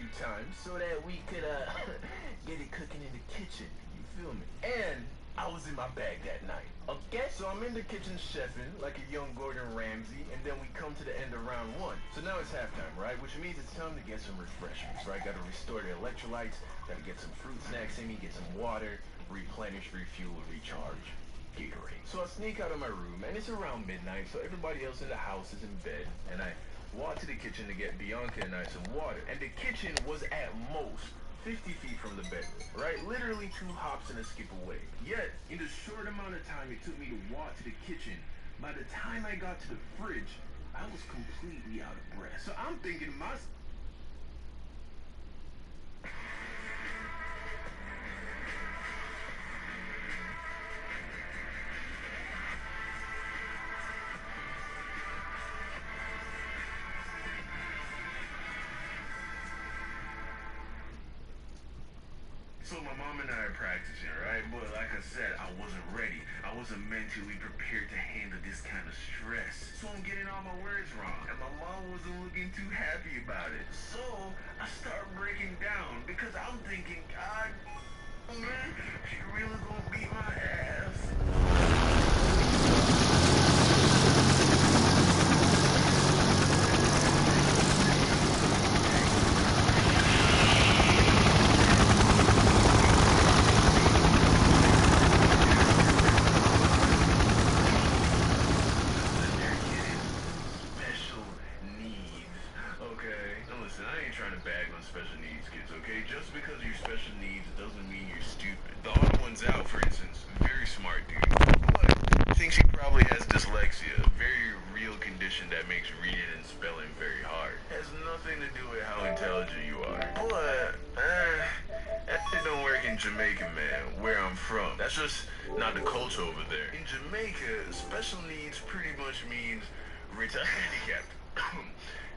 few times so that we could get it cooking in the kitchen. You feel me? And I was in my bag that night. Okay, so I'm in the kitchen chefing like a young Gordon Ramsay, and then we come to the end of round one. So now it's halftime, right? Which means it's time to get some refreshments, right? Gotta restore the electrolytes, gotta get some fruit snacks in me, get some water, replenish, refuel, recharge. Gatorade. So I sneak out of my room, and it's around midnight, so everybody else in the house is in bed, and I walk to the kitchen to get Bianca and I some water. And the kitchen was at most 50 feet from the bedroom, right? Literally 2 hops and a skip away. Yet, in the short amount of time it took me to walk to the kitchen, by the time I got to the fridge, I was completely out of breath. So I'm thinking to myself, so my mom and I are practicing, right? But like I said, I wasn't ready. I wasn't mentally prepared to handle this kind of stress. So I'm getting all my words wrong. And my mom wasn't looking too happy about it. So I start breaking down because I'm thinking, God, man, she really gonna beat my ass. Special needs. Okay. Now listen, I ain't trying to bag on special needs kids, okay? Just because you're special needs doesn't mean you're stupid. The odd one's out, for instance, very smart dude. But thinks he probably has dyslexia, a very real condition that makes reading and spelling very hard. Has nothing to do with how intelligent you are. But that shit don't work in Jamaica, man, where I'm from. That's just not the culture over there. In Jamaica, special needs pretty much means handicapped.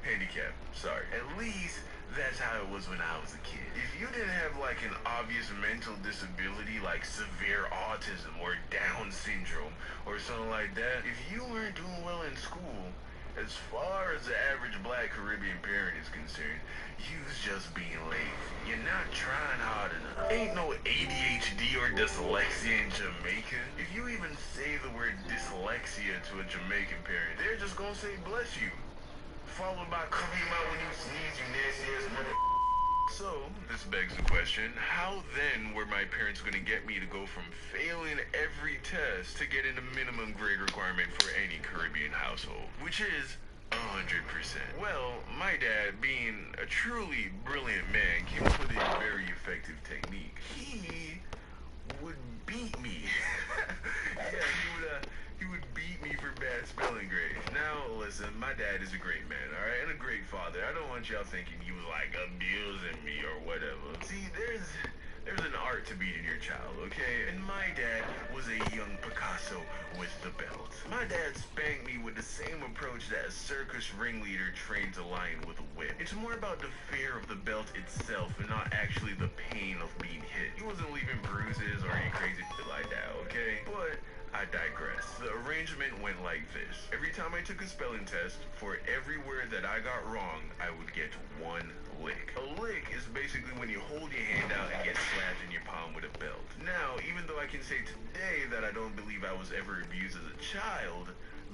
Handicapped, sorry. At least that's how it was when I was a kid. If you didn't have like an obvious mental disability like severe autism or Down syndrome or something like that, if you weren't doing well in school, as far as the average black Caribbean parent is concerned, you was just being lazy. You're not trying hard enough. Ain't no ADHD or dyslexia in Jamaica. If you even say the word dyslexia to a Jamaican parent, they're just gonna say bless you. Followed by cover you out when you sneeze, you nasty ass mother. So, this begs the question, how then were my parents going to get me to go from failing every test to getting the minimum grade requirement for any Caribbean household? Which is 100%. Well, my dad, being a truly brilliant man, came up with a very effective technique. He would beat me. Yeah, he would beat me for bad spelling grades. Now, listen, my dad is a great man, alright, and a great father. I don't want y'all thinking he was like abusing me or whatever. See, there's an art to beating your child, okay? And my dad was a young Picasso with the belt. My dad spanked me with the same approach that a circus ringleader trains a lion with a whip. It's more about the fear of the belt itself and not actually the pain of being hit. He wasn't leaving bruises or any crazy shit like that, okay? But I digress. The arrangement went like this. Every time I took a spelling test, for every word that I got wrong, I would get 1 lick. A lick is basically when you hold your hand out and get slapped in your palm with a belt. Now, even though I can say today that I don't believe I was ever abused as a child,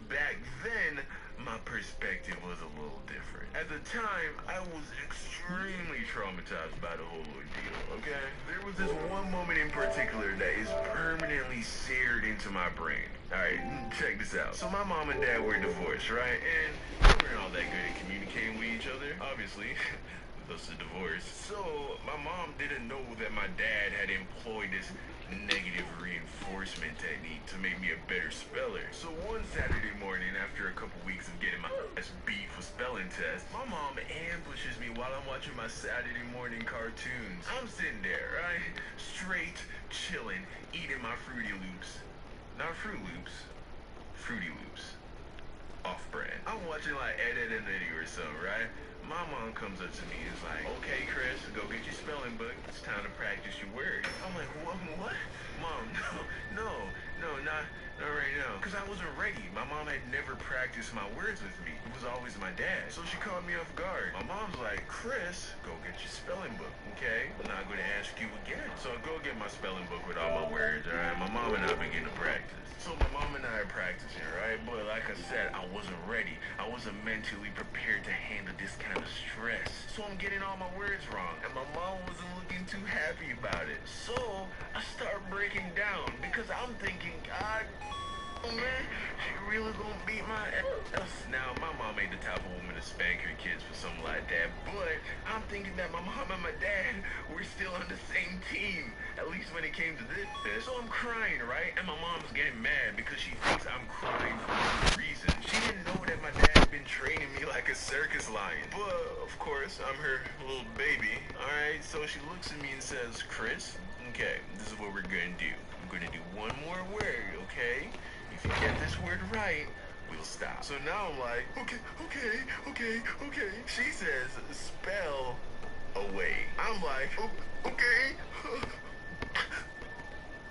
back then, my perspective was a little different. At the time, I was extremely traumatized by the whole ordeal, okay? There was this one moment in particular that is permanently seared into my brain. Alright, check this out. So my mom and dad were divorced, right? And we weren't all that good at communicating with each other, obviously. Thus the divorce. So my mom didn't know that my dad had employed this negative reinforcement technique to make me a better speller. So one Saturday morning, after a couple weeks of getting my ass beat for spelling tests, my mom ambushes me while I'm watching my Saturday morning cartoons. I'm sitting there, right? Straight, chilling, eating my Fruity Loops. Not Fruit Loops. Fruity Loops. Off-brand. I'm watching like Ed, Ed and Eddie or something, right? My mom comes up to me and is like, okay, Chris, go get your spelling book. It's time to practice your words. I'm like, what? Mom, no, Not right now. Because I wasn't ready. My mom had never practiced my words with me. It was always my dad. So she caught me off guard. My mom's like, Chris, go get your spelling book, okay? I'm not going to ask you again. So I go get my spelling book with all my words, all right? My mom and I begin to practice. So my mom and I are practicing, right? But like I said, I wasn't ready. I wasn't mentally prepared to handle this kind of stress. So I'm getting all my words wrong. And my mom wasn't looking too happy about it. So I start breaking down because I'm thinking, God, oh man, she really gonna beat my ass. Now, my mom ain't the type of woman to spank her kids for something like that, but I'm thinking that my mom and my dad were still on the same team, at least when it came to this. So I'm crying, right? And my mom's getting mad because she thinks I'm crying for no reason. She didn't know that my dad's been training me like a circus lion. But, of course, I'm her little baby. Alright, so she looks at me and says, Chris, okay, this is what we're gonna do. I'm gonna do one more word, okay? If you get this word right, we'll stop. So now I'm like, okay. She says, spell away. I'm like, okay.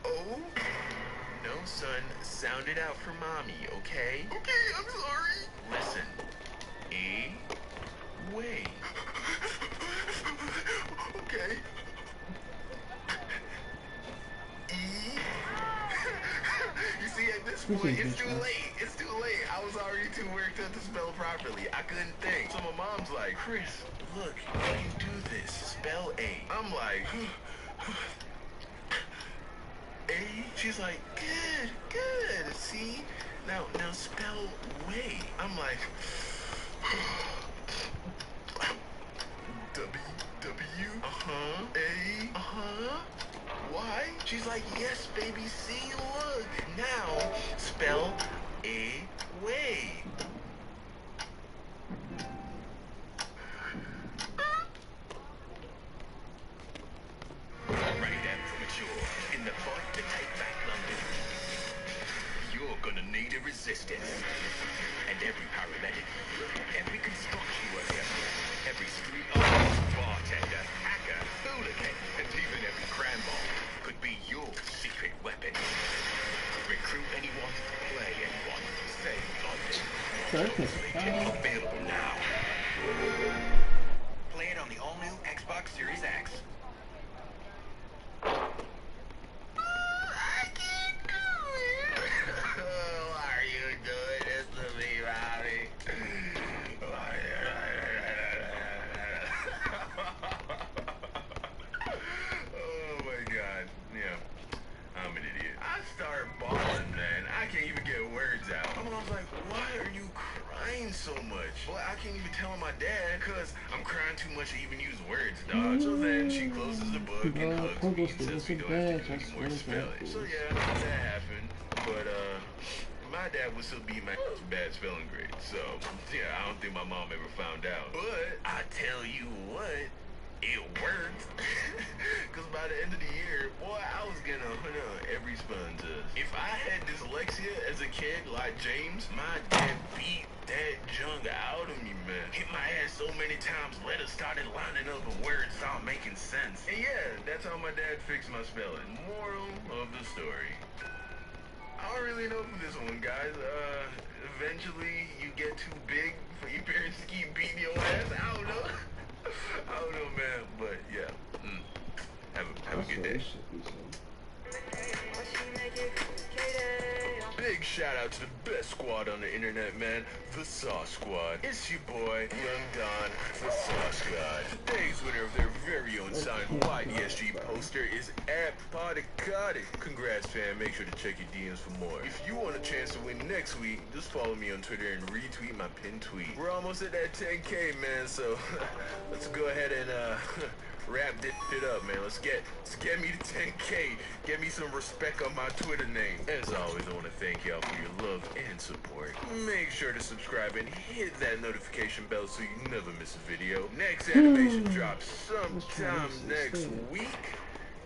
Oh, no, son, sound it out for mommy, okay? Okay, I'm sorry. Listen, way. Okay. E. You see, at this point, it's too late. It's too late. I was already too worked up to spell properly. I couldn't think. So my mom's like, Chris, look, you can do this. Spell A. I'm like, A. She's like, good. See? Now spell way. I'm like, W. A. Why? She's like, yes, baby, see, look. Now, spell away. Right and premature. In the fight to take back London, you're gonna need a resistance. And every paramedic, every construction worker, every street artist, bartender, hacker, hooligan, and even every grandma could be your secret weapon. Recruit anyone, play anyone, save London. Available now. Play it on the all-new Xbox Series X. I can't do it. Why are you doing this to me, Robbie? Oh my God, yeah, I'm an idiot. I start bawling, man. I can't even get words out. My mom's like, why are you crying so much? Well, I can't even tell my dad because I'm crying too much to even use words, dog. So then she closes the book and hugs me and says we don't have to do any more to spell it. So yeah, that happened. But my dad would still beat my bad spelling grade. So yeah, I don't think my mom ever found out. But I tell you what, it worked. Because by the end of the year, boy, I was getting 100 on every spelling test. If I had dyslexia as a kid like James, my dad beat that junk out of me, man. Hit my ass so many times, letters started lining up and words started making sense. And yeah, that's how my dad fixed my spelling. Moral of the story. I don't really know for this one, guys. Eventually you get too big for your parents to keep beating your ass. I don't know. I don't know, man, but yeah. Have a good day. Big shout out to the best squad on the internet, man. The Sauce Squad. It's your boy, Young Don, the Sauce Squad. Today's winner of their very own signed YDSG poster is Podicati. Congrats, fam. Make sure to check your DMs for more. If you want a chance to win next week, just follow me on Twitter and retweet my pinned tweet. We're almost at that 10K, man, so let's go ahead and wrap this shit up, man. Let's get me to 10K. Get me some respect on my Twitter name. As always, I want to thank y'all for your love and support. Make sure to subscribe and hit that notification bell so you never miss a video. Next animation drops sometime next week.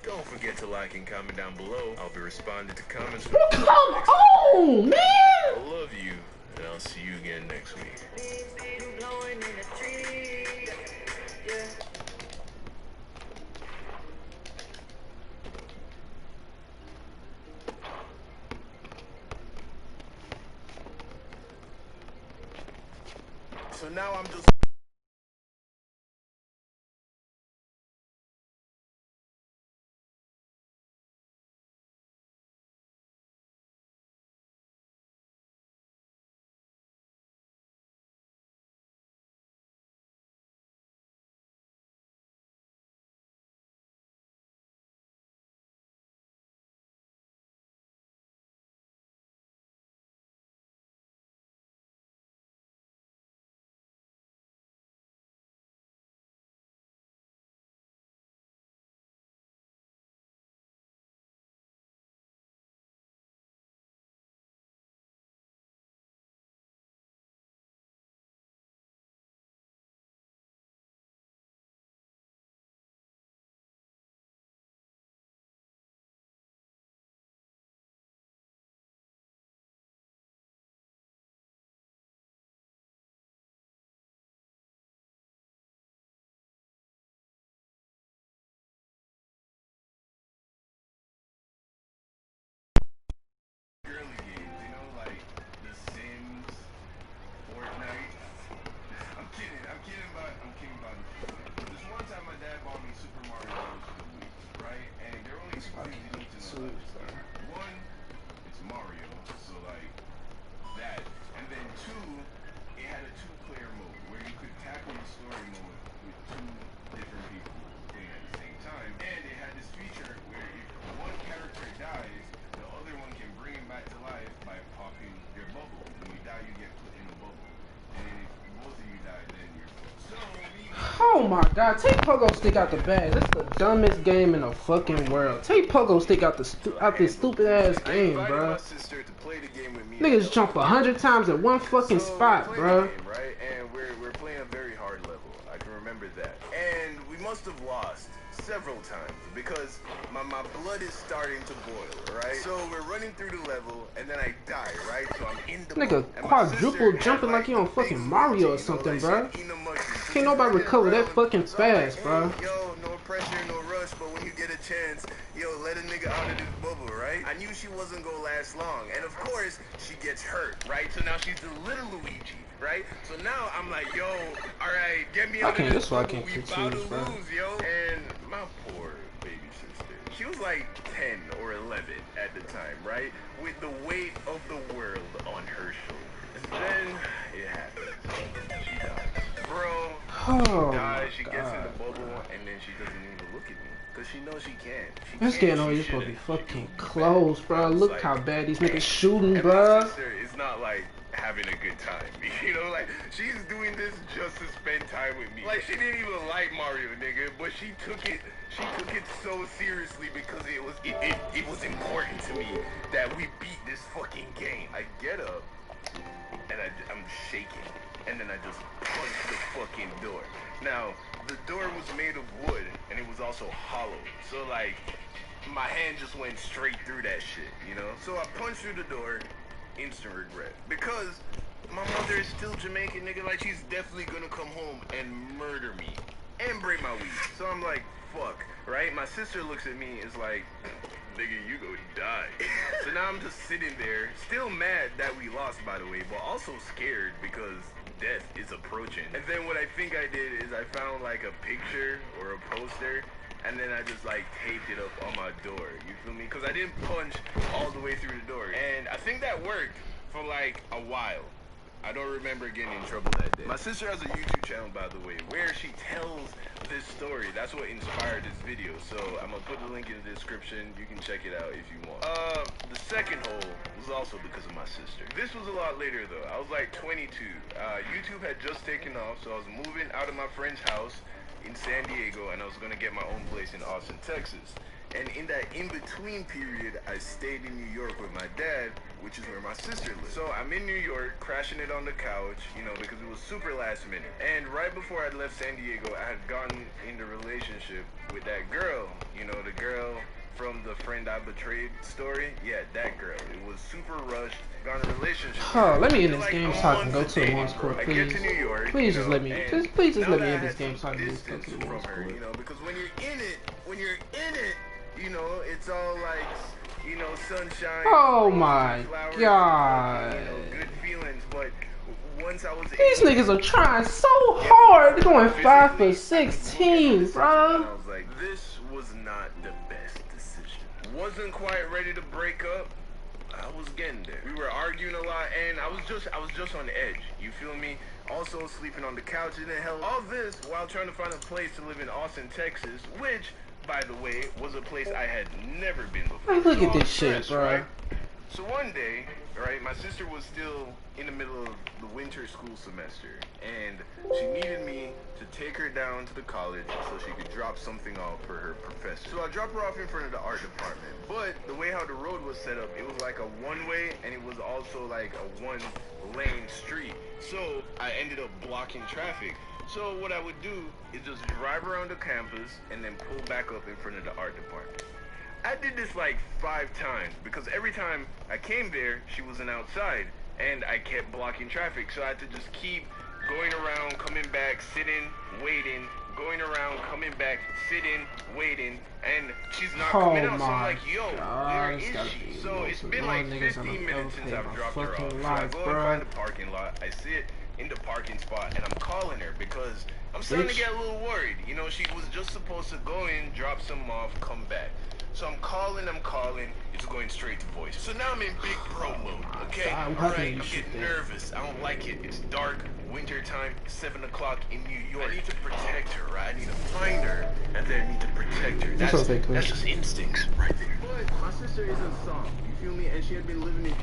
Don't forget to like and comment down below. I'll be responding to comments. Come on, man! I love you, and I'll see you again next week. now I'm just girly games, you know, like The Sims, Fortnite. I'm kidding about it. This one time my dad bought me Super Mario Bros. For the Wii, right? And there are only two things you need to know about this game. One, it's Mario, so like that. And then two, it had a two-player mode where you could tackle the story mode with two different people playing at the same time. And it had this feature where if one character dies, the other one can bring him back to life by popping your bubble. When you die, you get put in the bubble. And then if both of you die, then you're fucked. So Oh my god, take Pogo Stick out the bag. That's the dumbest game in the fucking world. Take Pogo Stick out this stupid ass game, bro. my sister to play the game with me. Niggas jump 100 times at one fucking spot, we're bro. playing the game, right? And we're playing a very hard level. I can remember that. And we must have lost several times because my blood is starting to boil, right? So we're running through the level and then I die, right? So I'm in the Nigga quadruple jumping like you on fucking Mario or something, bro. Can't nobody recover that fucking fast, bro. Yo, no pressure, no rush, but when you get a chance, yo, let a nigga out of this bubble, right? I knew she wasn't gonna last long. And of course, she gets hurt, right? So now she's the little Luigi, right? So now I'm like, yo, alright, get me out of this bubble. We about to lose, yo. And my poor baby sister, she was like 10 or 11 at the time, right? With the weight of the world on her shoulders. And then it happened. She dies. Bro, Oh dies, she my gets in the god. bubble, and then she doesn't even look at me. Because she knows she can't. This game always supposed to be fucking close, bro. Look how bad these niggas shooting, and bro. my sister is not like having a good time. You know, like she's doing this just to spend time with me. Like she didn't even like Mario, nigga, but she took it so seriously because it was important to me that we beat this fucking game. I get up and I'm shaking, and then I just punch the fucking door. Now, the door was made of wood, and it was also hollow. So, like, my hand just went straight through that shit, you know? So I punched through the door, instant regret. Because my mother is still Jamaican, nigga. Like, she's definitely gonna come home and murder me and break my weed. So I'm like, fuck, right? My sister looks at me, is like, nigga, you go die. So now I'm just sitting there, still mad that we lost, by the way, but also scared because death is approaching. And then what I think I did is I found like a picture or a poster, and then I just like taped it up on my door. You feel me? Because I didn't punch all the way through the door. And I think that worked for like a while. I don't remember getting in trouble that day. My sister has a YouTube channel, by the way, where she tells this story. That's what inspired this video. So I'm gonna put the link in the description. You can check it out if you want. The second hole was also because of my sister. This was a lot later though. I was like 22. YouTube had just taken off, so I was moving out of my friend's house in San Diego, and I was gonna get my own place in Austin, Texas. And in that in-between period, I stayed in New York with my dad, which is where my sister lives. So I'm in New York, crashing it on the couch, you know, because it was super last minute. And right before I left San Diego, I had gotten into a relationship with that girl, you know, the girl from the Friend I Betrayed story. Yeah, that girl. It was super rushed, got in a relationship. Oh, let me end this game so I can go to the Mons Court, I please. get to New York, Please just let me, please just let me end I this had game so I can some just go to the distance Mons from her, Court. you know, because when you're in it, you know, it's all like, you know, sunshine. Oh my flowers, god. you know, good feelings. But once I was These niggas are trying so hard. They're going 5 for 16, bro. I was like, this was not the best decision. Wasn't quite ready to break up. I was getting there. We were arguing a lot, and I was just on the edge. You feel me? Also sleeping on the couch didn't help. All this while trying to find a place to live in Austin, Texas, which, by the way, was a place I had never been before. Hey, look at this shit, bro. Right? So one day, right, my sister was still in the middle of the winter school semester, and she needed me to take her down to the college so she could drop something off for her professor. So I dropped her off in front of the art department, but the way how the road was set up, it was like a one-way, and it was also like a one-lane street. So I ended up blocking traffic. So what I would do is just drive around the campus and then pull back up in front of the art department. I did this like 5 times because every time I came there, she wasn't outside and I kept blocking traffic. So I had to just keep going around, coming back, sitting, waiting, going around, coming back, sitting, waiting, and she's not coming out. So I'm like, yo, where is she? So it's been like 15 minutes since I've dropped her off. So I go and find the parking lot. I sit in the parking spot and I'm calling her because I'm starting to get a little worried. You know, she was just supposed to go in, drop some off, come back. So I'm calling, it's going straight to voice. So now I'm in big bro mode, okay? Alright, I'm getting nervous. I don't like it. It's dark, winter time, 7 o'clock in New York. I need to protect her, right? I need to find her, and then I need to protect her. That's just instincts right there. But my sister isn't soft, you feel me? And she had been living in...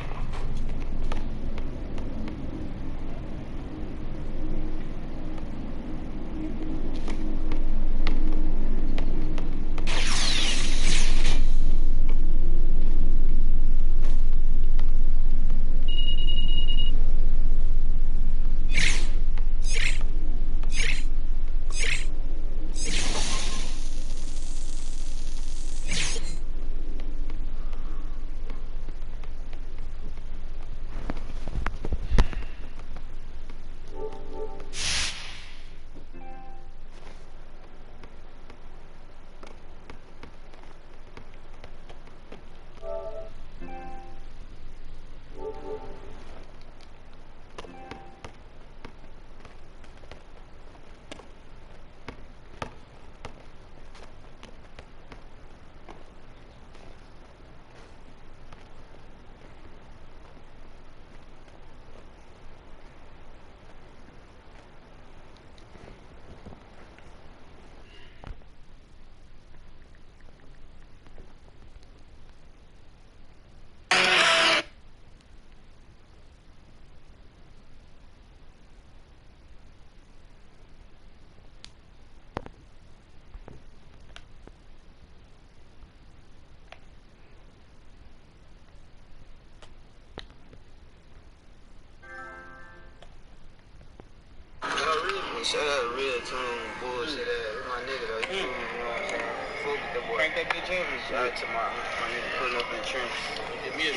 Shout out Real Tune, bullshit ass. My nigga though, you know what I'm saying? Fuck with the boy. Crank that bitch up. Shout out to my nigga pulling up in the trench. Give me a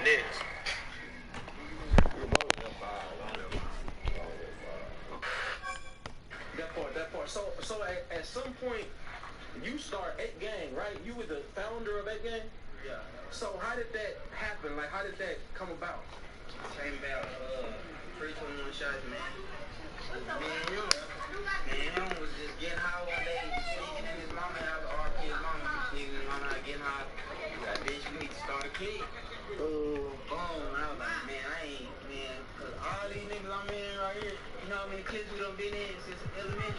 next. That part. So at some point, you start 8 Gang, right? You were the founder of 8 Gang? Yeah. So how did that happen? Like, how did that come about? Came about, 321 shots, man. Me and him was just getting high one day, sneaking in his mama house, RP his mama, sneaking in his mama house, getting high. Like, bitch, we need to start a clique. Boom. And I was like, man, cause all these niggas I'm in right here, you know how many cliques we done been in since elementary?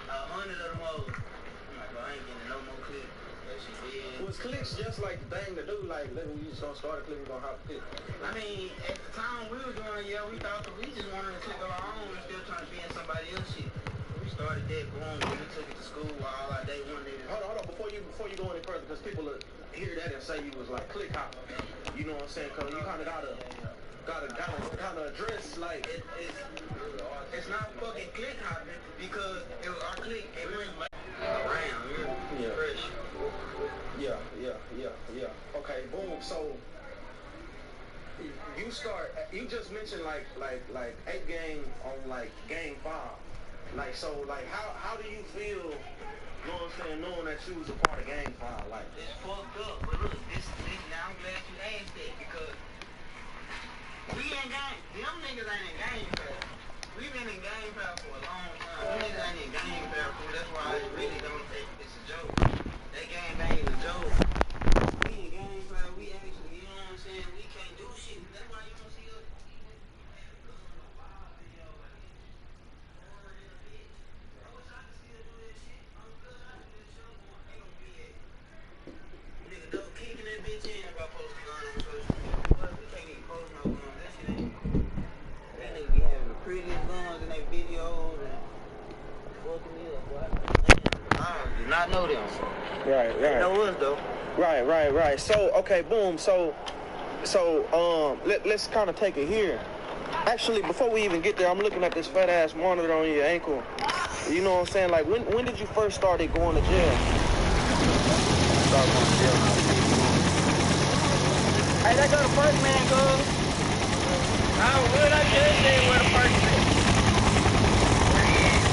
100 of them hoes. I'm like, bro, I ain't getting no more cliques. That shit dead. Was cliques just like the thing to do? Like, let me just gonna start a clique, we gonna hop a clique? I mean, at the time we were doing, yeah, we thought that we just wanted to click of our own and still trying to be in somebody else's shit. We started that, boom, we took it to school while all our day one day. Hold on, before you go any further, because people hear that and say you was like click hopper. You know what I'm saying? Because you kind of gotta address like it's not fucking click hopping because it was our click. It went like around, fresh. Yeah. Okay, boom. So you just mentioned like 8 Gang on like Gang 5. Like, so like how do you feel, you know what I'm saying, knowing that you was a part of Gang 5? Like, it's fucked up, but look, this now I'm glad you asked that because We in game. Them niggas ain't in game pass. We been in game pass for a long time. Them niggas ain't in game pass, fool. That's why I really don't think it's a joke. That game bang is a joke. We in game pass. We actually, you know what I'm saying? We can't do shit. That's why you don't see us. Nigga, don't kicking that bitch in about posting gun on social media. We can't even post no guns. That shit ain't. That nigga be having the prettiest guns in their videos and fucking me up, boy. I do not know them. Right. They know us though. Right. So, okay, boom. So, let's kind of take it here. Actually, before we even get there, I'm looking at this fat ass monitor on your ankle. You know what I'm saying? Like, when did you first started going to jail? Start going to jail. Hey, that go to first man, cuz. What I just said where the first man.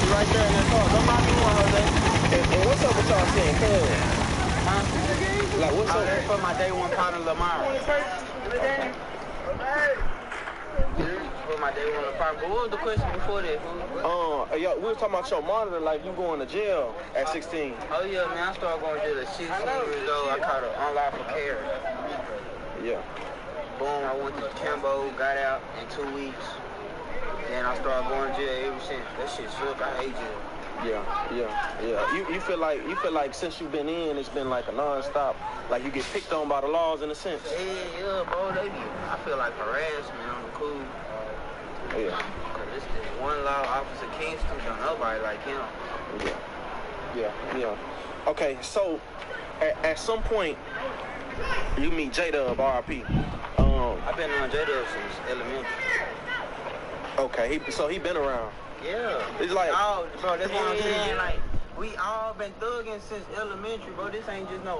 You right there in that car. Don't mind me one, Jose. And what's up with y'all saying, cuz? Huh? Like, what's up? That's for my day one partner, Lamar. For my day one partner. But what was the question before that? Yo, we was talking about your monitor, like you going to jail at 16. Oh yeah, man, I started going to jail at 16 years old. I caught an unlawful carry. Yeah. Boom, I went to Cambo, got out in 2 weeks. Then I started going to jail ever since. That shit suck. I hate jail. Yeah. You feel like since you've been in, it's been like a non-stop. Like you get picked on by the laws in a sense. Yeah, bro. I feel like harassment on the cool. Yeah. Cause this is one law officer Kingston, don't nobody like him. Yeah. Okay, so at some point you meet J-Dub, RIP. I've been on J-Dub since elementary. Okay, so he been around. Yeah. It's like, oh, bro, that's what I'm saying. Like, we all been thugging since elementary, bro. This ain't just bro,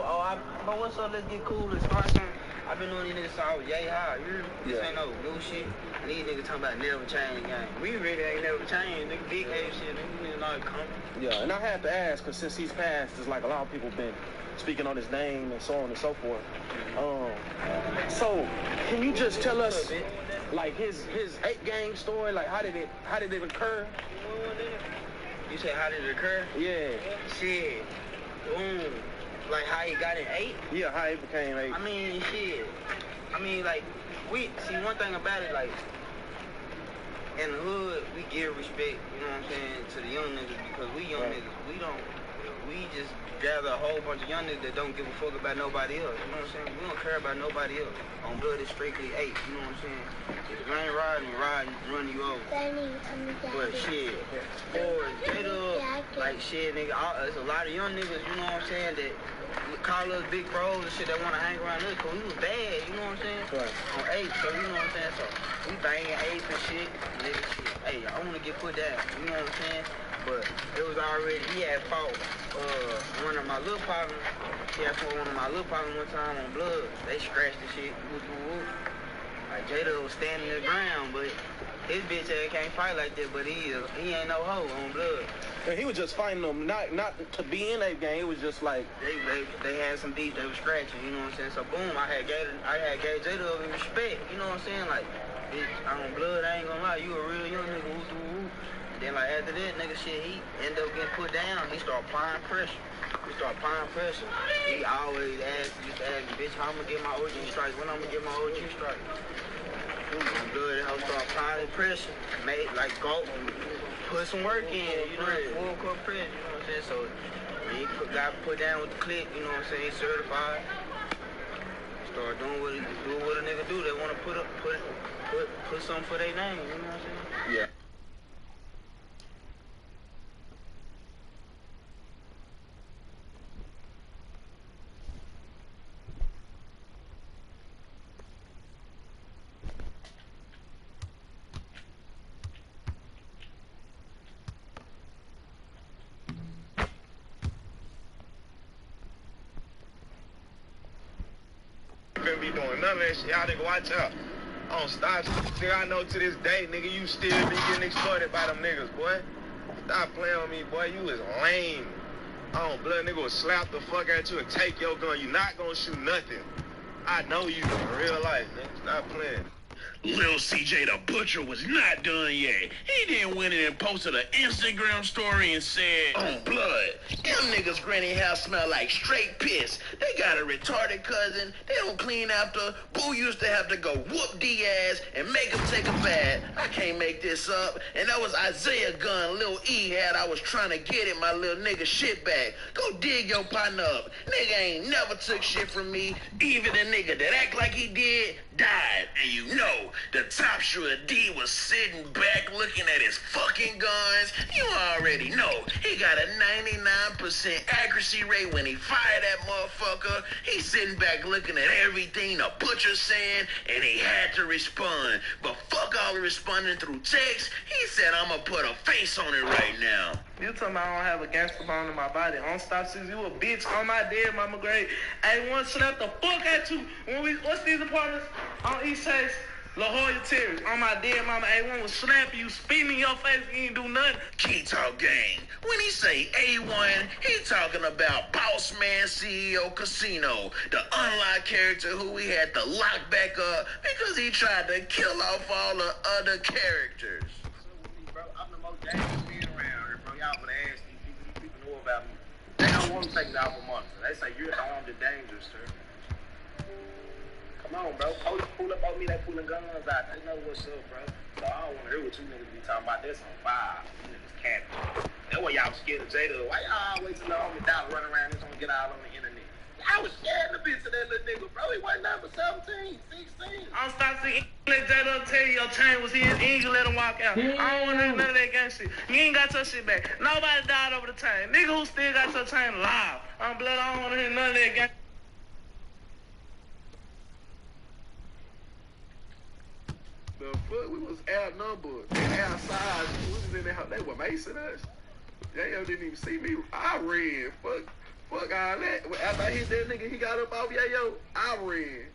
what's up? Let's get cool and start something. I've been doing these niggas since I was yay high. This ain't no new shit. And these niggas talking about never change game. We really ain't never changed. Nigga, big ass shit. Nigga, not coming. Yeah, and I have to ask, because since he's passed, there's like a lot of people been speaking on his name and so on and so forth. So, can you just tell us, like, his 8 gang story? Like, how did it occur? You say how did it occur? Yeah. Shit. Like how he got in 8? Yeah, how he became 8. I mean, shit. I mean, like, we see one thing about it, like, in the hood, we give respect, you know what I'm saying, to the young niggas because we young niggas. We just gather a whole bunch of young niggas that don't give a fuck about nobody else, you know what I'm saying? We don't care about nobody else. On blood, it's strictly 8, you know what I'm saying? If you ain't riding, run you over. But shit, for J-Dub, like shit, nigga, there's a lot of young niggas, you know what I'm saying, that call us big bros and shit that want to hang around us because we was bad, you know what I'm saying? Right. On 8, so you know what I'm saying? So we banging 8 and shit, nigga, shit. Hey, I want to get put down, you know what I'm saying? But it was already, he had fought one of my little partners. He had fought one of my little partners one time on blood. They scratched the shit, whoop. Like J-Dub was standing the ground, but his bitch ass can't fight like that, but he ain't no hoe on blood. And he was just fighting them, not to be in that game. It was just like they had some beef. They was scratching. You know what I'm saying? So boom, I had gave J-Dub in respect. You know what I'm saying? Like, bitch, I'm on blood. I ain't gonna lie. You a real young nigga. Woo. Then like after that, nigga, shit, he ended up getting put down. He started applying pressure. He always used to ask me, bitch, how I'm gonna get my OG strikes? When I'm gonna get my OG strikes? I'm good. I start applying pressure. Put some work in, you know, full court press, you know what I'm saying? So he got put down with the click, you know what I'm saying? He certified. Start doing what a nigga do. They want to put something for their name, you know what I'm saying? yeah. Be doing none of that shit. Y'all nigga watch out. I don't stop. Nigga, I know to this day, nigga, you still be getting exploited by them niggas, boy. Stop playing with me, boy. You is lame. I don't blood nigga will slap the fuck at you and take your gun. You not gonna shoot nothing. I know you in real life, nigga. Stop playing. Lil CJ the Butcher was not done yet. He then went in and posted an Instagram story and said, on blood, them niggas granny house smell like straight piss. They got a retarded cousin. They don't clean after. Boo used to have to go whoop D ass and make him take a bath. I can't make this up. And that was Isaiah gun Lil E had. I was trying to get it, my little nigga shit back. Go dig your partner up. Nigga ain't never took shit from me. Even the nigga that act like he did died. And you know, the top shooter D was sitting back looking at his fucking guns. You already know he got a 99% accuracy rate when he fired that motherfucker. He's sitting back looking at everything the Butcher saying, and he had to respond. But fuck all the responding through text. He said, I'ma put a face on it right now. You talking about I don't have a gangster bone in my body. On stop since you a bitch on my dead mama grave. I want to slap the fuck at you. What's these apartments? On East Chase, La Jolla Terrace. On my dead mama, A1 will slap you, spit in your face, you ain't do nothing. Key Talk Gang. When he say A1, he talking about Boss Man CEO Casino, the unlocked character who we had to lock back up because he tried to kill off all the other characters. Bro, I'm the most dangerous man around here, bro. Y'all wanna ask these people know about me. They don't want to take it out for money. They say you're armed and dangerous, sir. Come on, bro. Police pull up on me, they pulling guns out. They know what's up, bro. So I don't want to hear what you niggas be talking about. This on fire. You niggas can't. That's why y'all scared of Jada. Why y'all always let the homie Doc run around and gonna get out on the internet? I was scared a bitch of that little nigga, bro. He wasn't number 17, 16. I'm stop seeing let Jada tell you your chain was his, and you let him walk out. I don't want to hear none of that gang shit. You ain't got your shit back. Nobody died over the chain. Nigga who still got your chain alive. I'm blood, I don't want to hear none of that gang. The fuck, we was outnumbered and outside. We was in there, they were macing us. Yayo didn't even see me. I ran. Fuck all that. After I hit that nigga, he got up off Yayo. I ran.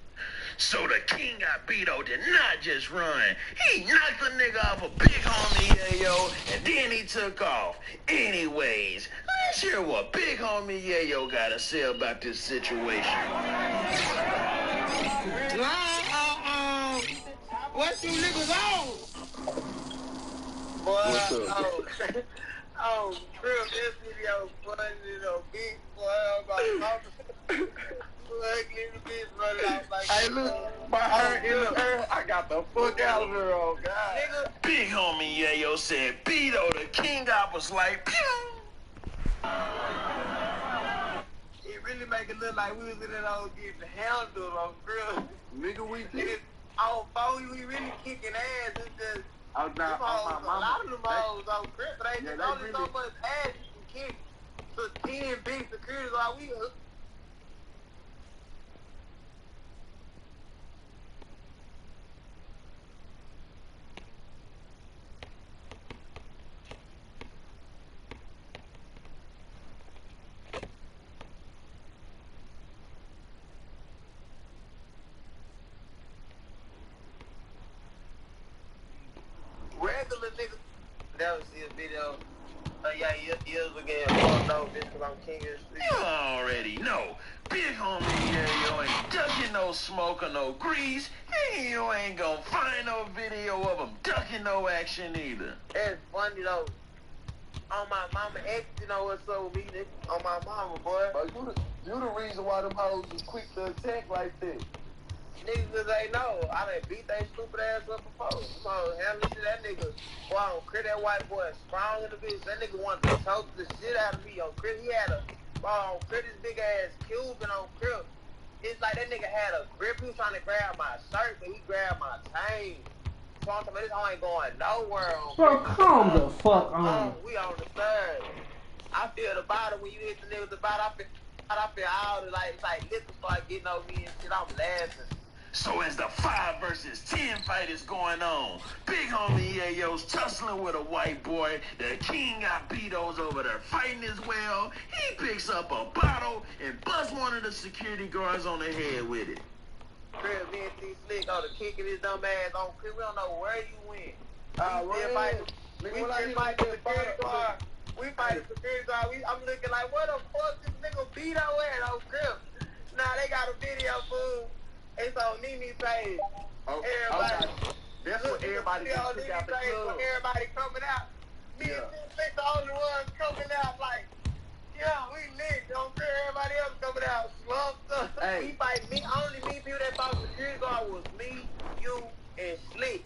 So the King Abito did not just run. He knocked the nigga off a big homie Yayo, and then he took off. Anyways, let's hear what big homie Yayo got to say about this situation. What you niggas on? Boy, What's up? oh, Trill, this video funny, big boy, Hey, look, my hair in the air. I got the fuck out of here, oh God. nigga. Big homie Yayo said, Beto, the King Op was like, pew. It really make it look like we was in that old getting handled on Grill. Nigga, we did. On phone, we really kicking ass. It's just, I'm not on my a lot of mama. them hoes on Grill, but they Yeah, just they only so really- much ass you can kick. So 10 big security, like we regular niggas. That was his video. Yeah, years ago. No, this was on King of the Street. You already know. Big homie Yayo ain't ducking no smoke or no grease. And you ain't gonna find no video of him ducking no action either. That's funny though. On my mama ex, you know what's up with me, nigga? On my mama, boy. But you the reason why them hoes was quick to attack like that. Niggas just ain't know. I done beat that stupid ass up before. Come on, handle shit. That nigga, boy, on Crit, that white boy, strong in the bitch. That nigga wanted to choke the shit out of me on Crit. He had a, boy, on Crit, his big ass Cuban on Crit. It's like that nigga had a grip. He was trying to grab my shirt, but he grabbed my chain. So I'm talking about this hoe ain't going nowhere on Bro, Crit. calm the fuck on. We on the third. I feel the bottom when you hit the nigga with the bottom. I feel all the like liquor start getting on me and shit. I'm laughing. So as the 5 versus 10 fight is going on, big homie Yayo's tussling with a white boy. The King Abito's over there fighting as well. He picks up a bottle and busts one of the security guards on the head with it. Crib, me and T Slick on the kicking his dumb ass on Crib. We don't know where you went. We just fight the security guard. We fight the security guard. I'm looking like, what the fuck this nigga beat our ass on Crib? Nah, they got a video, fool. It's on Nene page. Okay. That's what everybody see on gets Nene out the page when club. everybody coming out. Me and T-Slick the only ones coming out like, yeah, we lit. Don't care everybody else coming out slumped up. Hey. We fight me. Only me people that fought security guard was me, you, and Slick.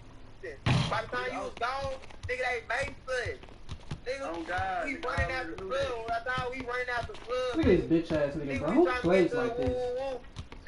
By the time you was gone, nigga, they made son. Nigga, Oh, God. we running out the club. By the time we running out the club, Look at this bitch ass nigga, bro. Who plays like this?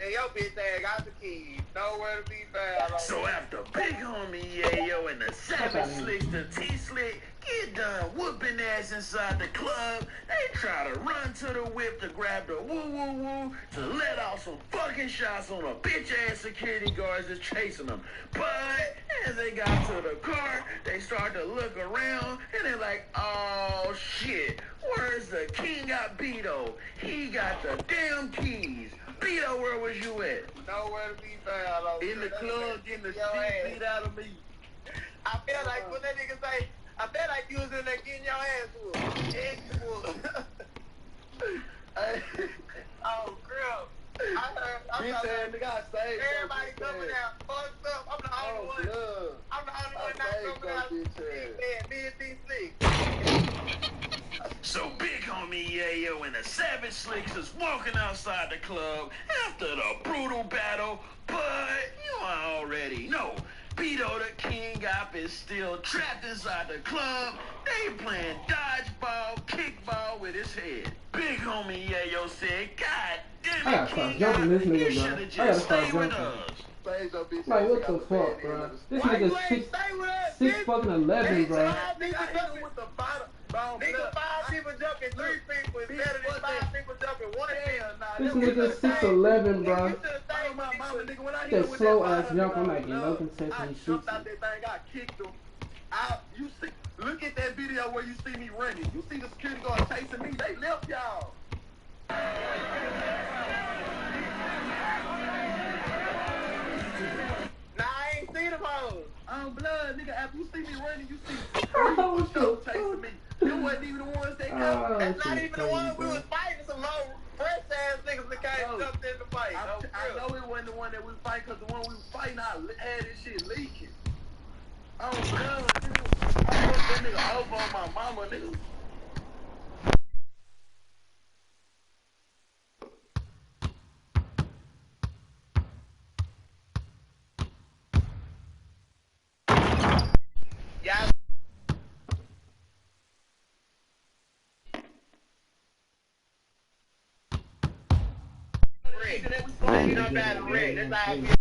And your bitch ass got the keys. Nowhere to be found. So after Big Homie Yayo and the Savage Slicks, the T-Slick get done whooping ass inside the club, they try to run to the whip to grab the woo-woo-woo to let off some fucking shots on the bitch-ass security guards that's chasing them. But as they got to the car, they start to look around and they're like, oh shit, where's the king of Beto? He got the damn keys. Beto, where was you at? Nowhere to be found. In the club getting the shit beat out of me. I feel like when that nigga say, I feel like you was in there getting your ass whooped. Oh, girl. I'm everybody coming out. Fucked up. I'm the only one. I'm the only one not coming out. Me and T-Slick. So Big Homie Yayo and the Savage Slicks is walking outside the club after the brutal battle, but you already know. Beto the King Op is still trapped inside the club. They playing dodgeball, kickball with his head. Big Homie Yayo said, God damn I it, gotta start King jumping Op, this you nigga, should bro. have I gotta just start stayed with jumping. us. Like, what the fuck, bro? This nigga's six fucking 11, bro. Nigga, 5 people jumping 3 people is better than 5 people jumping 1 This nigga's 6'11", bro. That slow ass jump, I'm like, no contest when he shoots out that thing, I kicked him. You see, look at that video where you see me running. You see the security guard chasing me. They left y'all. Nah, I ain't seen them hoes. Blood, nigga. After you see me running, you see 3 push-ups chasing me. You wasn't even the ones that got. That's not even the one we was fighting. Some low fresh ass niggas that came jumped in the fight. I know it wasn't the one that we was fighting, because the one we was fighting, I had this shit leaking. Oh, blood, nigga. I fucked that nigga over on my mama, nigga. Yeah. Rick. You know about Rick. That's how I feel.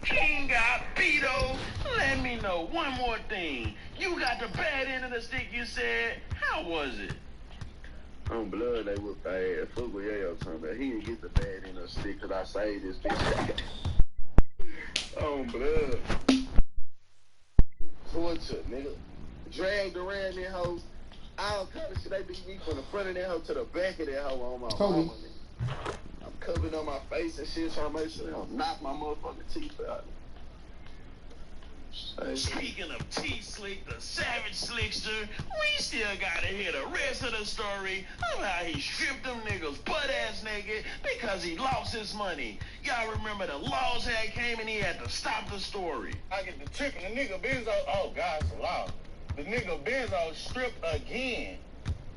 King Op Beto, let me know one more thing. You got the bad end of the stick, you said. How was it? On blood, they were bad. Fuck what Yayo talking about. He didn't get the bad in the stick, because I saved this bitch. On blood. Torture, nigga. Dragged around that hoe. All kind of shit. They beat me from the front of that hoe to the back of that hoe on my mama, nigga. I'm covering on my face and shit, trying to make sure they don't knock my motherfucking teeth out. Speaking of T-Slick, the Savage Slickster, we still gotta hear the rest of the story of how he stripped them niggas butt-ass naked because he lost his money. Y'all remember the laws had came and he had to stop the story. I get the trick and the nigga Benzo. Oh, God, it's a law. The nigga Benzo stripped again.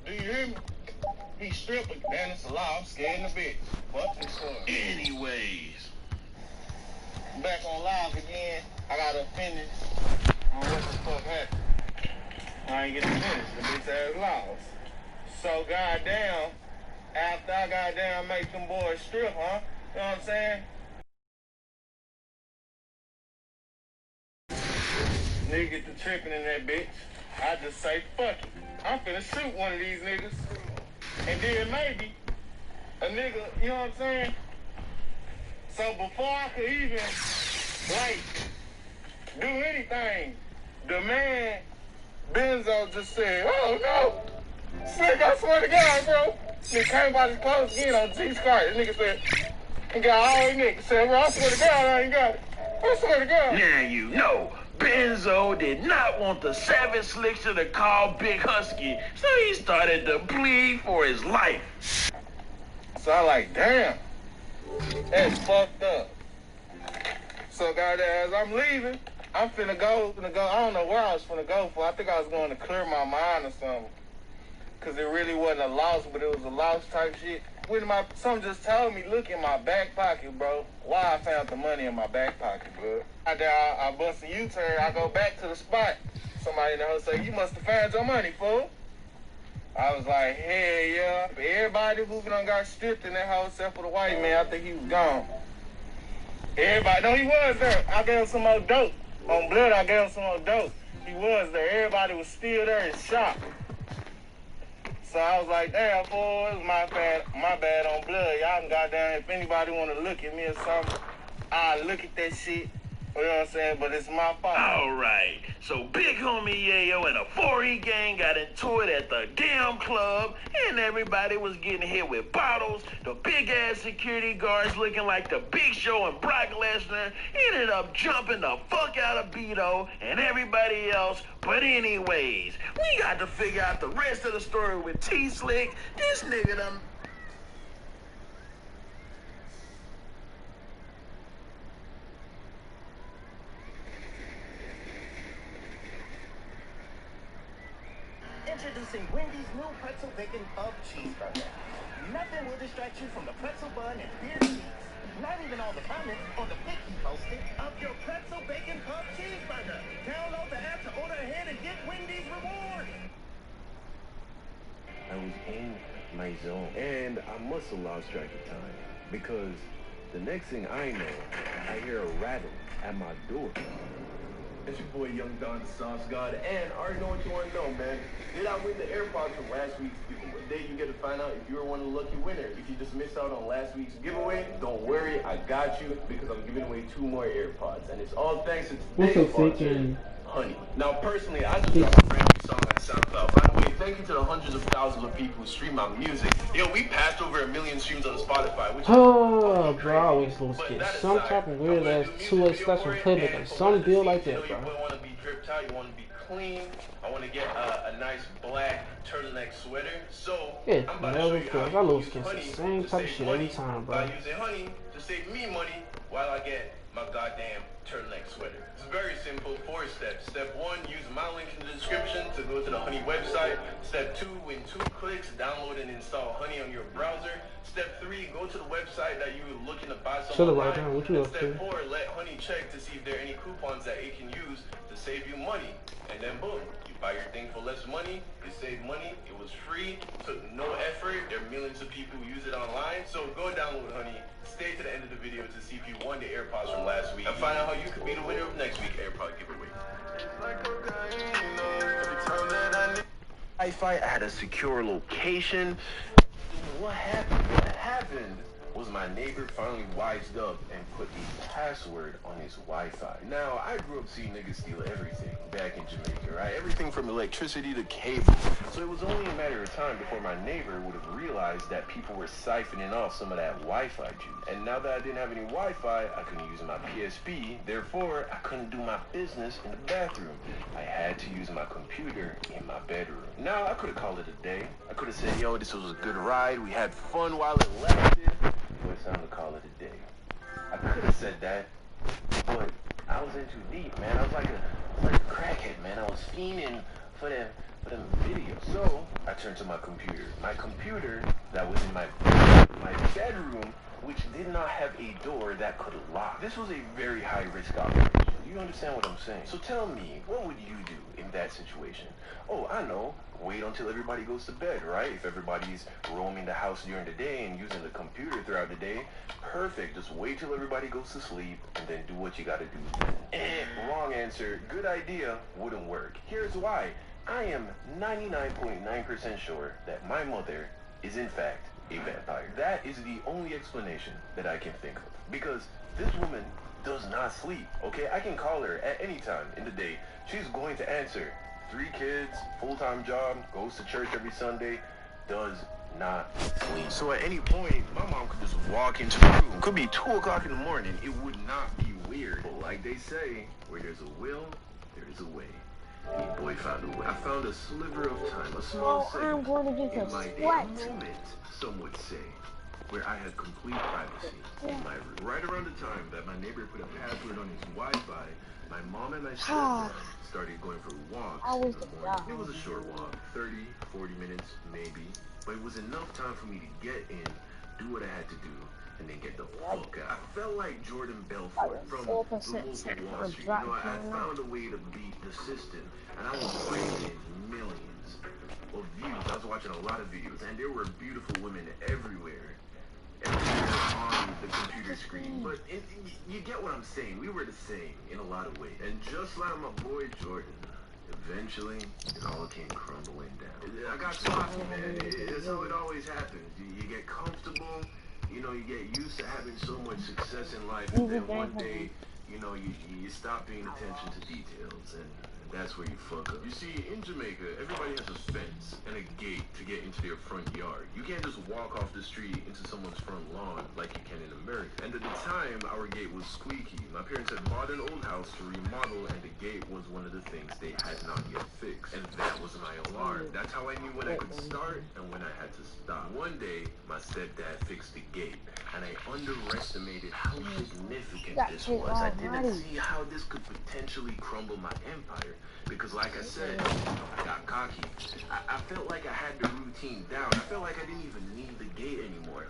Do you hear me? He stripped again. It's a law. I'm scared in a bit. Fuck this story. Anyways. Back on live again. I gotta finish on what the fuck happened. I ain't get to finish. The bitch ass lost. So goddamn, after I goddamn make them boys strip, huh? You know what I'm saying? Nigga get to tripping in that bitch. I just say fuck it. I'm finna shoot one of these niggas. And then maybe a nigga, you know what I'm saying? So before I could even, like, do anything, the man, Benzo, just said, oh no, Slick, I swear to God, bro. Nigga came by his clothes again on G-Scar. This nigga said, he got all these niggas. Said, bro, I swear to God, I ain't got it. I swear to God. Now you know, Benzo did not want the Savage Slickster to call Big Husky, so he started to plead for his life. So I like, damn, that's fucked up. So goddamn, as I'm leaving, I'm finna go. I don't know where I was finna go for. I think I was going to clear my mind or something. Cause it really wasn't a loss, but it was a loss type shit. Something just told me, look in my back pocket, bro. Why I found the money in my back pocket, bro. I bust a U-turn, I go back to the spot. Somebody in the house say, you must have found your money, fool. I was like, hell yeah. But everybody who done got stripped in that house except for the white man, I think he was gone. Everybody, no, he was there. I gave him some more dope. On blood, I gave him some more dope. He was there. Everybody was still there in shock. So I was like, damn, fool, it was my bad on blood. Y'all can goddamn, if anybody want to look at me or something, I'll look at that shit. You know what I'm saying? But it's my fault. Alright, so big homie Yayo and a 4E gang got into it at the damn club, and everybody was getting hit with bottles. The big ass security guards looking like the Big Show and Brock Lesnar ended up jumping the fuck out of Beto and everybody else. But anyways, we got to figure out the rest of the story with T-Slick. This nigga done... Introducing Wendy's new pretzel bacon pub cheeseburger. Nothing will distract you from the pretzel bun and beer cheese. Not even all the comments on the pic you posted of your pretzel bacon pub cheeseburger. Download the app to order ahead and get Wendy's rewards. I was in my zone, and I must have lost track of time, because the next thing I know, I hear a rattle at my door. It's your boy Young Don the Sauce God, and I already know what you want to know, man. Did I win the AirPods from last week's giveaway? Today you get to find out if you were one of the lucky winners. If you just missed out on last week's giveaway, don't worry, I got you, because I'm giving away 2 more AirPods, and it's all thanks to today's sponsor, Honey. Now, personally, I just dropped a brand new song on SoundCloud. By the way, thank you to the hundreds of thousands of people who stream my music. Yo, we passed over 1 million streams on Spotify, which Oh, bro, I always lose get some type of weird ass 2-way special playback or some deal like that, bro. You want to be dripped out, you want to be clean. I want to get a nice black turtleneck sweater. So, Yeah, I'm about to never show you how fails. I lose use get Honey the same to type of save shit money every time, bro. by using Honey to save me money while I get my goddamn turtleneck sweater. It's very simple, 4 steps. Step 1, use my link in the description to go to the Honey website. Step 2, in 2 clicks, download and install Honey on your browser. Step 3, go to the website that you were looking to buy some online. Right down. What you And up to? Step 4, let Honey check to see if there are any coupons that it can use to save you money. And then boom, you buy your thing for less money, you save money, it was free, took no effort, there are millions of people who use it online. So go download Honey, stay to the end of the video to see if you won the AirPods from last week, and find out how you could be the winner of next week's AirPod giveaway. Wi-Fi at a secure location. What happened was my neighbor finally wised up and put a password on his Wi-Fi. Now, I grew up seeing niggas steal everything back in Jamaica, right? Everything from electricity to cable. So it was only a matter of time before my neighbor would have realized that people were siphoning off some of that Wi-Fi juice. And now that I didn't have any Wi-Fi, I couldn't use my PSP. Therefore, I couldn't do my business in the bathroom. I had to use my computer in my bedroom. Now, I could have called it a day. I could have said, yo, this was a good ride. We had fun while it lasted. But it's time to call it a day. I could have said that, but I was in too deep, man. I was like a crackhead, man. I was fiending for them videos. So I turned to my computer. My computer that was in my bedroom, which did not have a door that could lock. This was a very high-risk operation. You understand what I'm saying? So tell me, what would you do in that situation? Oh, I know. Wait until everybody goes to bed, right? If everybody's roaming the house during the day and using the computer throughout the day, perfect. Just wait till everybody goes to sleep and then do what you gotta do. Wrong answer. Good idea. Wouldn't work. Here's why. I am 99.9% sure that my mother is in fact a vampire. That is the only explanation that I can think of. Because this woman does not sleep, okay? I can call her at any time in the day. She's going to answer. 3 kids, full-time job, goes to church every Sunday, does not sleep. So at any point, my mom could just walk into the room. Could be 2 o'clock in the morning. It would not be weird. But like they say, where there's a will, there is a way. And your boy found a way. I found a sliver of time, a small segment I'm going to get in my a day, sweat. a moment, some would say, where I had complete privacy in my room. Right around the time that my neighbor put a password on his Wi-Fi, my mom and my stepdad started going for walks in the morning. It was a short walk, 30, 40 minutes maybe, but it was enough time for me to get in, do what I had to do, and then get the fuck out. I felt like Jordan Belfort from the Wolf of Wall Street. You know, I found a way to beat the system, and I was bringing in millions of views. I was watching a lot of videos, and there were beautiful women everywhere on the computer screen. But you get what I'm saying. We were the same in a lot of ways. And just like my boy Jordan, eventually it all came crumbling down. I got sloppy, man. It's how it always happens. You get comfortable. You know, you get used to having so much success in life, and then one day, you know, you stop paying attention to details, and that's where you fuck up. You see, in Jamaica, everybody has a fence and a gate to get into their front yard. You can't just walk off the street into someone's front lawn like you can in America. And at the time, our gate was squeaky. My parents had bought an old house to remodel, and the gate was one of the things they had not yet fixed. And that was my alarm. That's how I knew when I could start and when I had to stop. One day, my stepdad fixed the gate, and I underestimated how significant this was. I didn't see how this could potentially crumble my empire. Because like I said, I got cocky. I felt like I had the routine down. I felt like I didn't even need the gate anymore.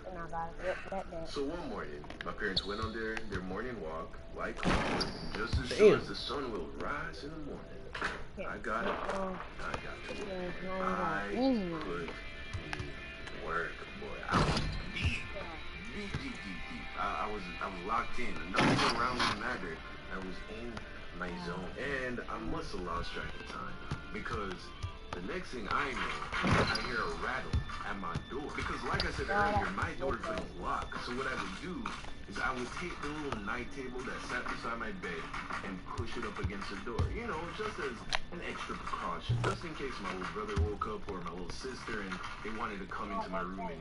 So one morning, my parents went on their morning walk, like clockwork, just as sure as the sun will rise in the morning. I got up. I got to work. I put in work, boy. I was deep. I was locked in. Nothing around me mattered. I was in my zone, and I must have lost track of time, because the next thing I know, I hear a rattle at my door. Because like I said earlier, my door couldn't lock. So what I would do is I would take the little night table that sat beside my bed and push it up against the door. You know, just as an extra precaution, just in case my little brother woke up or my little sister and they wanted to come into my room and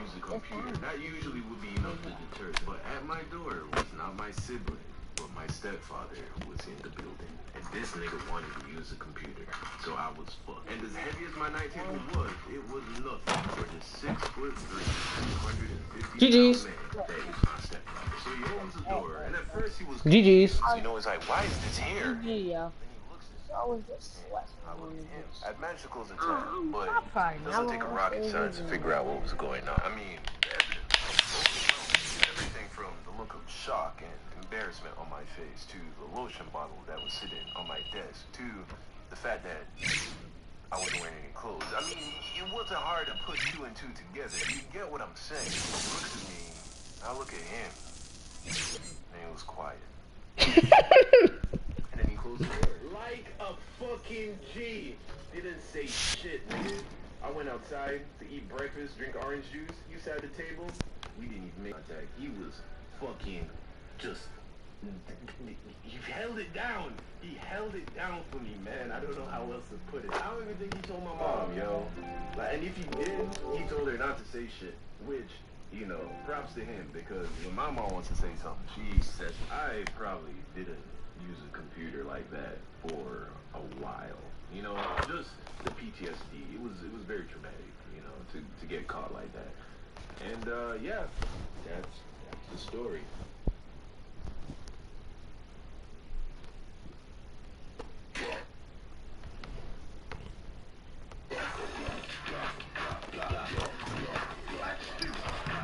use the computer. That usually would be enough to deter them. But at my door was not my sibling, but my stepfather, who was in the building. And this nigga wanted to use the computer, so I was fucked. And as heavy as my night table was, it was nothing for this 6'3", 250 GG's. man that is my stepfather. So he opens the door, and at first he was GG's. you know, he's like, why is this here? And he Yeah. looks at Always just sweat. I looked at him. At Magical's in town, but it doesn't take a rocket science to figure out what was going on. I mean, everything from the look of shock and embarrassment on my face, to the lotion bottle that was sitting on my desk, to the fact that I wasn't wearing any clothes. I mean, it wasn't hard to put two and two together. You get what I'm saying? He looks at me, I look at him, and it was quiet. And then he closed the door. Like a fucking G. Didn't say shit, nigga. I went outside to eat breakfast, drink orange juice. He sat at the table. We didn't even make contact. He was fucking just... He held it down. He held it down for me, man. I don't know how else to put it. I don't even think he told my mom, yo. Like, and if he did, he told her not to say shit. Which, you know, props to him, because when my mom wants to say something, she says, I probably didn't use a computer like that for a while. You know, just the PTSD. It was very traumatic, you know, to get caught like that. And yeah, that's the story.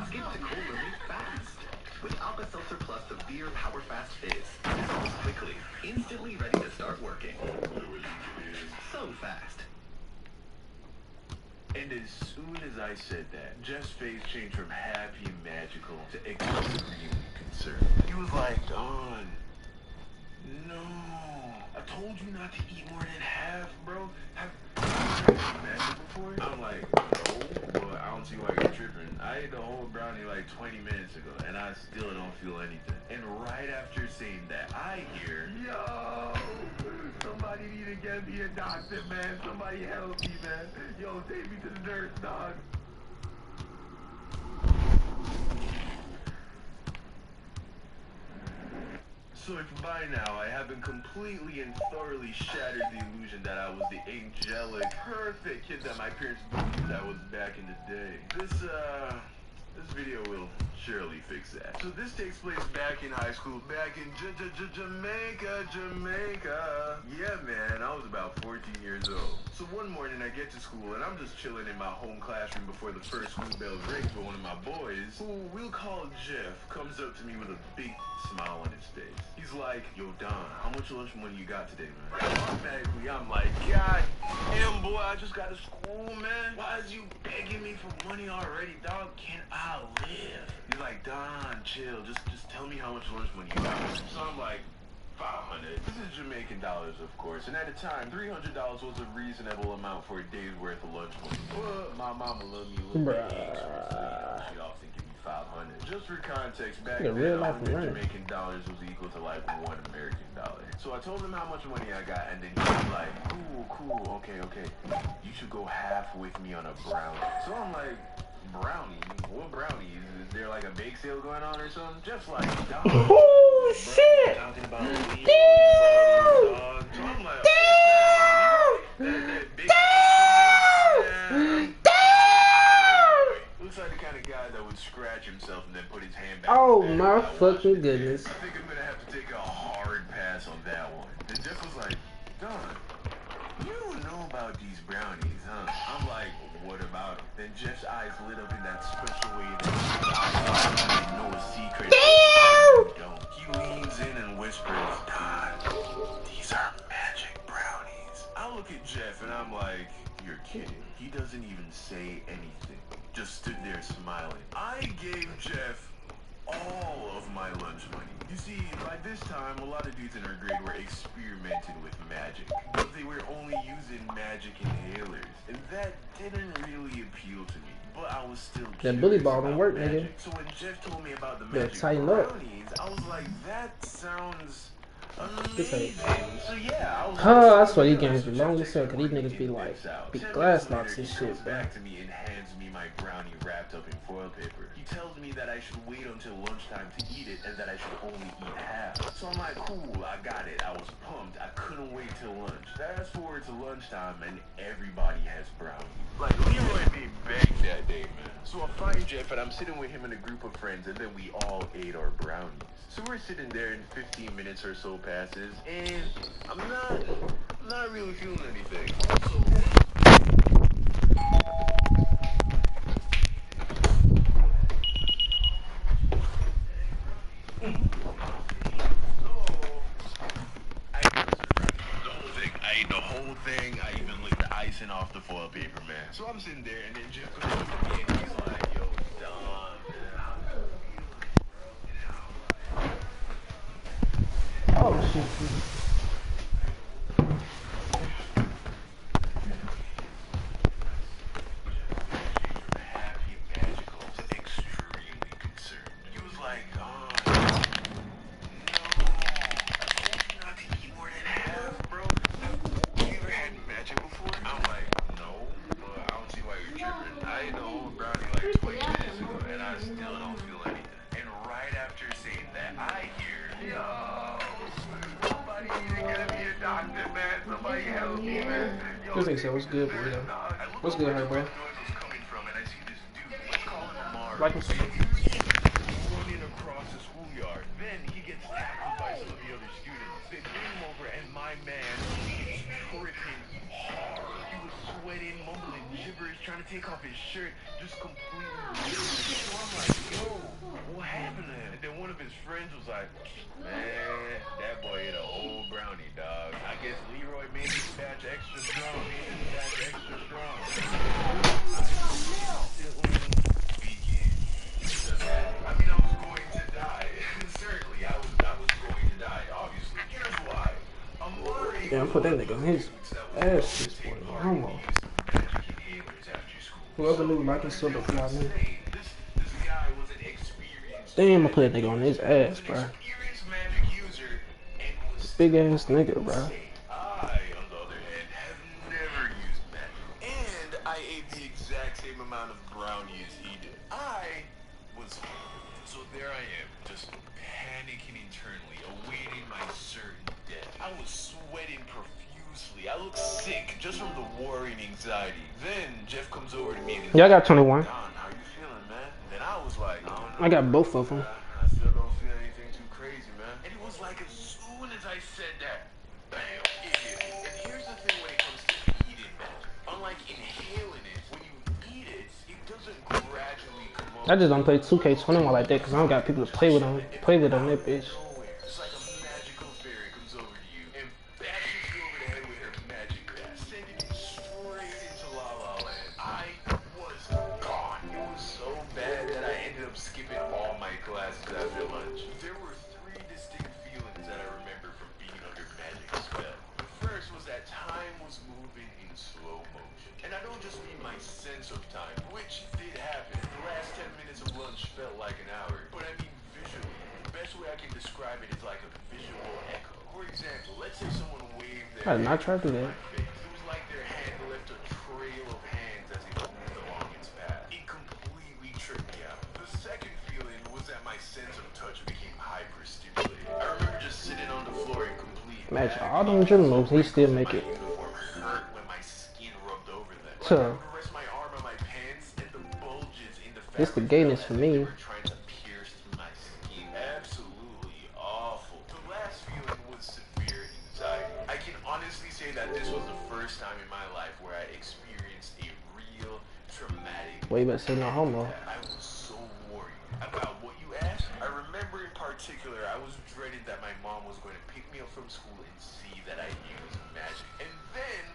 Skip to cold relief fast. With Alka-Seltzer Plus, the beer Power Fast Fizz. Dissolves quickly, instantly ready to start working. So fast. And as soon as I said that, Jeff's face changed from happy and magical to extremely concerned. He was like, Don, no. I told you not to eat more than half, bro. Have you tried magic before? I'm like, no, but I don't see why you're tripping. I ate the whole brownie like 20 minutes ago, and I still don't feel anything. And right after saying that, I hear, yo, somebody need to get me a doctor, man. Somebody help me, man. Yo, take me to the nurse, dog. So if by now I haven't completely and thoroughly shattered the illusion that I was the angelic, perfect kid that my parents believed I was back in the day, this video will surely fix that. So this takes place back in high school, back in Jamaica. Yeah, man, I was about 14 years old. So one morning I get to school and I'm just chilling in my home classroom before the first school bell rings, but one of my boys, who we'll call Jeff, comes up to me with a big smile on his face. He's like, yo, Don, how much lunch money you got today, man? Automatically, I'm like, God damn, boy, I just got to school, man. Why is you begging me for money already, dog? Can I live? He's like, Don, chill. Just tell me how much lunch money you got. So I'm like, 500. This is Jamaican dollars, of course. And at the time, $300 was a reasonable amount for a day's worth of lunch money. But my mama loved me a little bit extra. She often give me 500. Just for context, back then, 100 Jamaican dollars was equal to like $1 American dollar. So I told him how much money I got, and then he was like, cool, okay. You should go half with me on a brownie. So I'm like, brownie? What brownie? Is there like a bake sale going on or something? Just like, dog. Oh, shit! Talking about weed, dog. So I'm like, that big looks like the kind of guy that would scratch himself and then put his hand back. Oh my fucking goodness. I think I'm gonna have to take a hard pass on that one. And Jeff was like, Don, you don't know about these brownies, huh? I'm like, what about it? Then Jeff's eyes lit up in that special way that his eyes didn't know a secret. Don't. He leans in and whispers, Don, these are magic brownies. I look at Jeff and I'm like, you're kidding. He doesn't even say anything. Just stood there smiling. I gave Jeff all of my lunch money. You see, by this time, a lot of dudes in our grade were experimenting with magic. But they were only using magic inhalers. And that didn't really appeal to me. But I was still curious. That bully ball don't work, magic. nigga. So when Jeff told me about the magic tighten up. brownies, I was like, that sounds amazing. So yeah, I was That's why these games be long as hell, cause these niggas be like, big glass locks and he shit, comes bro. back to me and hands me my brownie wrapped up in foil paper. He tells me that I should wait until lunchtime to eat it and that I should only eat half. So I'm like, cool, I got it. I was pumped. I couldn't wait till lunch. Fast forward to lunchtime and everybody has brownies. Like, Leroy made bank that day, man. So I find Jeff and I'm sitting with him and a group of friends and then we all ate our brownies. So we're sitting there and 15 minutes or so passes and I'm not really feeling anything. I ate the whole thing. I even licked the icing off the foil paper, man. So I'm sitting there, and then Jeff comes up to me, and he's like, yo, Don, man. Oh, shit. Happy, magical, to extremely concerned. He was like, Don, no, not to eat more than half, bro. Have you ever had magic before? I'm like, no, but I don't see why you're tripping. I ate the whole brownie like 20 minutes ago, and I still don't feel anything. And right after saying that, I hear, yo, somebody get me a doctor, man. Somebody help me, man. This nigga said, what's good, boy? What's good, hey, bro? Like him. Running across the schoolyard. Then he gets tackled by some of the other students. They bring him over, and my man is tripping hard. He was sweating, mumbling gibberish, trying to take off his shirt, just completely useless. So I'm like, yo, what happened to him? And then one of his friends was like, man, that boy ate a whole brownie, dog. I guess Leroy made this batch extra strong. I mean, I was going to die. Certainly, I was going to die, obviously. Here's why. I'm worried. Yeah, I'm put that nigga on his ass this boy. Homo. Whoever knew Michael Silver fly, man. This guy was an experienced Damn, I put that nigga on his ass, bro. magic user and was Big ass nigga, bro. I, on the other hand, have never used magic. And I ate the exact same amount of brownie as he did. I was So there I am, just panicking internally, awaiting my certain death. I was sweating profusely. I looked sick just from the worry and anxiety. Then Jeff comes over to me and he's Yeah, I got 21. Don, how you feeling, man? Then I was like, I don't know. I got both of them. I still don't feel anything too crazy, man. And it was like as soon as I said that, bam, it hit me. And here's the thing when it comes to eating magic. Unlike inhaling it, when you eat it, it doesn't gradually come up. I just don't play 2K21 like that because I don't got people to play with on that bitch. It's like a magical fairy comes over to you and bashes you over the head with her magic bat, sending you straight into La La Land. I was gone. It was so bad that I ended up skipping all my classes after lunch. There were 3 distinct feelings that I remember from being under magic spell. The first was that time was moving in slow motion. And I don't just mean my sense of time, which did happen. The last 10 minutes of lunch felt like an hour, but I mean visually. The best way I can describe it is like a visual echo. For example, let's say someone waved their I did not try to do hand in that. my face. It was like their hand left a trail of hands as it moved along its path. It completely tripped me out. The second feeling was that my sense of touch became hyper-stimulated. I remember just sitting on the floor in complete Imagine panic. all them gym moves, he still make it. My uniform hurt when my skin rubbed over them. So, I would rest my arm on my pants and the bulges in the this the fabric gayness felt for like they me. were trying to pierce through my skin. Absolutely awful. The last feeling was severe anxiety. I can honestly say that this was the first time in my life where I experienced a real traumatic. Well, you better say no homo. I was so worried about what you asked. I remember in particular, I was dreading that my mom was going to pick me up from school and see that I used magic, and then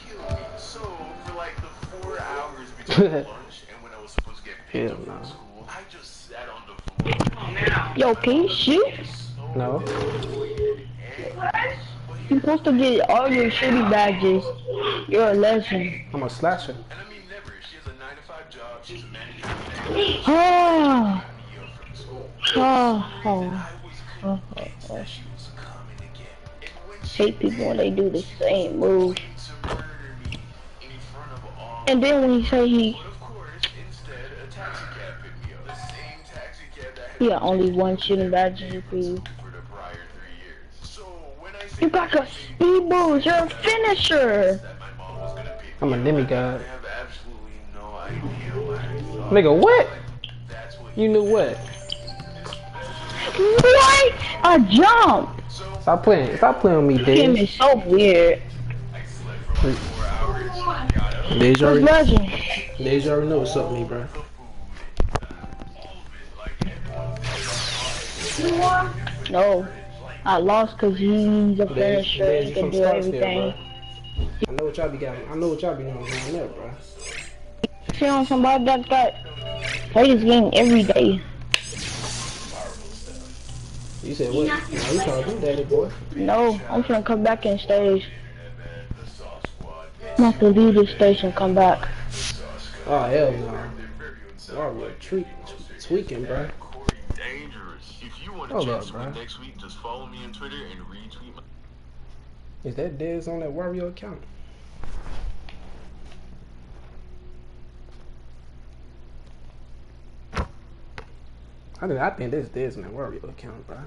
kill me. So for like the 4 hours between lunch and when I was supposed to get picked up from school, I just sat on the floor. Yo, can you shoot? No. You're supposed to get all your shitty badges. You're a legend. I'm a slasher. And I mean never. She has a 9-to-5 job. She's a manager. Ah. From school. Oh, I was convinced that she was coming again. And when she hate people when they do the same move. to murder me in front of all. And then when he say he But of course, instead, a taxi cab picked me up. The same taxi cab that had got only one shitting badge to prove. for the prior 3 years. So when I say You got a speed boost. You're a finisher. that my mom was gonna pick I'm a me up, demigod. I have absolutely no idea why I thought Nigga, what? that's what You knew what? What? A jump. Stop playing with me, Him Dej. is so weird. I slept for like 4 hours. Got up. Dej Who's already, legend? Dej already know what's up with me, bro. The food, all of it, like everyone. No. I lost because he's a finisher. Dej, He you can from do Scottsdale, everything. I know what y'all be got. I know what y'all be doing down there, bro. See on somebody that got play this game every day. You said what? No, you trying to do that, boy. No, I'm finna come back in stage. I'm not gonna leave this stage and come back. Oh, hell no. Wario tweaking, bro. Corey dangerous. If you want to Hold check up, Squid bro. next week, just follow me on Twitter and retweet my. Is that Dez on that Wario account? I think this Dez on that Wario account, bro.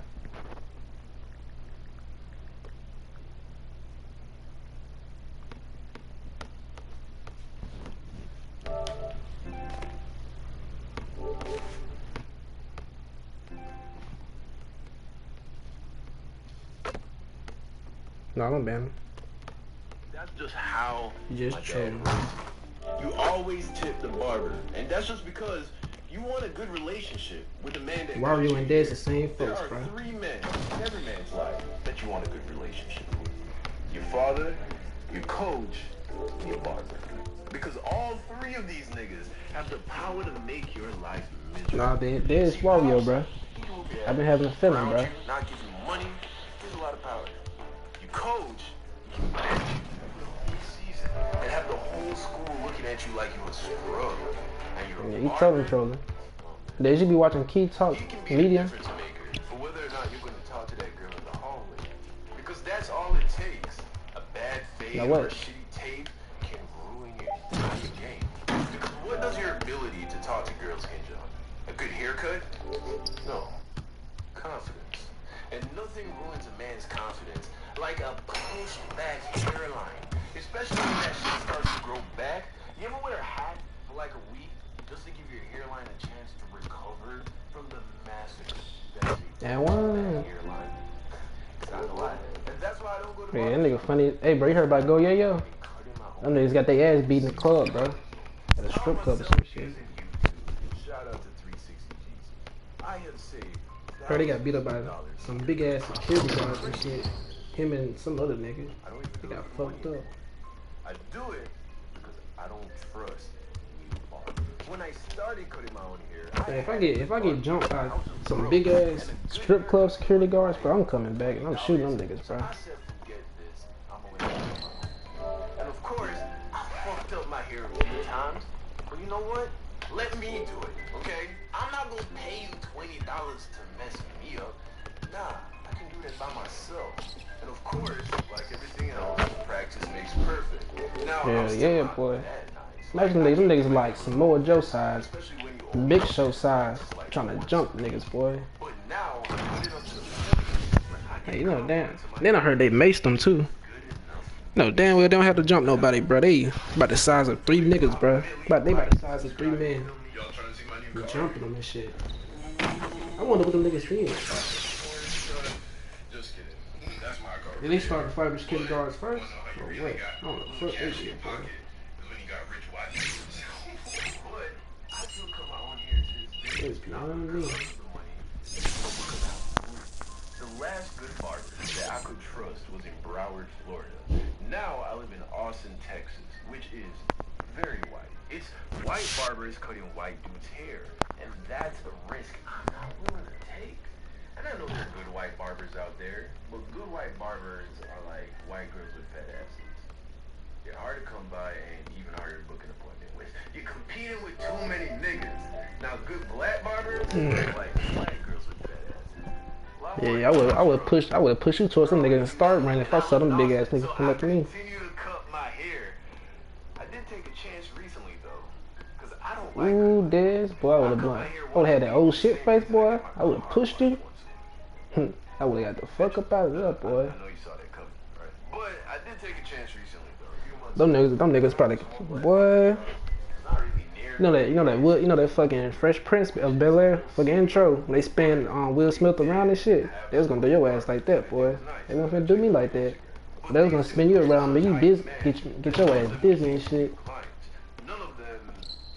No, I don't ban him. That's just how You my just dad trolling. was. You always tip the barber, and that's just because you want a good relationship with the man that. Wario and Dez the same There folks, are bro. 3 men in every man's life that you want a good relationship with: your father, your coach, and your barber. Because all 3 of these niggas have the power to make your life miserable. Nah, Dez Wario, bro. He will be I've been having a feeling, around bro. you, not give you money. He has a lot of power. You coach, you can manage you for the whole season and have the whole school looking at you like you're a scrub. And you're Yeah, a he barber. trolling. They should be watching Key Talk He can be Media. the difference maker for whether or not you're going to talk to that girl in the hallway. Because that's all it takes. A bad fade Now or what? a shitty tape can ruin your entire game. Because what does your ability to talk to girls hinge on? A good haircut? haircut? No. Confidence. And nothing ruins a man's confidence like a pushed back hairline. Especially when that shit starts to grow back. You ever wear a hat for like a week just to give your hairline a chance to recover from the massive that one. hairline? Sounds a lot. And that's why I don't go to Yeah, that nigga funny. Hey, bro, you heard about Go Yeah Yo? Them niggas got their ass beat in the club, bro. At a strip club or some shit. Shout out to 360 I have saved. Bro, they got beat up by some big ass security guards and shit. Him and some other nigga. They got fucked up. I do it because I don't trust you all. When I started cutting my own hair, If I get jumped by some big ass strip club security guards, bro, I'm coming back and I'm shooting them niggas, bro. And of course, I fucked up my hair a few times. But you know what? Let me do it, okay? I'm not gonna pay you $20 to mess me up. Nah, I can do that by myself. And of course, like everything else, practice makes perfect. Now, Yeah, boy. Imagine them niggas like Samoa Joe size, Big Show size, trying to jump niggas, boy. But now, Hey, you know, damn. Then I heard they maced them too. No, damn well they don't have to jump nobody, bro. They about the size of 3 niggas, bro. They about the size of 3 men. Be jumping them and shit. I wonder what them niggas feel. Just kidding. That's my car. Did they start the fight with security guards first? Or what? I don't know. Fuck that shit, bro. When you got rich white but I still cut my own hair to this day. It's beyond me. The last good barber that I could trust was in Broward, Florida. Now I live in Austin, Texas, which is very white. It's white barbers cutting white dudes' hair, and that's a risk I'm not willing to take. And I know there are good white barbers out there, but good white barbers are like white girls with fat asses. They're hard to come by and even harder to book an appointment with. You're competing with too many niggas. Now good black barbers are like white girls with fat asses. Yeah, I would push you towards some niggas and start running if I saw them big ass niggas come up to me. Continue to cut my hair. I did take a chance recently though, cause I don't like. Ooh, Dez, boy, I would have had that old shit face, boy. I would have pushed you. I would have got the fuck up out of there, boy. I know you saw that coming, right? But I did take a chance recently though. Them niggas probably, boy. Not really near. You know that fucking Fresh Prince of Bel-Air fucking intro when they spin Will Smith around and shit. They was gonna do your ass like that, boy. They wasn't gonna do me like that. They was gonna spin you around, but you busy, get your ass busy and shit. None of them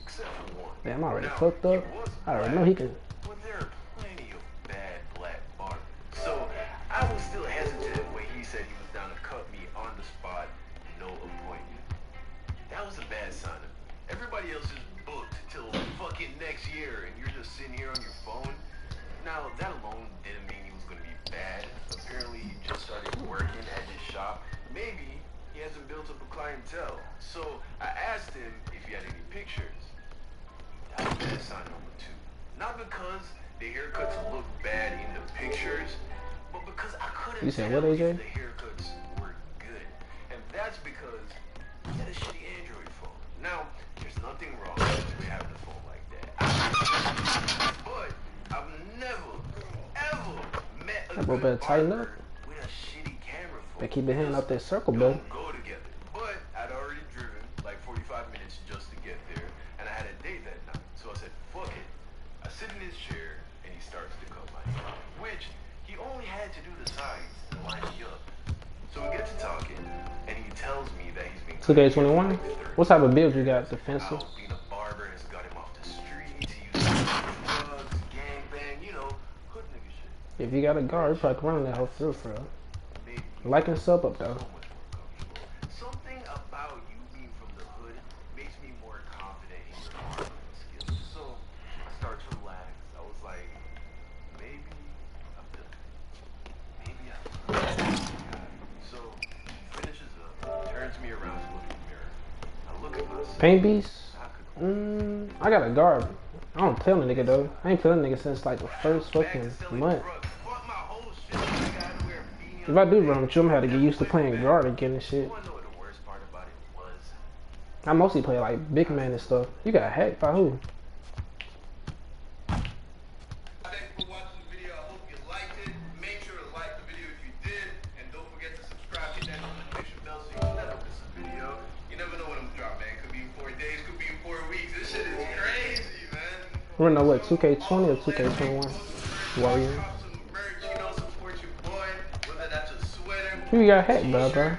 except for one. Damn, I'm already fucked up. I already know he can. But there are plenty of bad black barbers. So I was still hesitant when he said he was down to cut me on the spot, no appointment. That was a bad sign. Everybody else is booked till fucking next year, and you're just sitting here on your phone. Now that alone didn't mean he was gonna be bad. Apparently he just started working at his shop. Maybe he hasn't built up a clientele. So I asked him if he had any pictures. That was bad sign number 2. Not because the haircuts look bad in the pictures, but because I couldn't You said tell what, if AJ? the haircuts were good. And that's because he had a shitty Android phone. Now, there's nothing wrong with having a phone like that. But I've never, ever met a That boy good better tighten barber up. with a shitty camera phone. Better keep the hand up that circle, Don't bud. go together. But I'd already driven like 45 minutes just to get there, and I had a date that night. So I said, fuck it. I sit in his chair, and he starts to cut my hair, which he only had to do the sides to line me up. So we get to talking, and he tells me that he's been 2K21? What type of build you got? Defensive? out being a barber has got him off the streets. He used drugs, gangbang, you know, hood nigga shit. If you got a guard, you probably can run that whole through for real. Maybe Like and sub up though. so much more comfortable. Something about you being from the hood makes me more confident in your barbering skills. So I start to relax. I was like, maybe I'm done. Maybe I'm done. So he finishes up, turns me around to look in the mirror. I look at myself. Paint beast? I could I got a guard. I don't play on the nigga though. I ain't playing on the nigga since like the first fucking month. fuck my whole shit. I gotta wear a beanie. If I do run with you, I'm gonna have to get used to playing guard again and shit. You wanna know what the worst part about it was? I mostly play like big man and stuff. You got hacked by who? liked it, make sure to like the video if you did, and don't forget to subscribe, hit that notification bell so you never miss a video. You never know when I'm dropping, man. Could be in 4 days, could be in 4 weeks. This shit is crazy, man. We're in what, 2K20 or 2K21? Warrior. Who you got hacked, bro?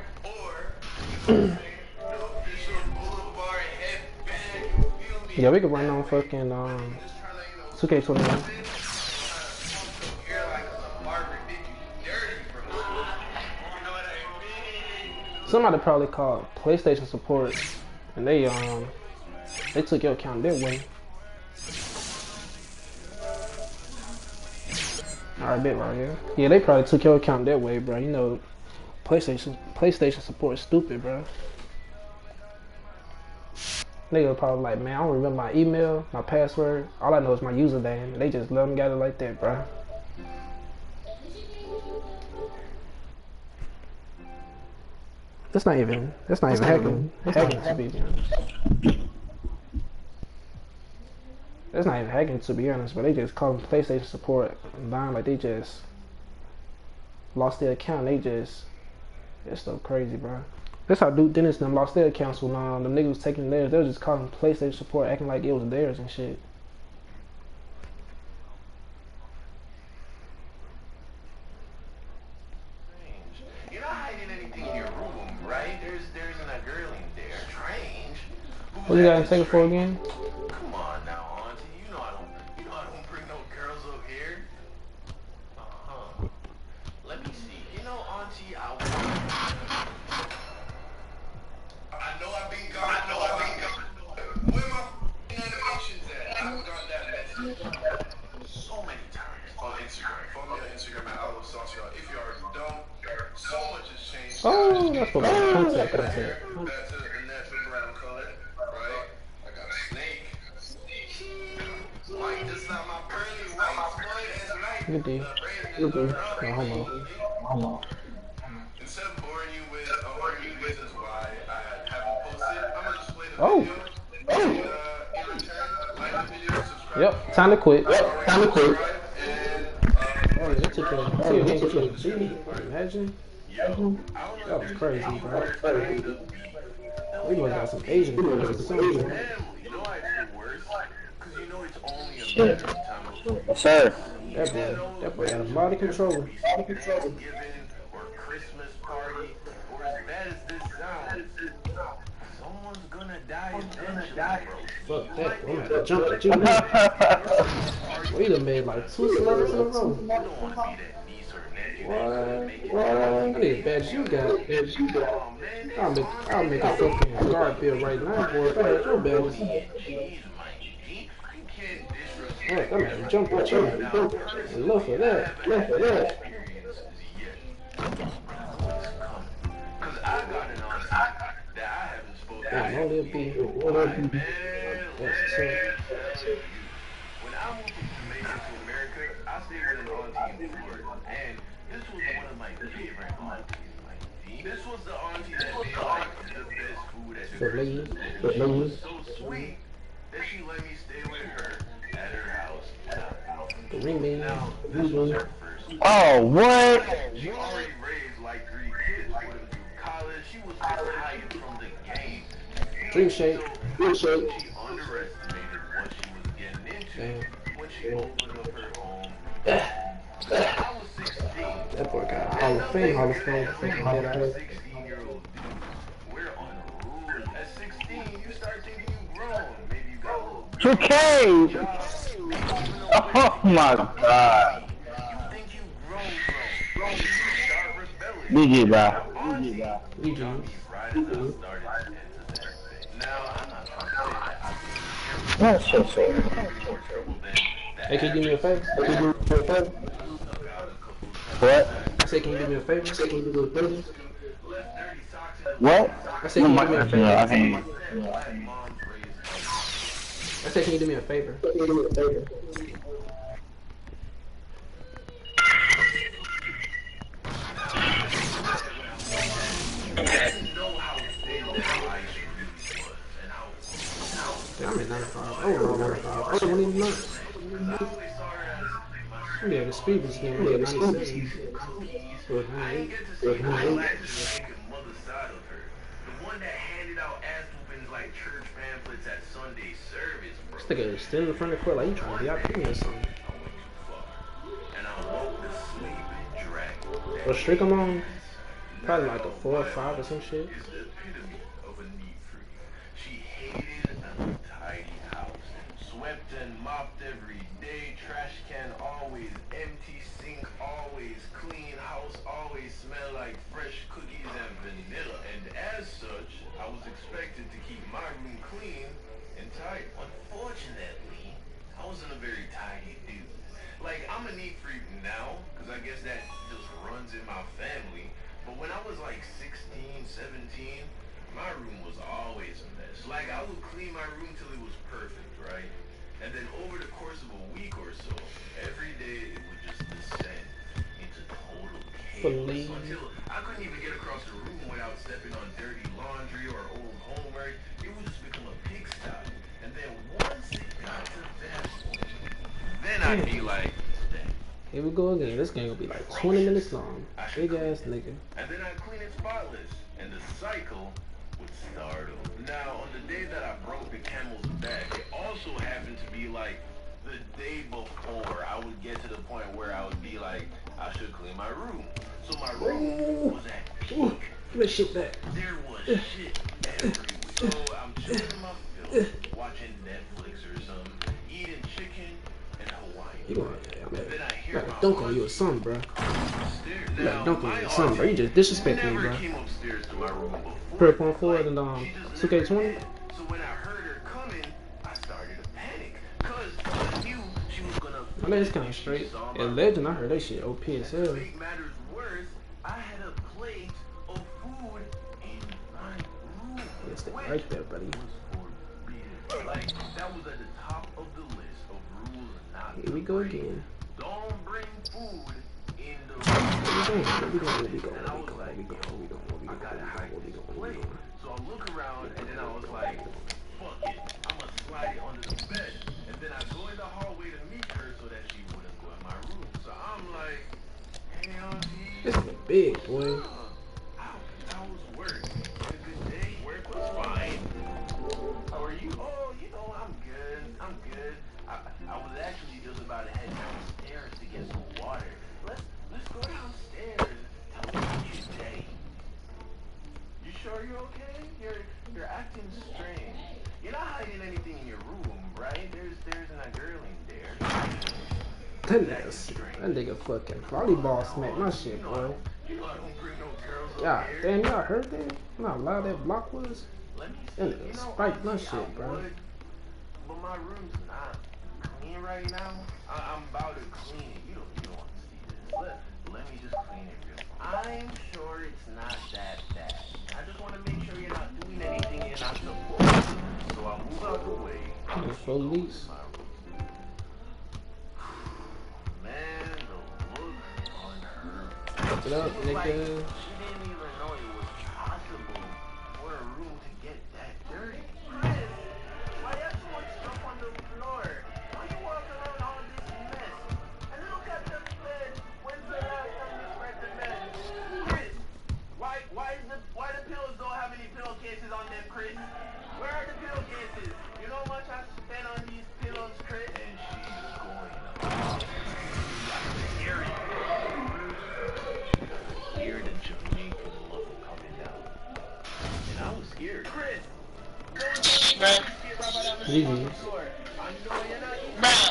Yeah, we could run on fucking 2K21. Somebody probably called PlayStation support, and they took your account their way. Alright, bet right here. Yeah, they probably took your account that way, bro. You know, PlayStation support is stupid, bro. Nigga probably like, man, I don't remember my email, my password. All I know is my username. They just let them get it like that, bro. That's not even hacking to be honest. That's not even hacking to be honest, but they just call them PlayStation support online like they just lost their account. It's so crazy, bro. That's how Duke Dennis and them lost their accounts when the niggas was taking theirs. They was just calling PlayStation support, acting like it was theirs and shit. You're not hiding anything in your room, right? There isn't a girl in there. Strange. What you got to take it for again? Come on now, Auntie. You know I don't bring no girls over here. Let me see. You know, Auntie, I know I've been gone. Where my animations at? I forgot that message so many times on Instagram. Follow me on Instagram at @alosaucio. If you already don't, so much has changed. Oh, that's what my contact is. That's a natural brown color, right? I got a snake. Like, this not my pearly white boy. That's right. Good deal. No homo. Instead of boring you with reasons why I haven't posted, I'm gonna just play the Oh. video. In return, like the video, subscribe. Yep. Time to quit. And, Oh, that took your imagine. That was crazy, bro. We must have some Asian people or something. You know why it's the worst? Because you know it's only a matter of time. Sir. That boy got a body control. Thanksgiving or Christmas party, or as bad as this sounds, someone's gonna die eventually, bro. Fuck that. I'm gonna have to jump at you now. We done made like 2 celebrities in a row. You don't want to be that niece or nephew that's gonna make it. I need as bad as you got. I'll make a fucking guard bill right now, boy. If I had your bells. Alright, I'm gonna jump at you. Enough of that. Damn, only a B. That's tough. When I moved from Jamaica to America, I stayed with an auntie in Florida, and this was one of my favorite aunties. This was the auntie that made like the best food at her Christmas. She was so sweet that she let me stay with her at her house. Now, this was her first. Oh, what? She already raised like 3 kids, put them through college. She was retired from the game. Dream shake. She underestimated what she was getting into when she opened up her home. I was 16. That boy got Hall of Fame. 16-year-old dude. We're unruly. At 16, you start thinking you grown. Maybe you got a little 2K! Oh my god. You think you grown. You start rebelling. BG, bro. BG. Right as I started now, I'm not trying to say that. That's so sorry. Hey, can you do me a favor? What? I said, can you do me a favor? What? I said, can you do me a favor? Yeah, I can. I said, can you do me a favor? I'm at 95. Oh, 95. I wasn't even nice. Yeah, the speed was getting like 97. I ain't get to see my naked mother side of her. The one that handed out ass whoopings like church pamphlets at Sunday service, bro. This nigga is still in the front of the court like you trying to be out or something. And I woke to sleep and drank. What streak I'm on? Probably like a 4 or 5 or some shit. Is the epitome of a neat freak. She hated a tidy house. Swept and mopped every day. Trash can always empty. Sink always clean. House always smell like fresh cookies and vanilla. And as such, I was expected to keep my room clean and tidy. Unfortunately, I wasn't a very tidy dude. Like, I'm a neat freak now, because I guess that just runs in my family. But when I was like 16, 17, my room was always a mess. Like, I would clean my room till it was perfect, right? And then over the course of a week or so, every day it would just descend into total chaos. Until I couldn't even get across the room without stepping on dirty laundry or old homework. It would just become a pigsty. And then once it got to that point, then I'd be like, here we go again. This game gonna be like 20 minutes long. Big ass nigga. And then I'd clean it spotless, and the cycle would start over. Now, on the day that I broke the camel's back, it also happened to be like the day before I would get to the point where I would be like, I should clean my room. So my room was at peak. Give me shit back. There was shit everywhere. So I'm chilling in my film, watching Netflix or something, eating chicken and Hawaiian. You gotta dunk on you or something, bro. You gotta dunk on you or something, bro. You just disrespecting me, bro. Per point forward and 2K20. So when I heard her coming, I started to panic. Cause I knew she was gonna. I know it's kinda straight. And Legend, I heard that shit OP as hell. To make matters worse, I had a plate of food in my room. Yeah, stay right there, buddy. Like, that was at the top of the list of rules not. Here we go again. Don't bring food in the Where we going? So I look around and then I was like, fuck it, I'ma slide it under the bed. And then I go in the hallway to meet her so that she wouldn't go in my room. So I'm like, hey auntie. This is big, boy. How was work? Had a good day? Work was fine. How are you? Oh, you know, I'm good. I was actually just about to head downstairs to get some water. Let's go downstairs. Tell me about your day. You sure you're okay? You're acting strange. You're not hiding anything in your room, right? There's not a girl in there. That nigga fucking volleyball smacked my shit, boy. You know I don't bring no girls Yeah, over here. damn, y'all heard that? You know how loud that block was? Let me see. That nigga spiked my shit, bro. But my room's not clean right now. I'm about to clean it. You don't want to see this. Let me just clean it real quick. I'm sure it's not that bad. I just want to make sure you're not doing anything you're not supposed to. So I'll move out the way. Police. Man, the look on her. What's it up, She was like, nigga? she didn't even know it was possible for a room to get that dirty. Chris, why you have so much stuff on the floor? Why you walk around all this mess? And look at the bed. When's the last time you spread the bed? Chris, why the pillows don't have any pillowcases on them, Chris? Where are the pillowcases? You know how much I spent on these pillows, Chris? And she's going up. Hear the Jamaican look coming down. And I was scared. Chris! GG. Bruh,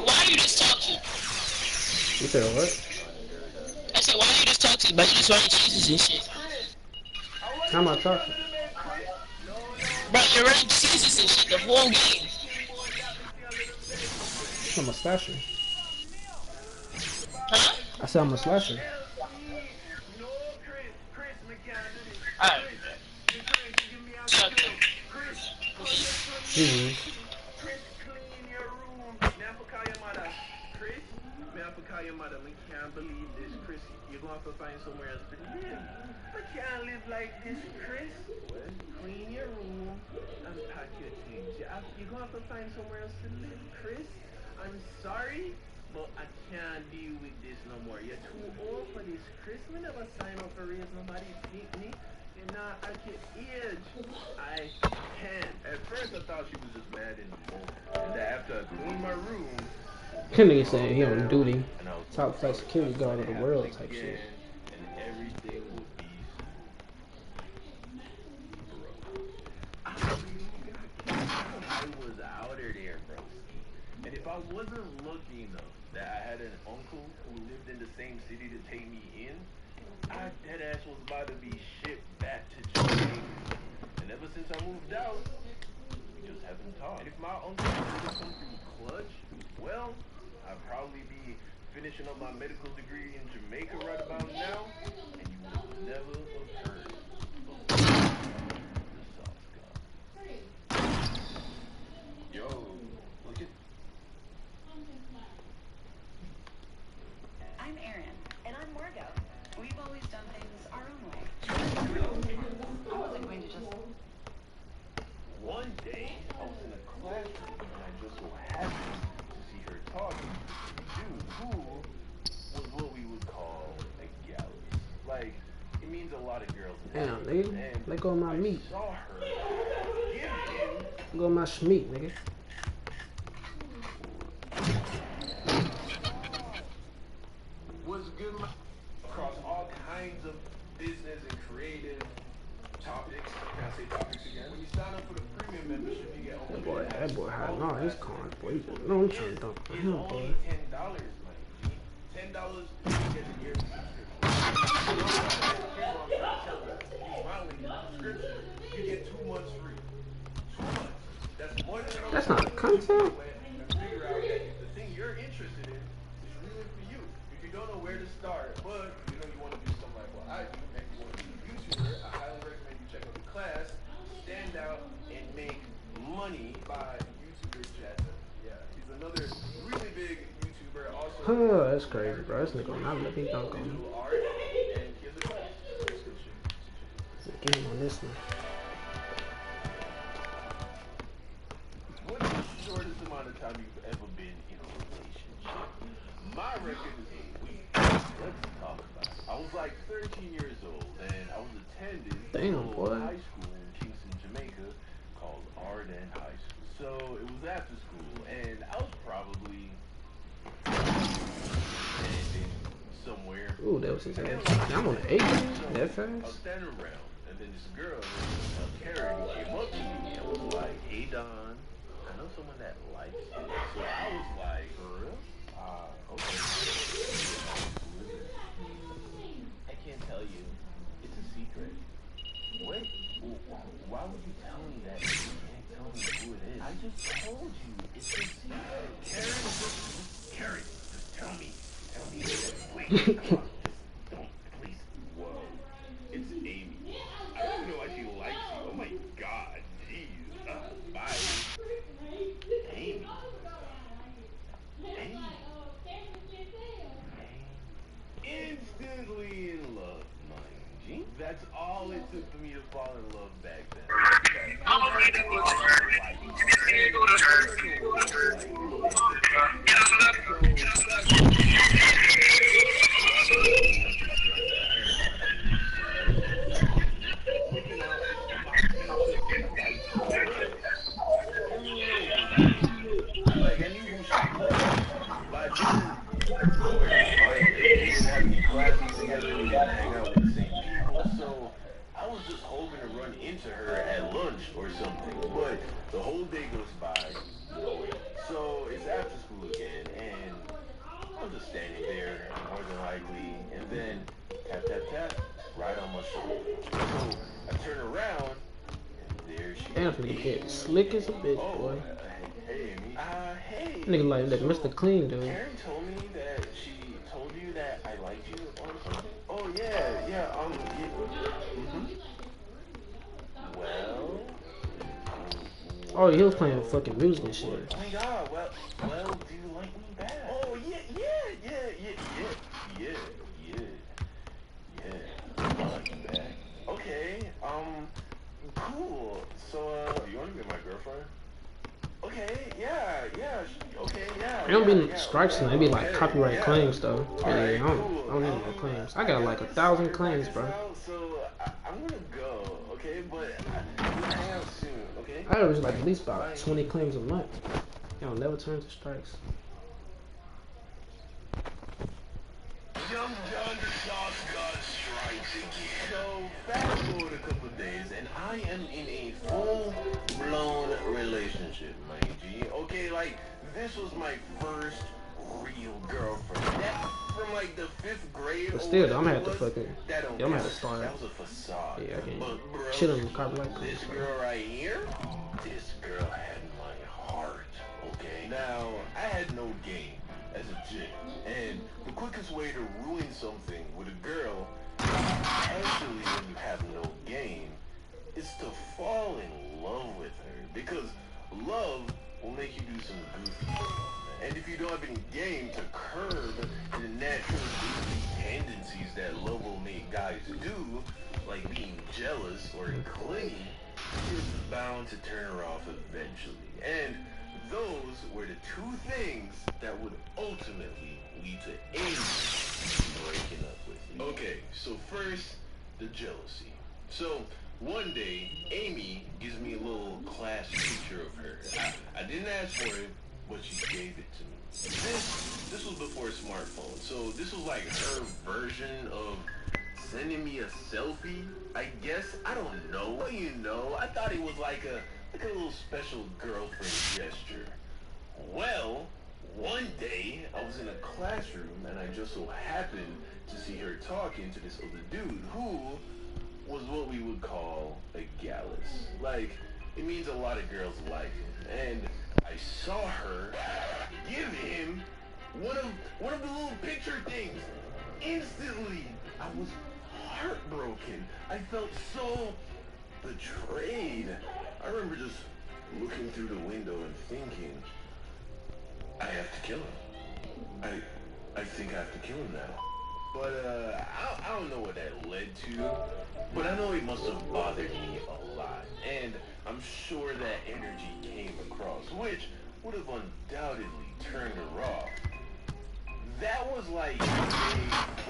why you just talking? You said what? I said, why you just talking? But you just running cheeses and shit. How am I talking? Bruh, you're running cheeses and shit the whole game. I'm a slasher. Huh? I said I'm a slasher. Alright. GG. Chris, clean your room. Now for call your mother. Chris, now for call your mother. We can't believe this, Chris. You're going to have to find somewhere else to live. We can't live like this, Chris. Clean your room and pack your things. You're going to have to find somewhere else to live, Chris. I'm sorry, but I can't deal with this no more. You're too old for this. Chris, me never sign up for raise nobody pick me. And now I can age. I can't. At first I thought she was just mad in the moment. And then after I cleaned my room, That nigga saying he on duty. Top flight security guard of the world type shit. and everything will be I was out of there, bro. And if I wasn't lucky enough that I had an uncle who lived in the same city to take me in, I deadass was about to be shipped back to Jamaica. And ever since I moved out, we just haven't talked. And if my uncle didn't come through clutch, well, I'd probably be finishing up my medical degree in Jamaica right about now, and you would never have heard of the sauce god. Yo, look at. I'm Erin. And I'm Margot. We've always done things our own way. I wasn't going to just... One day, I was in a classroom, and I just so happened to see her talking to a dude who was what we would call a gallus. Like, it means a lot of girls. Damn, nigga. Let go of my meat. Saw her give him Let go of my schmeat, nigga. was good across all kinds of business and creative topics. Can I say topics again? When you sign up for the premium membership, you get That boy hiding all his cards, boy. No, I'm trying to dump on him, boy. only $10, my G. $10 to get a year subscription. You get 2 months free. 2 months. That's more than enough. That's not a concept. And figure out that if the thing you're interested in is really for you. If you don't know where to start, but you know you want to do something like what I do, and you want to be a YouTuber, I highly recommend you check out the class, stand out, and make money by YouTuber Chatter. Yeah, he's another really big YouTuber. Also, Oh, that's crazy, bro. This nigga not let me dunk on him. digital art, and he has a class. Get him on this one. What's the shortest amount of time you've ever been in a relationship? My record is 8 weeks. Let's talk about it. I was like 13 years old, and I was attending Damn, a boy. high school in Kingston, Jamaica, called Arden High School. So it was after school, and I was probably standing somewhere. Ooh, that was his ass. I'm on the 8. That I was fast? standing around, and then this girl, Karen, came up to me and was like, "Hey, Don, I know someone that likes you." So I was like, "For real? Okay." I can't tell you. It's a secret. Wait, why would you tell me that? You can't tell me who it is. I just told you. It's a secret. Karen, just tell me. Tell me. Wait, come on. Don't, please. Whoa. It's Amy. I don't know why she likes you. Oh my god. Jeez. Bye. Amy. Amy. Instantly in love, mind you. That's all it took for me to fall in love back then. Like, I knew who she was, but I didn't have any classes together, we didn't hang out with the same people, so I was just hoping to run into her at lunch or something, but the whole day goes by, so it's after school again, and I'm just standing there, more than likely, and then tap, tap, tap, right on my shoulder. So I turn around, and there she Damn, nigga hit slick as a bitch, boy. Hey, Amy. Hey. Nigga like that Mr. Clean, dude. Karen told me that she told you that I liked you or something. Oh yeah, yeah. Well. Oh, he was playing fucking music and shit. Oh my god. Well, do you like me back? Oh yeah. I like you back. Okay. Cool. So, you want to be my girlfriend? Okay, yeah, okay, yeah. don't be strikes, and they be like copyright claims though. Yeah, I don't need no claims. I got like 1,000 claims, bro. So I'm gonna go, okay? But we'll hang out soon, okay? I average like at least about 20 claims a month. They don't never turn to strikes. Young John the Sauce God strikes again. So fast forward a couple of days, and I am in a full-blown relationship, my G. Okay, like this was my first real girlfriend. That from like the 5th grade. But still, though, I'm gonna have to fucking. That Yeah, I'm gonna have to start. That was a facade. Yeah, I can. But bro, Shit on the copyright. this girl right here, this girl had my heart. Okay. Now I had no game as a chick, and the quickest way to ruin something with a girl, especially when you have no game, is to fall in love with her, because love will make you do some goofy shit. And if you don't have any game to curb the natural goofy tendencies that love will make guys do, like being jealous or clingy, you're bound to turn her off eventually. And those were the two things that would ultimately lead to Amy breaking up with me. Okay, so first, the jealousy. So, one day, Amy gives me a little class picture of her. I didn't ask for it, but she gave it to me. This was before smartphones, so this was like her version of sending me a selfie, I guess. I don't know. Well, you know, I thought it was like a little special girlfriend gesture. Well, one day I was in a classroom and I just so happened to see her talking to this other dude who was what we would call a gallus. Like, it means a lot of girls like him. And I saw her give him one of the little picture things. Instantly, I was heartbroken. I felt so betrayed. I remember just looking through the window and thinking, I have to kill him. I think I have to kill him now. But I don't know what that led to, but I know it must have bothered me a lot. And I'm sure that energy came across, which would have undoubtedly turned her off. That was like day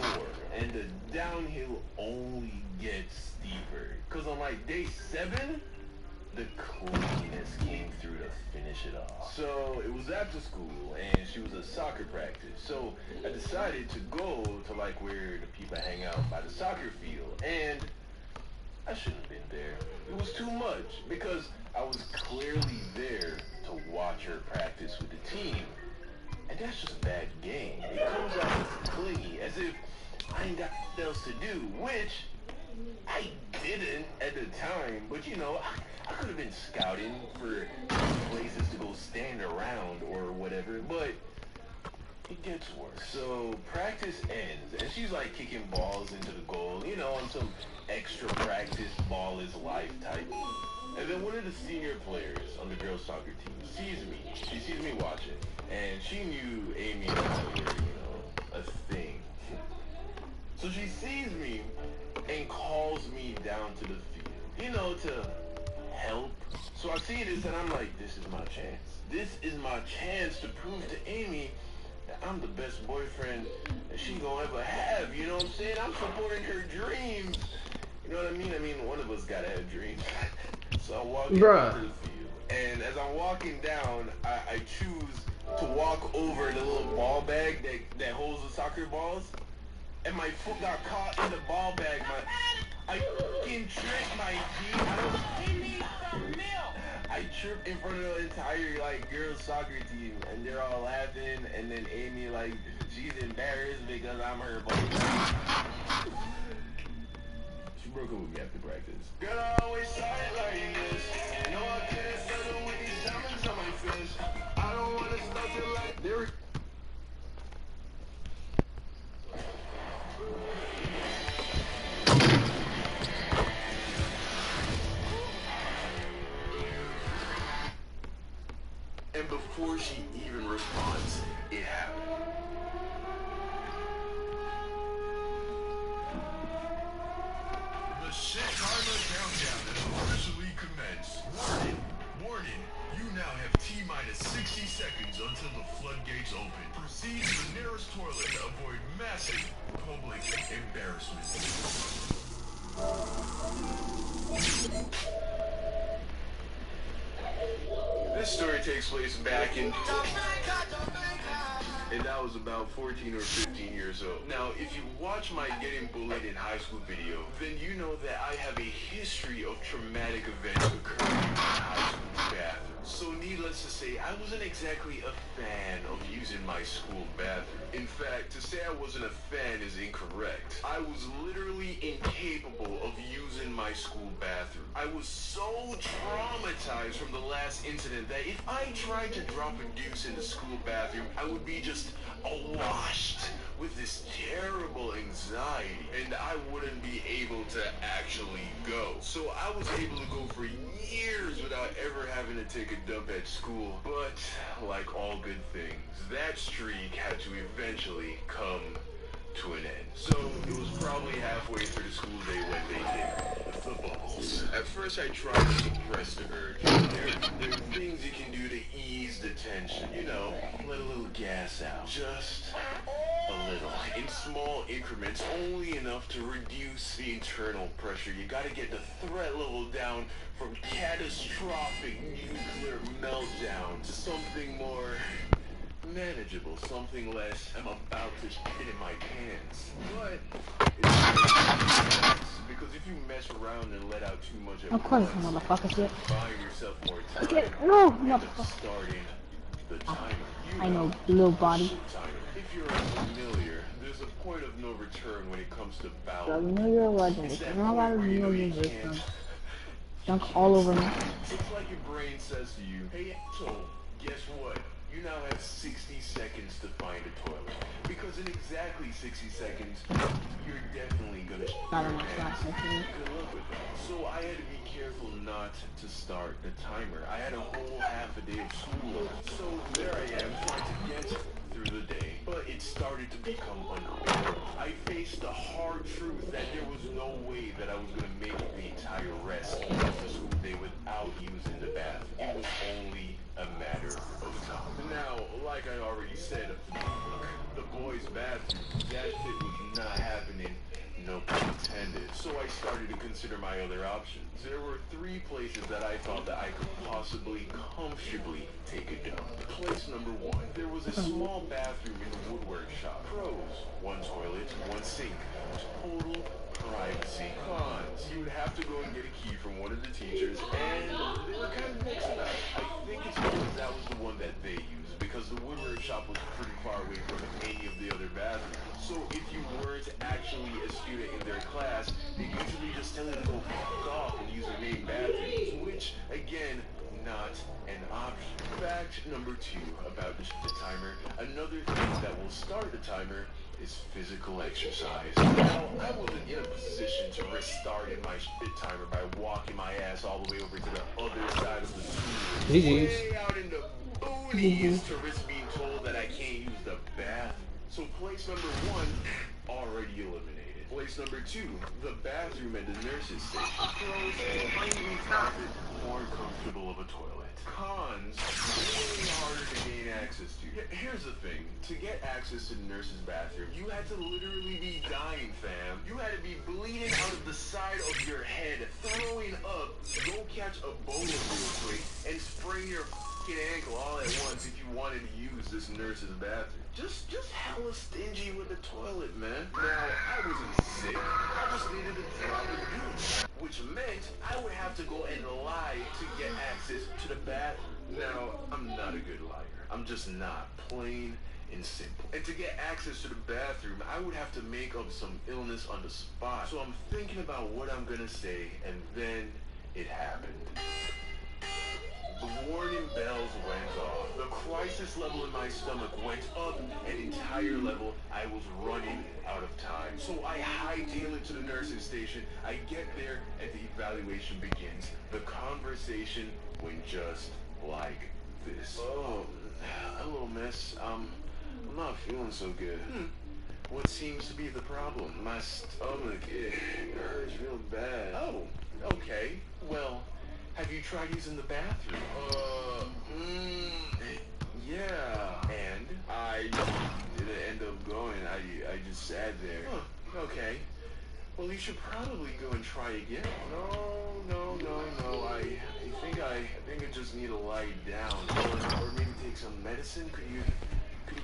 4, and the downhill only gets steeper. Cause on like day 7, the cleanliness came through to finish it off. So it was after school, and she was at soccer practice. So I decided to go to like where the people hang out by the soccer field, and I shouldn't have been there. It was too much, because I was clearly there to watch her practice with the team. And that's just a bad game. It comes out as clingy, as if I ain't got nothing else to do, which I didn't at the time. But you know, I could have been scouting for places to go stand around or whatever, but it gets worse. So practice ends, and she's like kicking balls into the goal, you know, on some extra practice, ball is life type. And then one of the senior players on the girls' soccer team sees me. She sees me watching, and she knew Amy and I were, you know, a thing. So she sees me and calls me down to the field, you know, to help. So I see this and I'm like, this is my chance. This is my chance to prove to Amy that I'm the best boyfriend that she gonna ever have, you know what I'm saying? I'm supporting her dreams. You know what I mean? I mean, one of us gotta have dreams. So I'm walking down to the field, and as I'm walking down, I choose to walk over the little ball bag that holds the soccer balls, and my foot got caught in the ball bag. I fucking tripped, my G. I tripped in front of the entire like girls soccer team, and they're all laughing, and then Amy like she's embarrassed because I'm her boyfriend. She broke up with me after practice. Girl, I always saw it like this. No, I couldn't settle with these diamonds on my fist. I don't wanna start to like there. And before she even responds, it happened. The Shit Karma Countdown has officially commenced. Warning, warning, you now have T-minus 60 60 seconds until the floodgates open. Proceed to the nearest toilet to avoid massive public embarrassment. This story takes place back in... And I was about 14 or 15 years old. Now, if you watch my getting bullied in high school video, then you know that I have a history of traumatic events occurring in high school bathroom. So needless to say, I wasn't exactly a fan of using my school bathroom. In fact, to say I wasn't a fan is incorrect. I was literally incapable of using my school bathroom. I was so traumatized from the last incident that if I tried to drop a deuce in the school bathroom, I would be just awashed with this terrible anxiety, and I wouldn't be able to actually go. So I was able to go for years without ever having to take a dump at school. But like all good things, that streak had to eventually come to an end. So it was probably halfway through the school day when they hit the footballs. At first I tried to suppress the urge. There are things you can do to ease the tension. You know, let a little gas out. Just a little. In small increments, only enough to reduce the internal pressure. You gotta get the threat level down from catastrophic nuclear meltdown to something more manageable, something less I'm about to shit in my pants. But it's because if you mess around and let out too much at Of course, once, motherfuckers. you buy yourself more time. Okay, no, End up motherfucker. starting the timer. I know, little body. If you're unfamiliar, there's a point of no return when it comes to So bowel. you know you're a legend. It's If that you know about point it, where you know you you're can't just dunk all over me. It's like your brain says to you, hey, asshole, guess what? You now have 60 seconds to find a toilet. Because in exactly 60 seconds, you're definitely gonna shit Not your enough pants. last second. Good luck with that. So I had to be careful not to start the timer. I had a whole half a day of school. So there I am trying to get through the day. But it started to become unbearable. I faced the hard truth that there was no way that I was gonna make the entire rest of the school day without using the bathroom. It was only a matter of time. Now, like I already said, the boys' bathroom, that shit was not happening, no pun intended. So I started to consider my other options. There were 3 places that I thought that I could possibly comfortably take a dump. Place number 1, there was a small bathroom in the woodwork shop. Pros, 1 toilet, 1 sink, total privacy. Cons, you would have to go and get a key from one of the teachers, and they were kind of mixed about it. I think it's because that was the one that they used, because the woodwork shop was pretty far away from any of the other bathrooms. So if you weren't actually a student in their class, they usually just tell you to go fuck off and use their main bathrooms, which, again, not an option. Fact number 2 about the shit timer, another thing that will start the timer is physical exercise. Now, I wasn't in a position to restart my shit timer by walking my ass all the way over to the other side of the school. GG's. Way out in the boonies to risk being told that I can't use the bathroom. So place number 1, already eliminated. Place number 2, the bathroom at the nurse's station. Pros, tiny closet, more comfortable of a toilet. Cons, really harder to gain access to. Here's the thing, to get access to the nurse's bathroom, you had to literally be dying, fam. You had to be bleeding out of the side of your head, throwing up, go catch a bowl real quick, and sprain your ankle all at once if you wanted to use this nurse's bathroom. Just hella stingy with the toilet, man. Now, I wasn't sick. I just needed to drop a deuce, which meant I would have to go and lie to get access to the bathroom. Now, I'm not a good liar. I'm just not. Plain and simple. And to get access to the bathroom, I would have to make up some illness on the spot. So I'm thinking about what I'm gonna say, and then it happened. The warning bells went off. The crisis level in my stomach went up an entire level. I was running out of time. So I hightail it to the nursing station. I get there and the evaluation begins. The conversation went just like this. Oh, hello, miss. I'm not feeling so good. What seems to be the problem? My stomach, it hurts real bad. Oh, okay. Well, have you tried using the bathroom? Yeah, and I didn't end up going. I just sat there. Huh, okay. Well, you should probably go and try again. No. I think I just need to lie down, or maybe take some medicine. Could you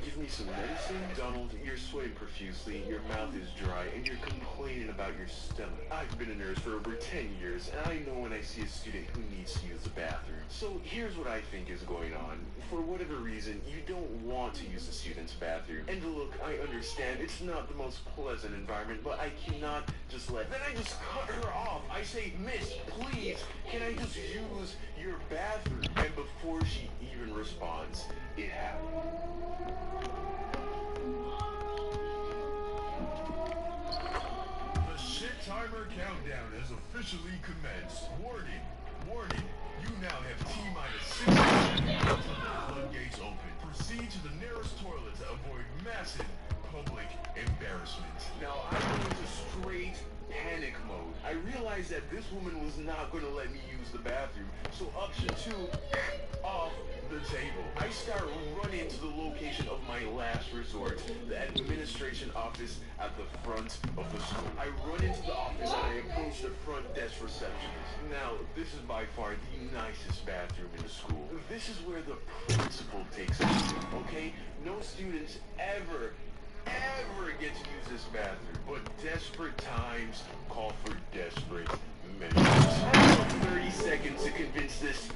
give me some medicine? Donald, you're sweating profusely, your mouth is dry, and you're complaining about your stomach. I've been a nurse for over 10 years, and I know when I see a student who needs to use the bathroom. So here's what I think is going on. For whatever reason, you don't want to use the student's bathroom. And look, I understand it's not the most pleasant environment, but I cannot just let... Then I just cut her off. I say, Miss, please, can I just use your bathroom? And before she even responds, it happened. The shit timer countdown has officially commenced. Warning, you now have T-minus 6 seconds until the floodgates open. Proceed to the nearest toilet to avoid massive public embarrassment. Now, I went into straight panic mode. I realized that this woman was not going to let me use the bathroom, so option 2, off the table. I start running to the location of my last resort, the administration office at the front of the school. I run into the office and I approach the front desk receptionist. Now, this is by far the nicest bathroom in the school. This is where the principal takes us, okay? No students ever get to use this bathroom, but desperate times call for desperate measures. I have 30 seconds to convince this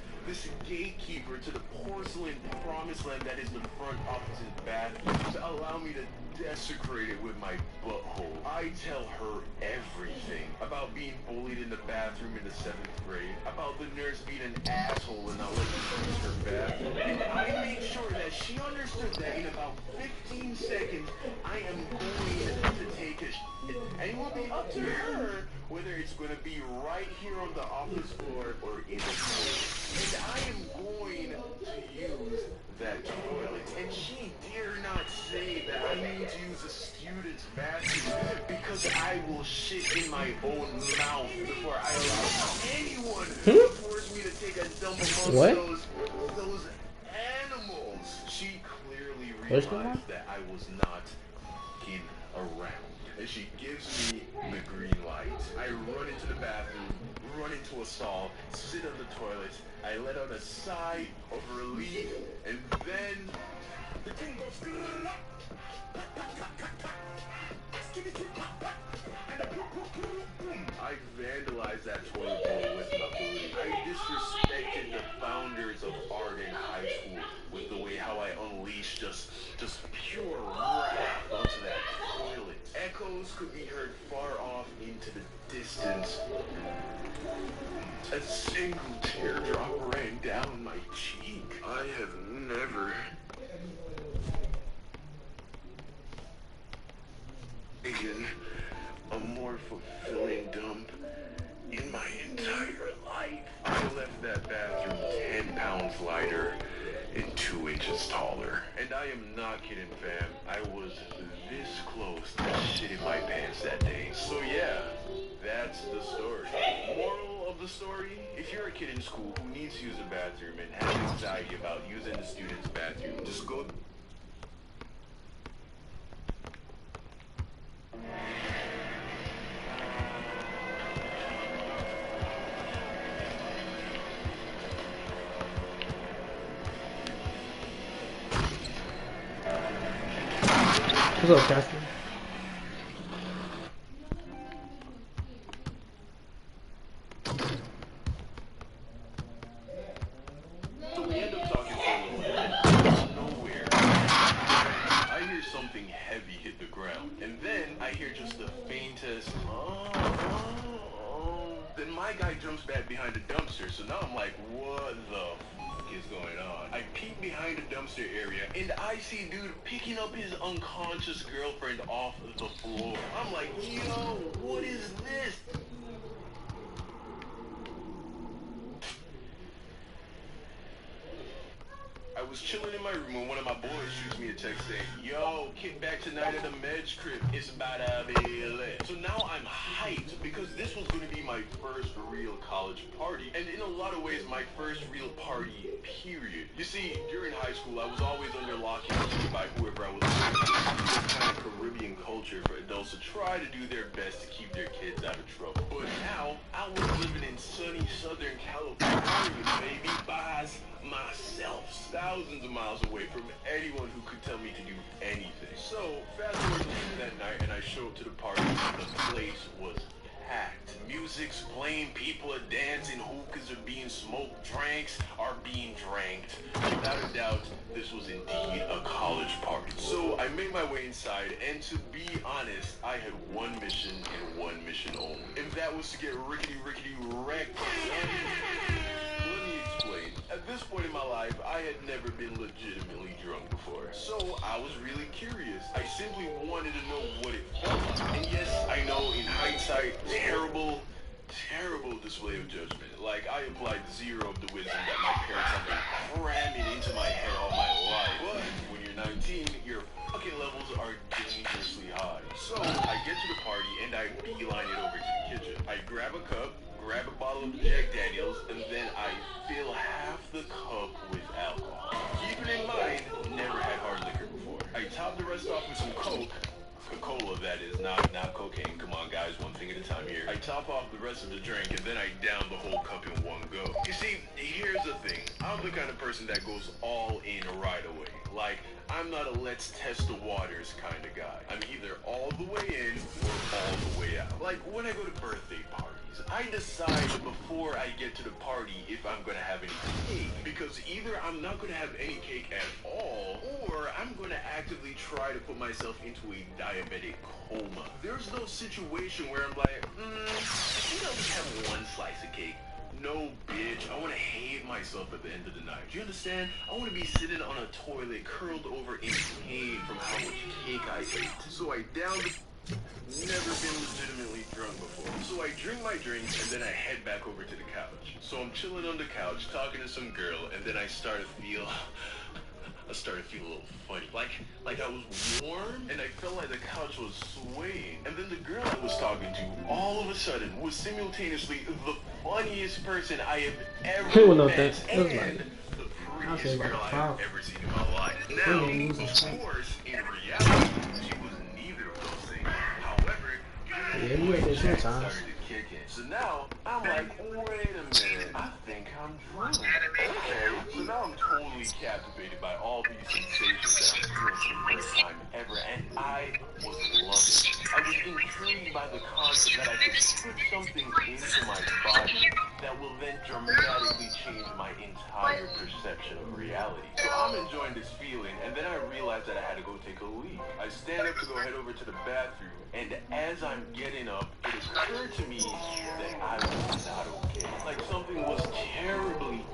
gatekeeper to the porcelain promised land that is the front office's bathroom to allow me to desecrate it with my butthole. I tell her everything about being bullied in the bathroom in the 7th grade, about the nurse being an asshole and not letting me use her bathroom, and I made sure that she understood that in about 15 seconds I am going to take a shit, and it will be up to her whether it's going to be right here on the office floor or in the toilet. And I am going to use that toilet. And she dare not say that I need to use a student's bathroom because I will shit in my own mouth before I allow anyone to force me to take a dump amongst those animals. She clearly realized that I was not in around. And she gives me the green light. I run into the bathroom, run into a stall, sit on the toilet. I let out a sigh of relief, and then the thing goes. I vandalized that toilet bowl with my booty. I disrespected the founders of Arden High School with the way how I unleashed just pure wrath onto that toilet. Echoes could be heard far off into the distance. A single teardrop ran down my cheek. I have never taken a more fulfilling dump in my entire life. I left that bathroom 10 pounds lighter and 2 inches taller. And I am not kidding, fam. I was this close to shitting my pants that day. So yeah, that's the story. Moral of the story, if you're a kid in school who needs to use a bathroom and has anxiety about using the student's bathroom, just go... What's up, Cassie? So we end up talking for a little bit. Nowhere. I hear something heavy hit the ground, and then I hear just the faintest Then my guy jumps back behind the dumpster, so now I'm like, what the f is going on? I peek behind the dumpster area, and I see dude picking up his unconscious girlfriend off the floor. I'm like, yo, what is this? I was chilling in my room when one of my boys shoots me a text saying, yo, kick back tonight at the Med's crib. It's about to be lit. So now I'm hyped because this was going to be my first real college party. And in a lot of ways, my first real party, period. You see, during high school, I was always under lock and key by whoever I was with. This kind of Caribbean culture for adults to try to do their best to keep their kids out of trouble. But now, I was living in sunny Southern California, baby, by myself, thousands of miles away from anyone who could tell me to do anything. So, fast forward to that night, and I show up to the party, and the place was packed. Music's playing, people are dancing, hookahs are being smoked, drinks are being dranked. Without a doubt, this was indeed a college party. So I made my way inside, and to be honest, I had one mission and one mission only. And that was to get rickety wrecked. Let me explain. At this point in my life, I had never been legitimately drunk before. So I was really curious. I simply wanted to know what it felt like. And yes, I know in hindsight, terrible display of judgment. Like, I applied zero of the wisdom that my parents have been cramming into my head all my life. But when you're 19, your fucking levels are dangerously high. So I get to the party and I beeline it over to the kitchen. I grab a cup, grab a bottle of Jack Daniels, and then I fill half the cup with alcohol. Keep it in mind, never had hard liquor before. I top the rest off with some Coke. Coca-Cola, that is, not cocaine. Come on, guys, one thing at a time here. I top off the rest of the drink, and then I down the whole cup in one go. You see, here's the thing. I'm the kind of person that goes all in right away. Like, I'm not a let's test the waters kind of guy. I'm either all the way in or all the way out. Like, when I go to birthday parties, I decide before I get to the party if I'm gonna have any cake. Because either I'm not gonna have any cake at all, or I'm gonna actively try to put myself into a diabetic coma. There's no situation where I'm like, you know, we have one slice of cake. No, bitch. I want to hate myself at the end of the night. Do you understand? I want to be sitting on a toilet, curled over in pain from how much cake I ate. So I downed the... Never been legitimately drunk before. So I drink my drink, and then I head back over to the couch. So I'm chilling on the couch, talking to some girl, and then I start to feel a little funny. Like I was warm, and I felt like the couch was swaying. And then the girl I was talking to, all of a sudden, was simultaneously the funniest person I have ever met, and the prettiest girl I have ever seen in my life. Now, of course, in reality, she was neither of those things. However, started to kick in. So now, I'm like, wait a minute, I think I'm drunk. Okay, so now I'm totally captivated by all these sensations that I'm feeling for the first time ever, and I was loving it. I was intrigued by the concept that I could put something into my body that will then dramatically change my entire perception of reality. So I'm enjoying this feeling, and then I realized that I had to go take a leak. I stand up to go head over to the bathroom, and as I'm getting up, it occurred to me that I was not okay. Like something was terribly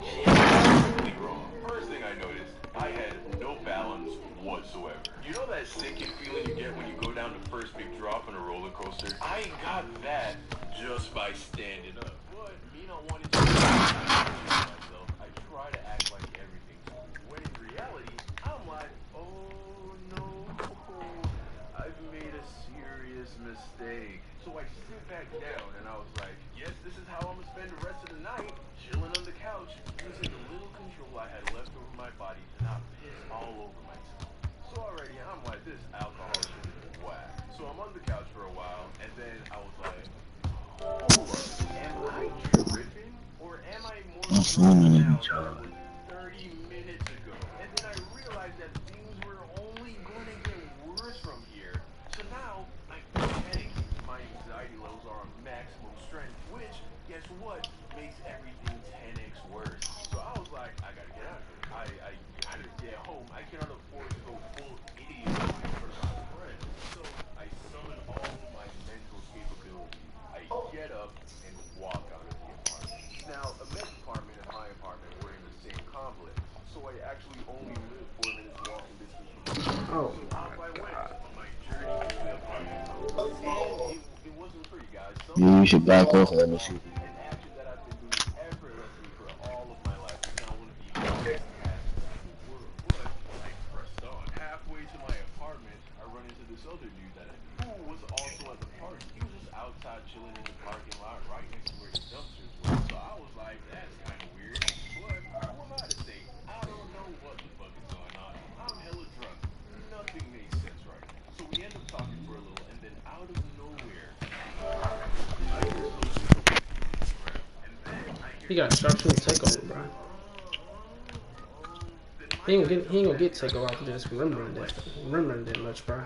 wrong. First thing I noticed, I had no balance whatsoever. You know that sinking feeling you get when you go down the first big drop on a roller coaster? I got that just by standing up. But me not wanting to myself, I try to act like everything's cool. When in reality, I'm like, oh no, I've made a serious mistake. So I sit back down and I was like, yes, this is how I'm gonna spend the rest of the night, chilling on the couch, using the little control I had left over my body to not piss all over myself. So already I'm like, this alcohol shit is whack. So I'm on the couch for a while, and then I was like, hold up, am I tripping? Or am I more drunk now than I was 30 minutes ago? And then I realized that things were only gonna get worse from here. So now, I'm panicking. My anxiety levels are on maximum strength, which, guess what, makes everything 10x worse. So I was like, I gotta get out of here. I gotta get home. I cannot afford to go full idiot in front of my friends. So I summon all my mental capabilities. I get up and walk out of the apartment. Now, a men's apartment and my apartment were in the same complex, so I actually only lived 4 minutes walking distance from the apartment. Oh So off I went on my journey to the apartment. And it wasn't pretty, guys. You should back off and let me shoot. An action that I've been doing effortlessly for all of my life. I want to be the best athlete in the world. was also at the park. He was just outside chilling in the parking lot right next to where the dumpsters were. So I was like, that's kind of weird. But who am I to say? I don't know what the fuck is going on. I'm hella drunk. Nothing makes sense right now. So we end up talking for a little, and then out of nowhere, I hear something. He got sharpshooter takeover, bro. He ain't gonna get takeover off just remembering that much, bro.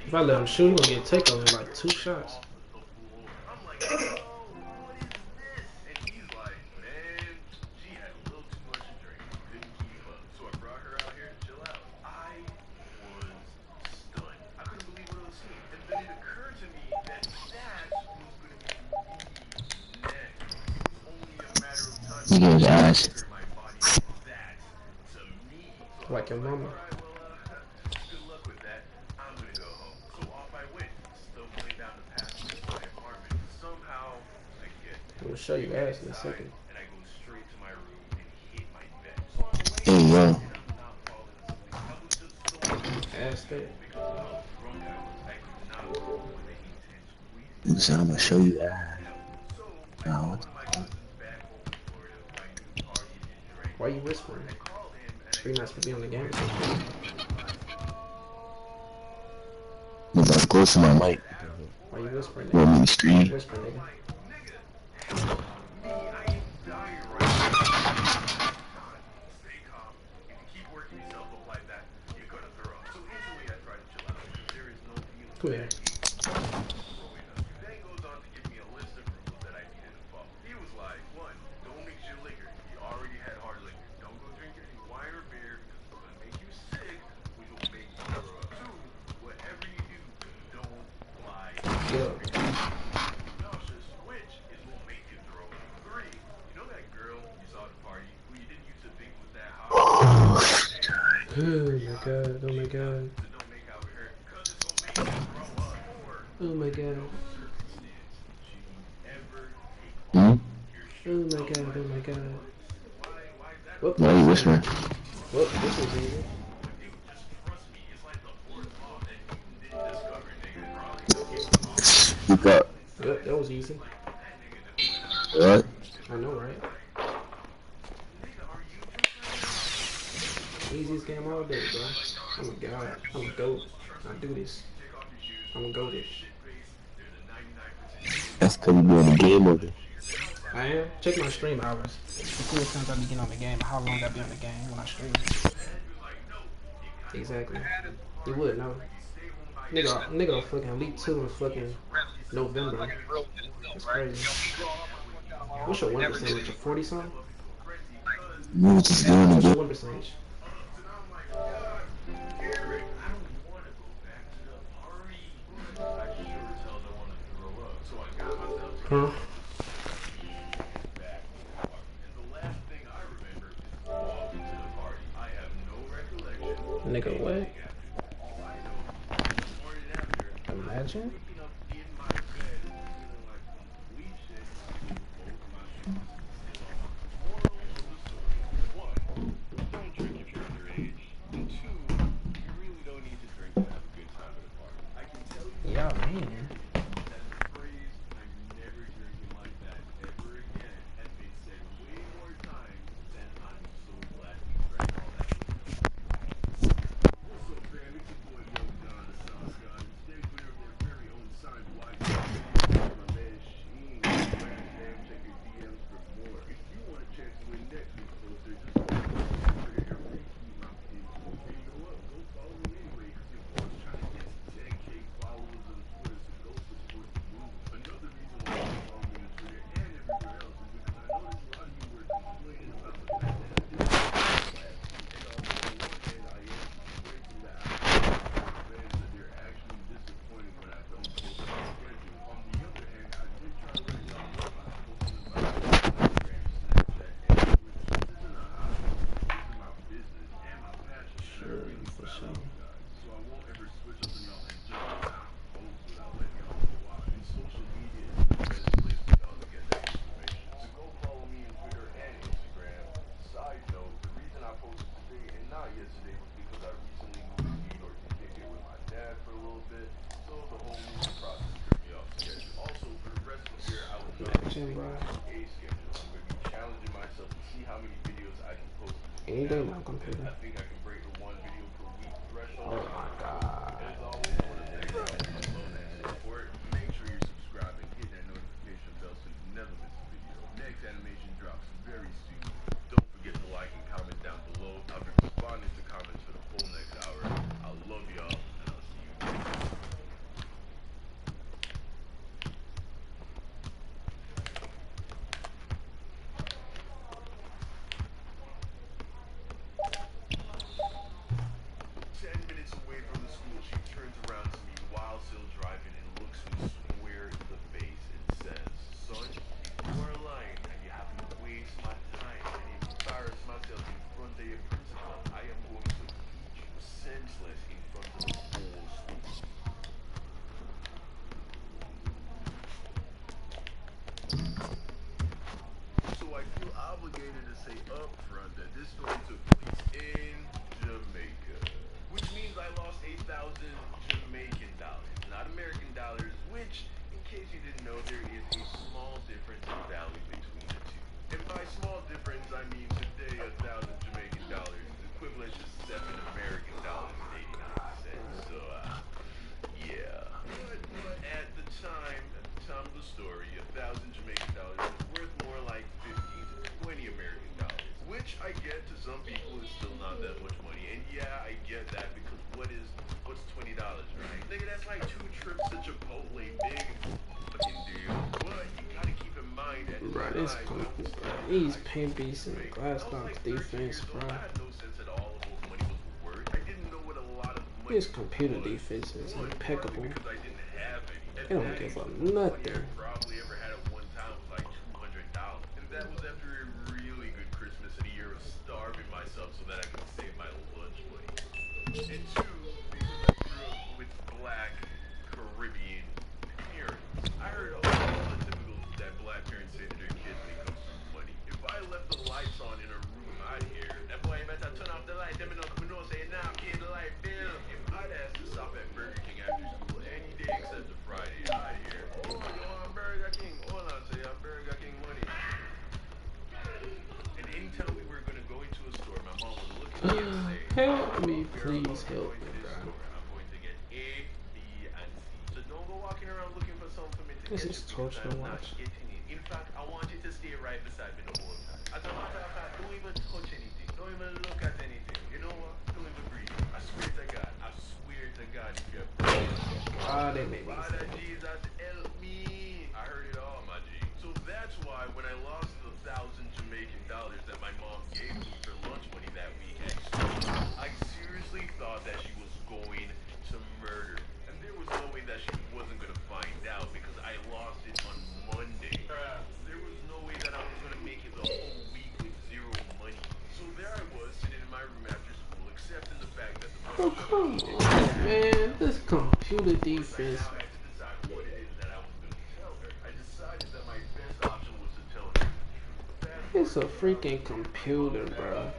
If I let him shoot, he gonna get takeover in like 2 shots. You get his ass. Like your mama. I'm gonna show you ass in a second. There you go. Ass there. You said I'm gonna show you that. Nah, what the fuck? Why you whispering? Are you not supposed to be on the game? You got close to my mic. Why you whispering? You want me to scream? Whisper, nigga. Come here. Oh my god, oh my god. Oh my god. Hmm? Oh my god, oh my god. Whoop. Why are you whispering? Whoop, this was easy. Speak up. Yep, that was easy. What? I know, right? Easiest game all day, bro. I'm a god. I'm a goat. I do this. I'm a goat. That's because you be on the game with it. I am. Check my stream hours. See what times I be getting on the game, how long I be on the game when I stream. Exactly. You would know. Nigga fucking Elite 2 in fucking November. That's crazy. What's your 1%? What's your 40 something? You was just doing What's it. your 1%? Huh? Nigga, what? Imagine? Yeah, man. watching, bro. Challenging myself to see how many videos I can post. Any day on my computer. I think I can break the 1 video per week threshold. Oh my god. As always, I want to thank you all for my love and support. Make sure you're subscribed and hit that notification bell so you never miss a video. Next animation drops very soon. Don't forget to like and comment down below. I'll be responding to comments for the full next hour. I love y'all, and I'll see you next time. These pimpies and Glasgow's defense, bro. His computer defense is impeccable. They don't give up nothing. Help me, please help me, bro. This is torture to watch. In fact, I want you to stay right beside me the whole time. As a matter of fact, don't even touch anything. Don't even look at anything. You know what? Don't even breathe. I swear to God. I swear to God. If you have Ah, they made me. Father Jesus, help me. I heard it all, my G. So that's why when I lost the 1,000 Jamaican dollars that my mom gave me for lunch money that week, I seriously thought that she was going to murder. And there was no way that she wasn't going to find out because I lost it on Monday. There was no way that I was going to make it the whole week with zero money. So there I was sitting in my room after school accepting the fact that the money Oh, come on, man. This computer defense. It's a freaking computer, bro.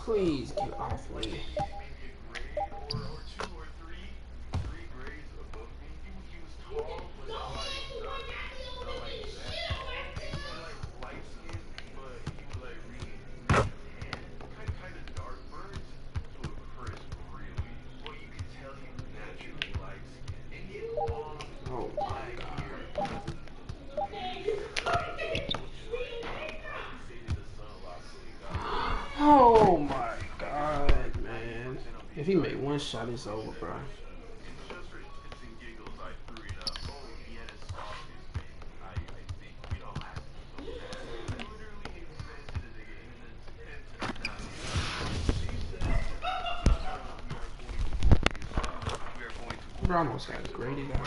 Please get off me. Oh my God. Oh my God, man. If he make one shot, it's over, bro. Bro, I almost got graded out.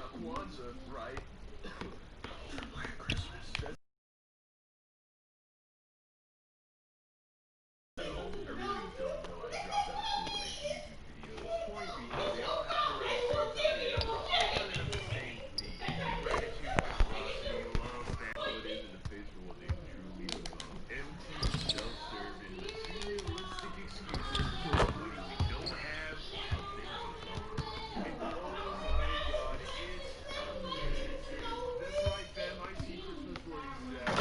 Kwanzaa, right? Black Christmas. I really don't know. I dropped out of school to make YouTube videos. Point being, they all have to run the same thing. Gratitude, generosity, love, family, in the face for what they truly become. Empty, self-serving, materialistic excuses for what we don't have, how things are wrong. And oh my God, it's amazing. That's right, fam. I see Christmas for exactly.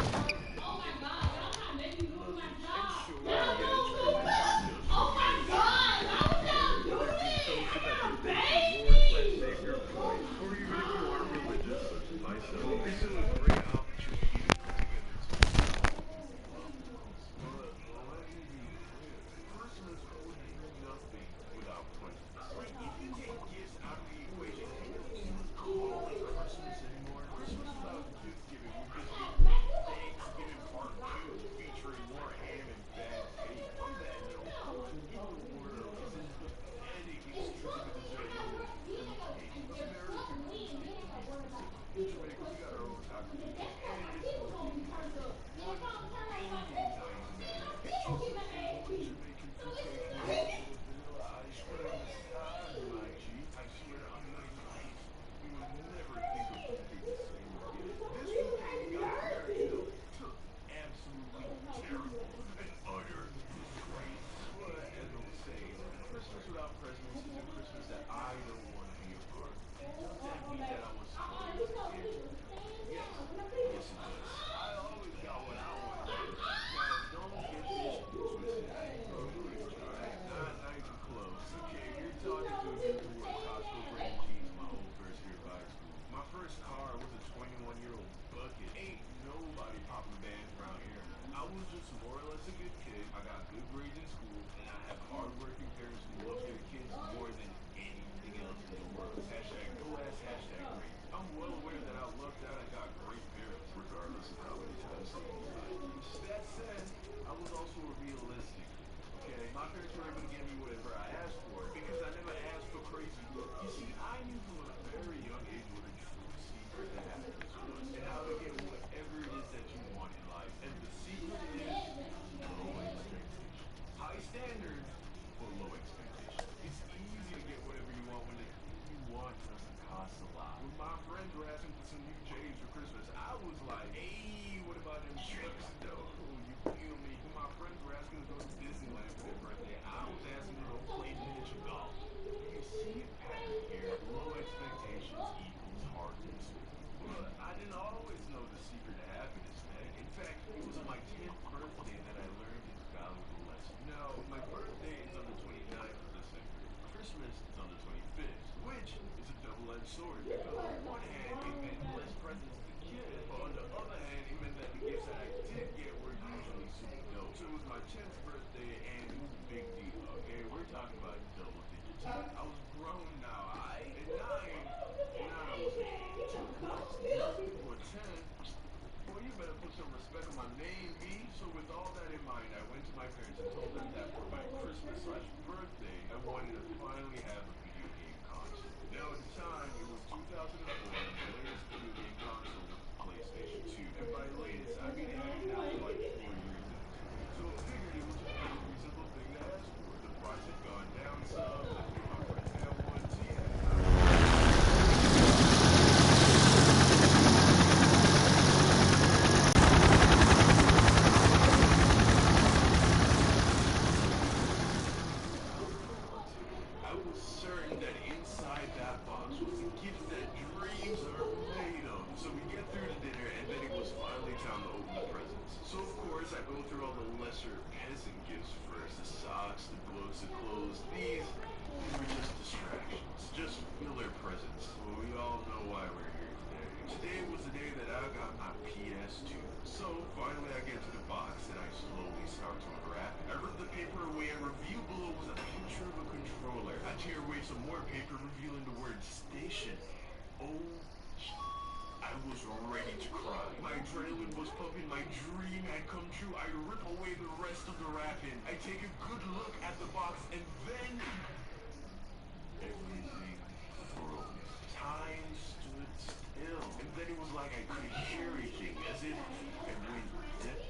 it was like I could hear everything, as if I went dead.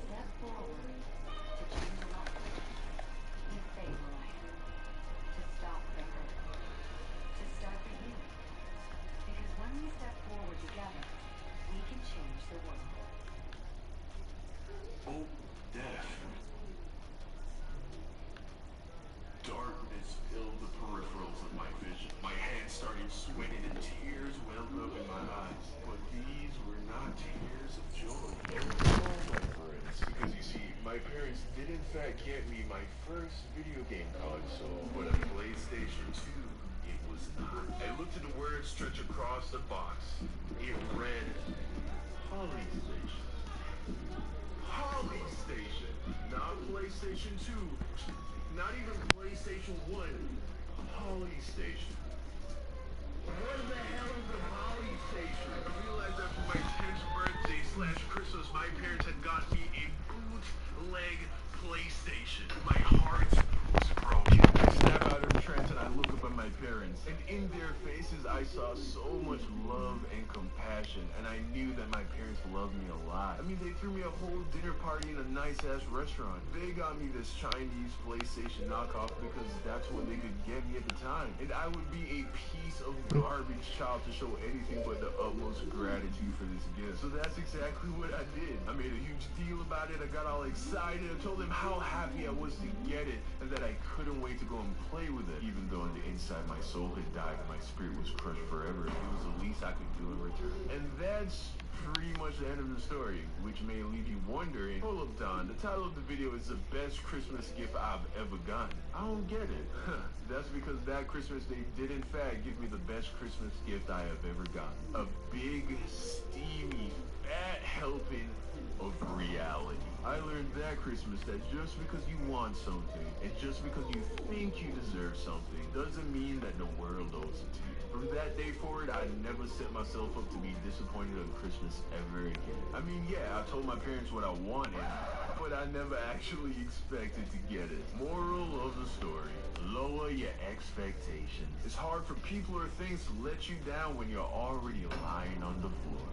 Step forward to change the life, to save a life, to stop the hurt, to start the healing. Because when we step forward together, we can change the world. Oh, death. Darkness filled the peripherals of my vision. My hands started sweating and tears welled up in my eyes. But these were not tears of joy. They were all my friends. Because you see, my parents did in fact get me my first video game console, but a PlayStation 2. It was not. I looked at the words stretch across the box. It read, Holly Station. Holly Station. Not PlayStation 2. Not even PlayStation 1. Holly Station. What the hell is a Holly Station? I realized that for my 10th birthday / Christmas, my parents had got me a bootleg PlayStation. My heart was broken. I snap out of the trance and I look up at my parents. And in their faces, I saw so much love and compassion. And I knew that my parents loved me a lot. I mean, they threw me a whole dinner party in a nice-ass restaurant. They got me this Chinese PlayStation knockoff because that's what they could get me at the time. And I would be a piece of garbage child to show anything but the utmost gratitude for this gift. So that's exactly what I did. I made a huge deal about it. I got all excited. I told them how happy I was to get it and that I couldn't wait to go and play with it. Even though on the inside my soul had died and my spirit was crushed forever, it was the least I could do in return. And that's pretty much the end of the story, which may leave you wondering, hold up, Don, the title of the video is the best Christmas gift I've ever gotten. I don't get it. That's because that Christmas they did in fact give me the best Christmas gift I have ever gotten. A big, steamy, fat helping of reality. I learned that Christmas that just because you want something, and just because you think you deserve something, doesn't mean that the world owes it to you. From that day forward, I never set myself up to be disappointed on Christmas ever again. I mean, yeah, I told my parents what I wanted, but I never actually expected to get it. Moral of the story, lower your expectations. It's hard for people or things to let you down when you're already lying on the floor.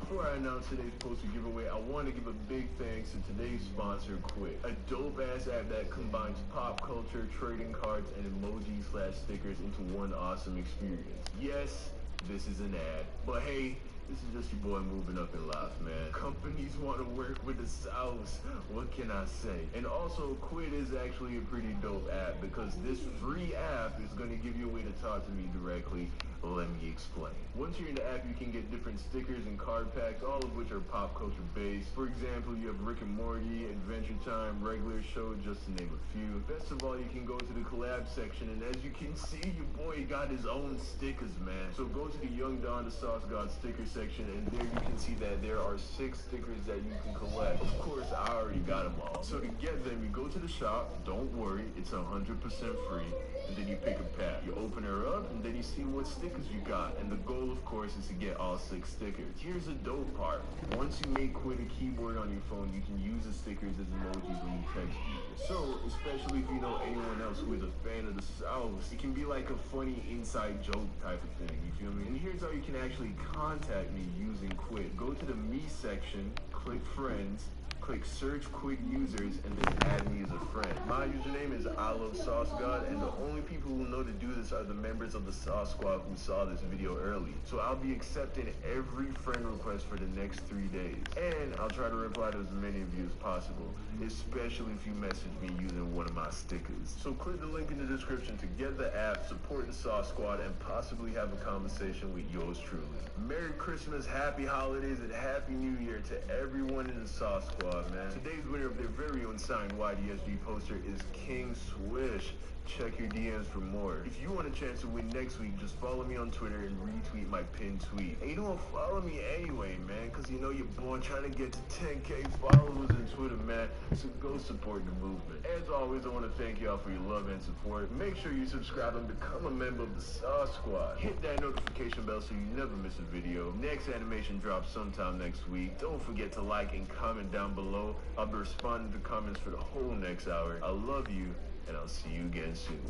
Before I announce today's poster giveaway, I want to give a big thanks to today's sponsor, Quit, a dope-ass app that combines pop culture, trading cards, and emoji/stickers into one awesome experience. Yes, this is an ad, but hey, this is just your boy moving up in life, man. Companies want to work with the South. What can I say? And also, Quit is actually a pretty dope app because this free app is going to give you a way to talk to me directly. Let me explain. Once you're in the app, you can get different stickers and card packs, all of which are pop culture based. For example, you have Rick and Morty, Adventure Time, Regular Show, just to name a few. Best of all, you can go to the collab section, and as you can see, your boy got his own stickers, man. So go to the Young Don the Sauce God sticker section, and there you can see that there are 6 stickers that you can collect. Of course, I already got them all. So to get them, you go to the shop. Don't worry, it's 100% free. And then you pick a pack. You open her up, and then you see what stickers you got. And the goal, of course, is to get all 6 stickers. Here's the dope part. Once you make Quit a keyboard on your phone, you can use the stickers as emojis when you text people. So, especially if you know anyone else who is a fan of the South, it can be like a funny inside joke type of thing, you feel me? And here's how you can actually contact me using Quit. Go to the Me section, click Friends, click search Quit users, and then add me as a friend. My username is I Love Sauce God, and the only people who know to do this are the members of the Sauce Squad who saw this video early. So I'll be accepting every friend request for the next 3 days. And I'll try to reply to as many of you as possible, especially if you message me using one of my stickers. So click the link in the description to get the app, support the Sauce Squad, and possibly have a conversation with yours truly. Merry Christmas, Happy Holidays, and Happy New Year to everyone in the Sauce Squad, man. Today's winner of their very own signed YDSG poster is King Swish. Check your DMs for more. If you want a chance to win next week, just follow me on Twitter and retweet my pinned tweet. And you don't follow me anyway, man, because you know your boy trying to get to 10K followers on Twitter, man. So go support the movement. As always, I want to thank y'all for your love and support. Make sure you subscribe and become a member of the Sauce Squad. Hit that notification bell so you never miss a video. Next animation drops sometime next week. Don't forget to like and comment down below. I'll be responding to comments for the whole next hour. I love you. and I'll see you again soon.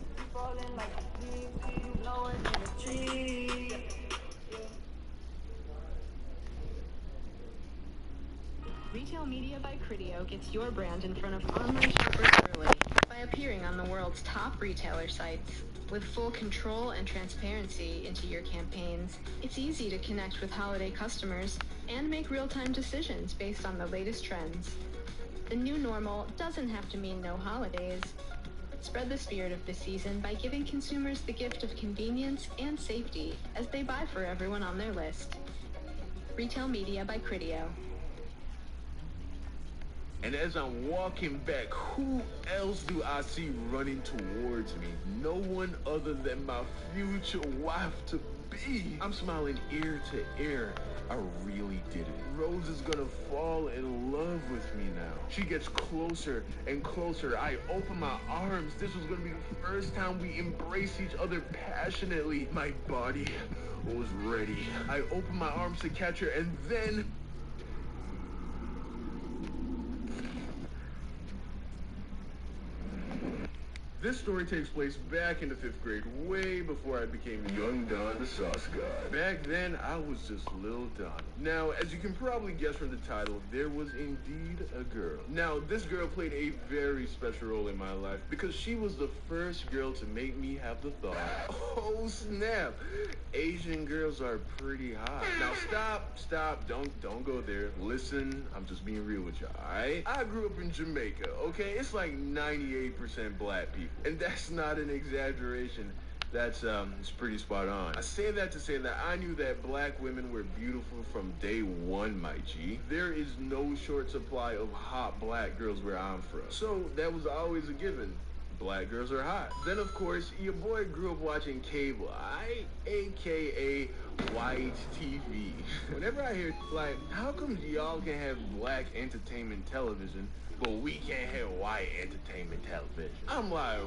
Retail Media by Criteo gets your brand in front of online shoppers early by appearing on the world's top retailer sites. With full control and transparency into your campaigns, it's easy to connect with holiday customers and make real-time decisions based on the latest trends. The new normal doesn't have to mean no holidays. Spread the spirit of the season by giving consumers the gift of convenience and safety as they buy for everyone on their list. Retail Media by Criteo. And as I'm walking back, who else do I see running towards me? No one other than my future wife-to-be. I'm smiling ear to ear. I really did it. Rose is gonna fall in love with me now. She gets closer and closer. I open my arms. This was gonna be the first time we embrace each other passionately. My body was ready. I opened my arms to catch her, and then... This story takes place back in the 5th grade, way before I became Young Don the Sauce God. Back then, I was just Lil Don. Now, as you can probably guess from the title, there was indeed a girl. Now, this girl played a very special role in my life because she was the first girl to make me have the thought, oh snap, Asian girls are pretty hot. Now stop, don't go there. Listen, I'm just being real with you, alright? I grew up in Jamaica, okay? It's like 98% black people. And that's not an exaggeration. That's it's pretty spot on. I say that to say that I knew that black women were beautiful from day one, my G. There is no short supply of hot black girls where I'm from. So that was always a given. Black girls are hot. Then of course, your boy grew up watching cable, aka white TV. Whenever I hear like, how come y'all can have black entertainment television, but we can't have white entertainment television? I'm like,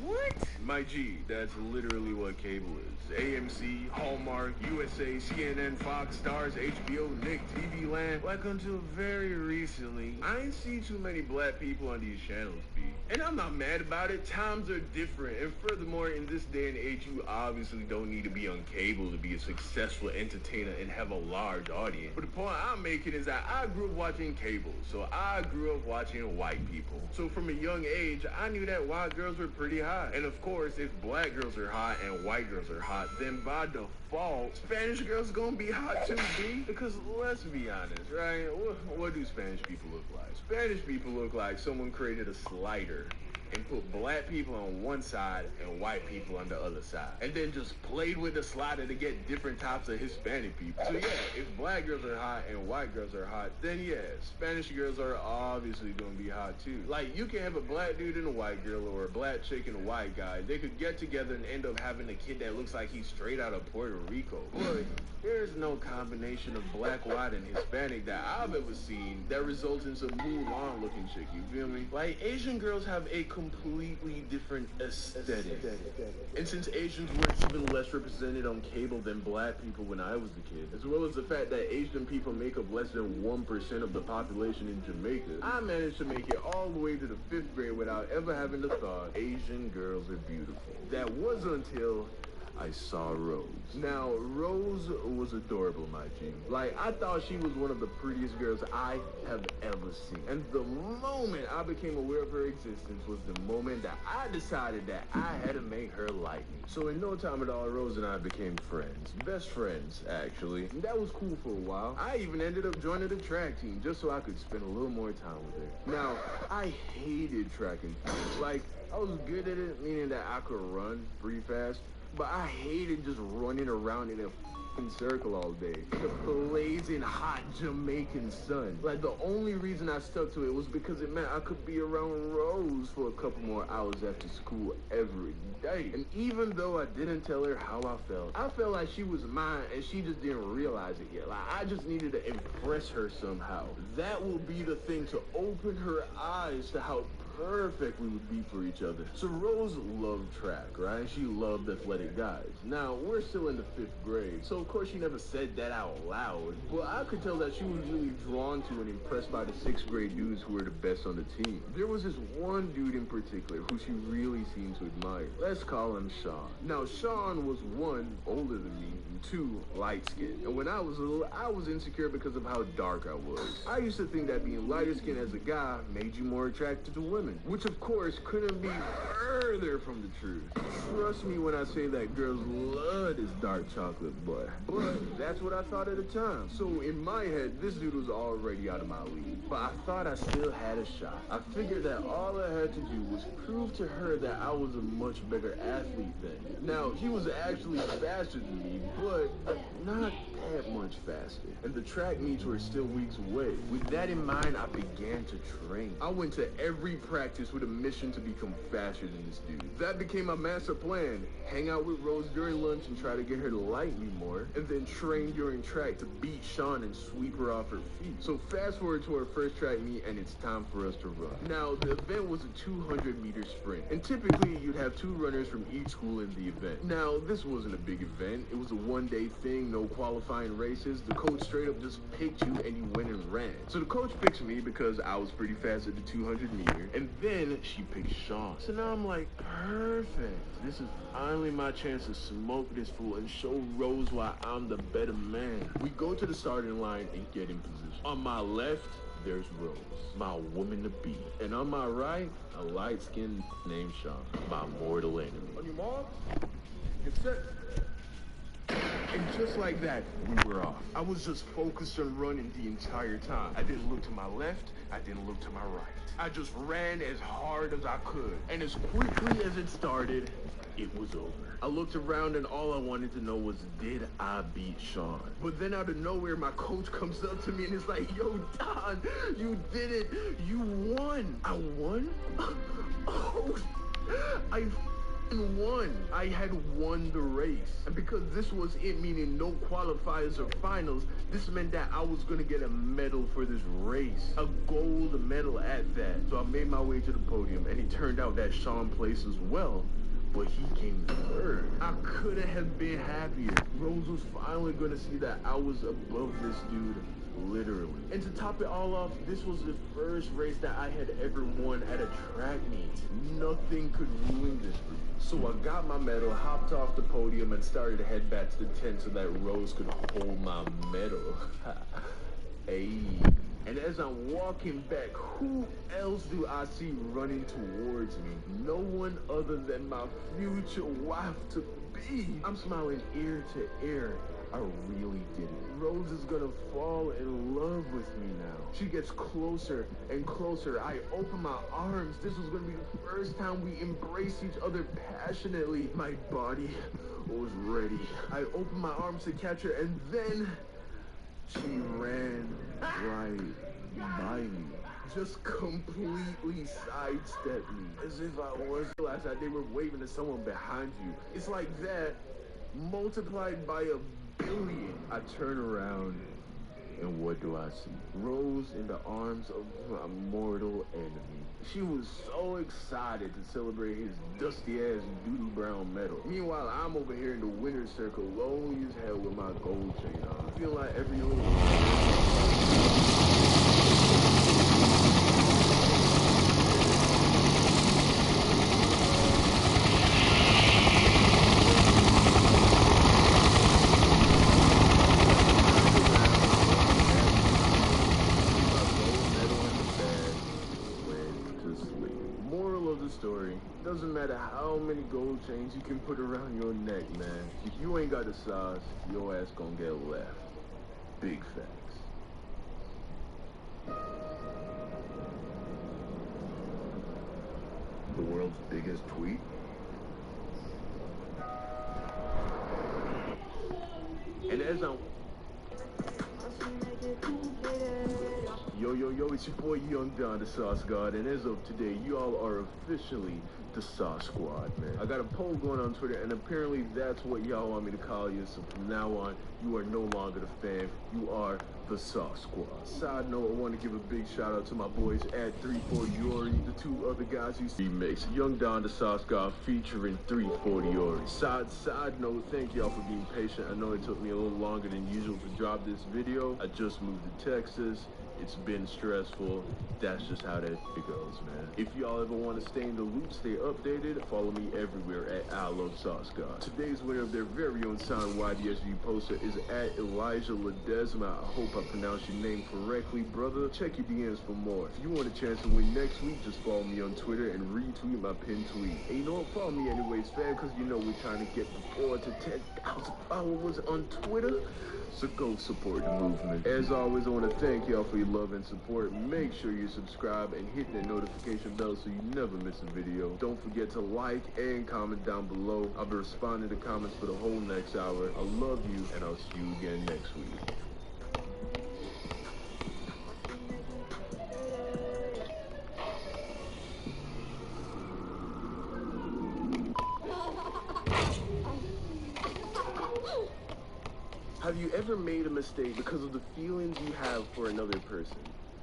what? My G, that's literally what cable is. AMC, Hallmark, USA, CNN, Fox, Stars, HBO, Nick, TV Land. Like until very recently, I ain't see too many black people on these channels, B. And I'm not mad about it. Times are different. And furthermore, in this day and age, you obviously don't need to be on cable to be a successful entertainer and have a large audience. But the point I'm making is that I grew up watching cable. So I grew up watching white people. So from a young age, I knew that white girls were pretty hot. And of course, if black girls are hot and white girls are hot, then by default, Spanish girls gonna be hot too, B. Because let's be honest, right? What do Spanish people look like? Spanish people look like someone created a slider and put black people on one side and white people on the other side. And then just played with the slider to get different types of Hispanic people. So yeah, if black girls are hot and white girls are hot, then yeah, Spanish girls are obviously gonna be hot too. Like, you can have a black dude and a white girl, or a black chick and a white guy. They could get together and end up having a kid that looks like he's straight out of Puerto Rico. But there's no combination of black, white, and Hispanic that I've ever seen that results in some Mulan looking chick, you feel me? Like, Asian girls have a completely different aesthetic. And since Asians were even less represented on cable than black people when I was a kid, as well as the fact that Asian people make up less than 1% of the population in Jamaica, I managed to make it all the way to the 5th grade without ever having the thought, Asian girls are beautiful. That was until I saw Rose. Now, Rose was adorable, my G. Like, I thought she was one of the prettiest girls I have ever seen. And the moment I became aware of her existence was the moment that I decided that I had to make her like me. So in no time at all, Rose and I became friends. Best friends, actually. And that was cool for a while. I even ended up joining the track team just so I could spend a little more time with her. Now, I hated track and field. Like, I was good at it, meaning that I could run pretty fast. But I hated just running around in a f***ing circle all day. The blazing hot Jamaican sun. Like, the only reason I stuck to it was because it meant I could be around Rose for a couple more hours after school every day. And even though I didn't tell her how I felt like she was mine and she just didn't realize it yet. Like, I just needed to impress her somehow. That will be the thing to open her eyes to how perfect we would be for each other. So Rose loved track, right? She loved athletic guys. Now, we're still in the 5th grade, so of course she never said that out loud, but I could tell that she was really drawn to and impressed by the 6th grade dudes who were the best on the team. There was this one dude in particular who she really seemed to admire. Let's call him Sean. Now, Sean was 1, older than me, and 2, light-skinned. And when I was little, I was insecure because of how dark I was. I used to think that being lighter-skinned as a guy made you more attracted to women, which of course couldn't be further from the truth. Trust me when I say that girls love this dark chocolate boy. But that's what I thought at the time. So in my head, this dude was already out of my league. But I thought I still had a shot. I figured that all I had to do was prove to her that I was a much better athlete than him. Now, he was actually faster than me, but not that much faster. And the track meets were still weeks away. With that in mind, I began to train. I went to every practice with a mission to become faster than this dude. That became my master plan. Hang out with Rose during lunch and try to get her to like me more, and then train during track to beat Sean and sweep her off her feet. So fast forward to our first track meet, and it's time for us to run. Now, the event was a 200-meter sprint, and typically you'd have 2 runners from each school in the event. Now, this wasn't a big event. It was a one-day thing, no qualifying races. The coach straight up just picked you and you went and ran. So the coach picked me because I was pretty fast at the 200-meter, and then she picked Sean. So now I'm like, perfect. This is finally my chance to smoke this fool and show Rose why I'm the better man. We go to the starting line and get in position. On my left, there's Rose, my woman to be. And on my right, a light-skinned named Sean, my mortal enemy. On your mark, get set. And just like that, we were off. I was just focused on running the entire time. I didn't look to my left, I didn't look to my right. I just ran as hard as I could. And as quickly as it started, it was over. I looked around and all I wanted to know was, did I beat Sean? But then out of nowhere, my coach comes up to me and is like, yo, Don, you did it. You won. I won? Oh, I won. I had won the race. And because this was it, meaning no qualifiers or finals, this meant that I was gonna get a medal for this race. A gold medal at that. So I made my way to the podium, and it turned out that Sean placed as well, but he came third. I couldn't have been happier. Rose was finally gonna see that I was above this dude, literally. And to top it all off, this was the first race that I had ever won at a track meet. Nothing could ruin this for me. So I got my medal, hopped off the podium, and started to head back to the tent so that Rose could hold my medal. Ayy. And as I'm walking back, who else do I see running towards me? No one other than my future wife to be. I'm smiling ear to ear. I really did it. Rose is gonna fall in love with me now. She gets closer and closer. I open my arms. This was gonna be the first time we embraced each other passionately. My body was ready. I opened my arms to catch her, and then she ran right by me. Just completely sidestepped me. As if I was realized that they were waving to someone behind you. It's like that multiplied by a billion. I turn around, and what do I see? Rose in the arms of my mortal enemy. She was so excited to celebrate his dusty-ass doodoo brown medal. Meanwhile, I'm over here in the winner's circle, lonely as hell with my gold chain on. I feel like every little... story. Doesn't matter how many gold chains you can put around your neck, man. If you ain't got the sauce, your ass gonna get left. Big facts. The world's biggest tweet? And as I'm... Yo, it's your boy Young Don, the Sauce God, and as of today, you all are officially the Sauce Squad, man. I got a poll going on Twitter, and apparently that's what y'all want me to call you, so from now on, you are no longer the fam, you are the Sauce Squad. Side note, I want to give a big shout out to my boys at 340 Yori, the two other guys you see mix. Young Don the Sauce God featuring 340 Yori. Side note, thank y'all for being patient. I know it took me a little longer than usual to drop this video. I just moved to Texas. It's been stressful. That's just how that goes, man. If y'all ever want to stay in the loop, stay updated, follow me everywhere at I Love Sauce God. Today's winner of their very own Sound YDSV poster is at Elijah Ledesma. I hope I pronounced your name correctly, brother. Check your DMs for more. If you want a chance to win next week, just follow me on Twitter and retweet my pinned tweet. And you know what? Follow me anyways, fam, because you know we're trying to get the 4 to 10,000 followers on Twitter. So go support the movement. As always, I want to thank y'all for your love and support. Make sure you subscribe and hit that notification bell so you never miss a video. Don't forget to like and comment down below. I'll be responding to comments for the whole next hour. I love you, and I'll see you again next week. Have you ever made a mistake because of the feelings you have for another person?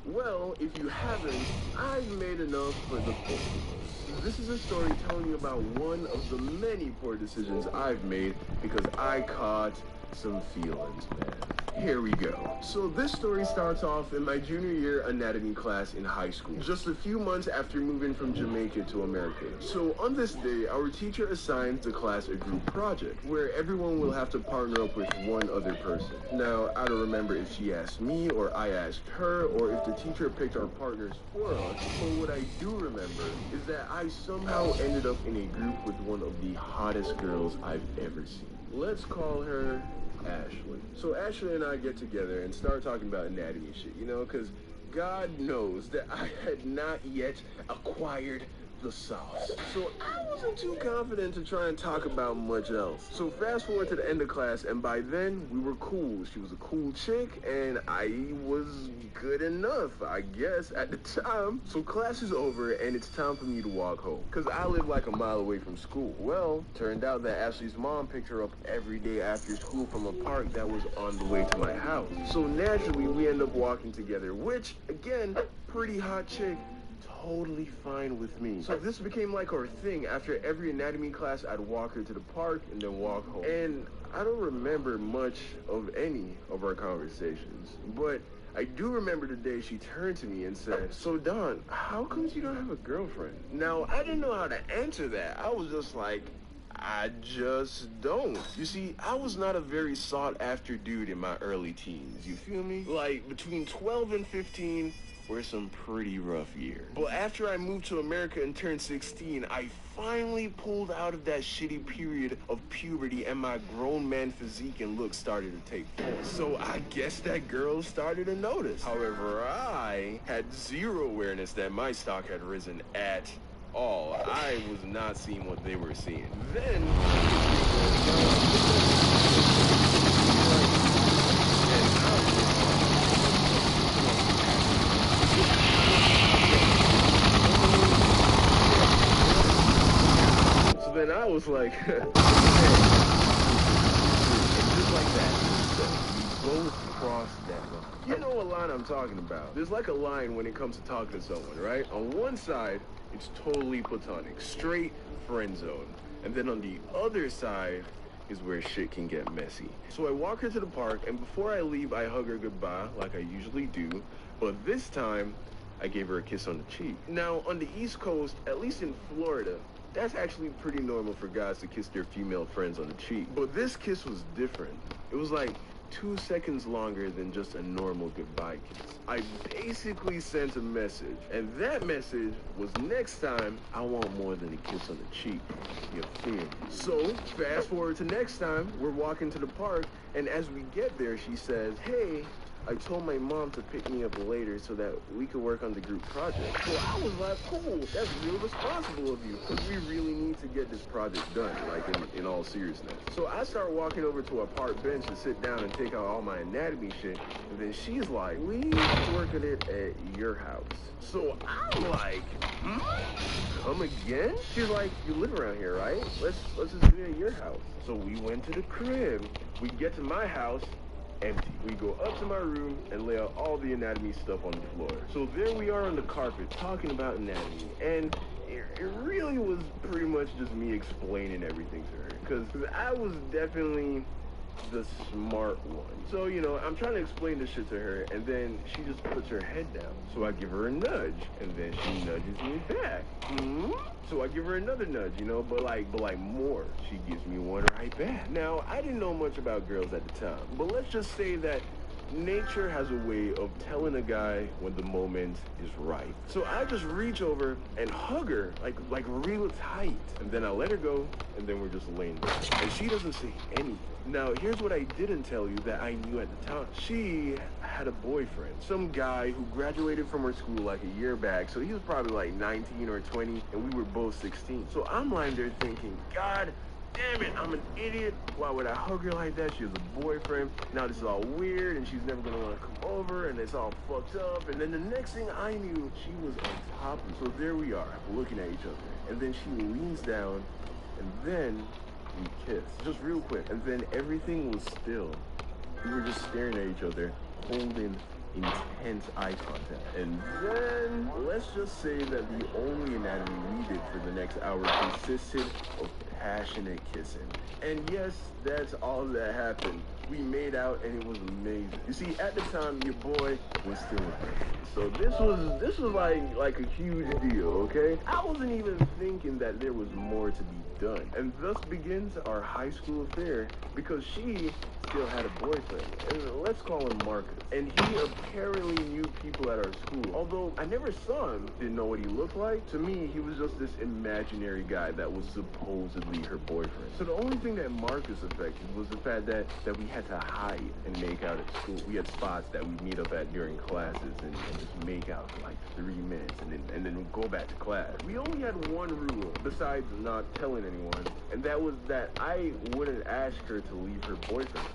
Well, if you haven't, I've made enough for the both of us. This is a story telling you about one of the many poor decisions I've made because I caught some feelings, man. Here we go. So this story starts off in my junior year anatomy class in high school, just a few months after moving from Jamaica to America. So on this day, our teacher assigns the class a group project where everyone will have to partner up with one other person. Now, I don't remember if she asked me or I asked her or if the teacher picked our partners for us, but what I do remember is that I somehow ended up in a group with one of the hottest girls I've ever seen. Let's call her Ashley. So Ashley and I get together and start talking about anatomy shit, you know, because God knows that I had not yet acquired the sauce. So I wasn't too confident to try and talk about much else. So fast forward to the end of class, and by then we were cool. She was a cool chick, and I was good enough, I guess, at the time. So class is over, and it's time for me to walk home, because I live like a mile away from school. Well, turned out that Ashley's mom picked her up every day after school from a park that was on the way to my house. So naturally, we end up walking together, which, again, pretty hot chick, totally fine with me. So this became like our thing. After every anatomy class, I'd walk her to the park and then walk home. And I don't remember much of any of our conversations, but I do remember the day she turned to me and said, "So Don, how comes you don't have a girlfriend?" Now, I didn't know how to answer that. I was just like, I just don't. You see, I was not a very sought after dude in my early teens, you feel me? Like, between 12 and 15, were some pretty rough years. But after I moved to America and turned 16, I finally pulled out of that shitty period of puberty and my grown man physique and look started to take form. So I guess that girl started to notice. However, I had zero awareness that my stock had risen at all. I was not seeing what they were seeing. Then, then I was like, hey. And just like that, we both crossed that line. You know what line I'm talking about. There's like a line when it comes to talking to someone, right? On one side, it's totally platonic, straight friend zone. And then on the other side is where shit can get messy. So I walk her to the park, and before I leave, I hug her goodbye, like I usually do. But this time, I gave her a kiss on the cheek. Now, on the East Coast, at least in Florida, that's actually pretty normal for guys to kiss their female friends on the cheek. But this kiss was different. It was like 2 seconds longer than just a normal goodbye kiss. I basically sent a message, and that message was, next time, I want more than a kiss on the cheek. You feel me? So, fast forward to next time, we're walking to the park, and as we get there, she says, "Hey, I told my mom to pick me up later so that we could work on the group project." So I was like, cool, that's real responsible of you, because we really need to get this project done, like in all seriousness. So I start walking over to a park bench to sit down and take out all my anatomy shit, and then she's like, "We work on it at your house." So I'm like, come again? She's like, "You live around here, right? Let's just do it at your house." So we went to the crib. We get to my house, empty. We go up to my room and lay out all the anatomy stuff on the floor. So there we are on the carpet talking about anatomy, and it really was pretty much just me explaining everything to her, because I was definitely the smart one. So, you know, I'm trying to explain this shit to her, and then she just puts her head down. So I give her a nudge, and then she nudges me back. So I give her another nudge, you know, but like more. She gives me one right back. Now, I didn't know much about girls at the time, but let's just say that nature has a way of telling a guy when the moment is right. So I just reach over and hug her, like real tight. And then I let her go, and then we're just laying there. And she doesn't say anything. Now, here's what I didn't tell you that I knew at the time. She had a boyfriend, some guy who graduated from her school like a year back. So he was probably like 19 or 20, and we were both 16. So I'm lying there thinking, God damn it, I'm an idiot. Why would I hug her like that? She has a boyfriend. Now this is all weird, and she's never gonna want to come over, and it's all fucked up. And then the next thing I knew, she was on top of me. So there we are, looking at each other. And then she leans down, and then we kissed. Just real quick. And then everything was still. We were just staring at each other, holding intense eye contact. And then, let's just say that the only anatomy we did for the next hour consisted of passionate kissing. And yes, that's all that happened. We made out, and it was amazing. You see, at the time, your boy was still a virgin. So this was like a huge deal, okay? I wasn't even thinking that there was more to be done. And thus begins our high school affair, because she still had a boyfriend, and let's call him Marcus. And he apparently knew people at our school. Although I never saw him, didn't know what he looked like. To me, he was just this imaginary guy that was supposedly her boyfriend. So the only thing that Marcus affected was the fact that we had to hide and make out at school. We had spots that we'd meet up at during classes and just make out for like 3 minutes and then go back to class. We only had one rule besides not telling anyone, and that was that I wouldn't ask her to leave her boyfriend.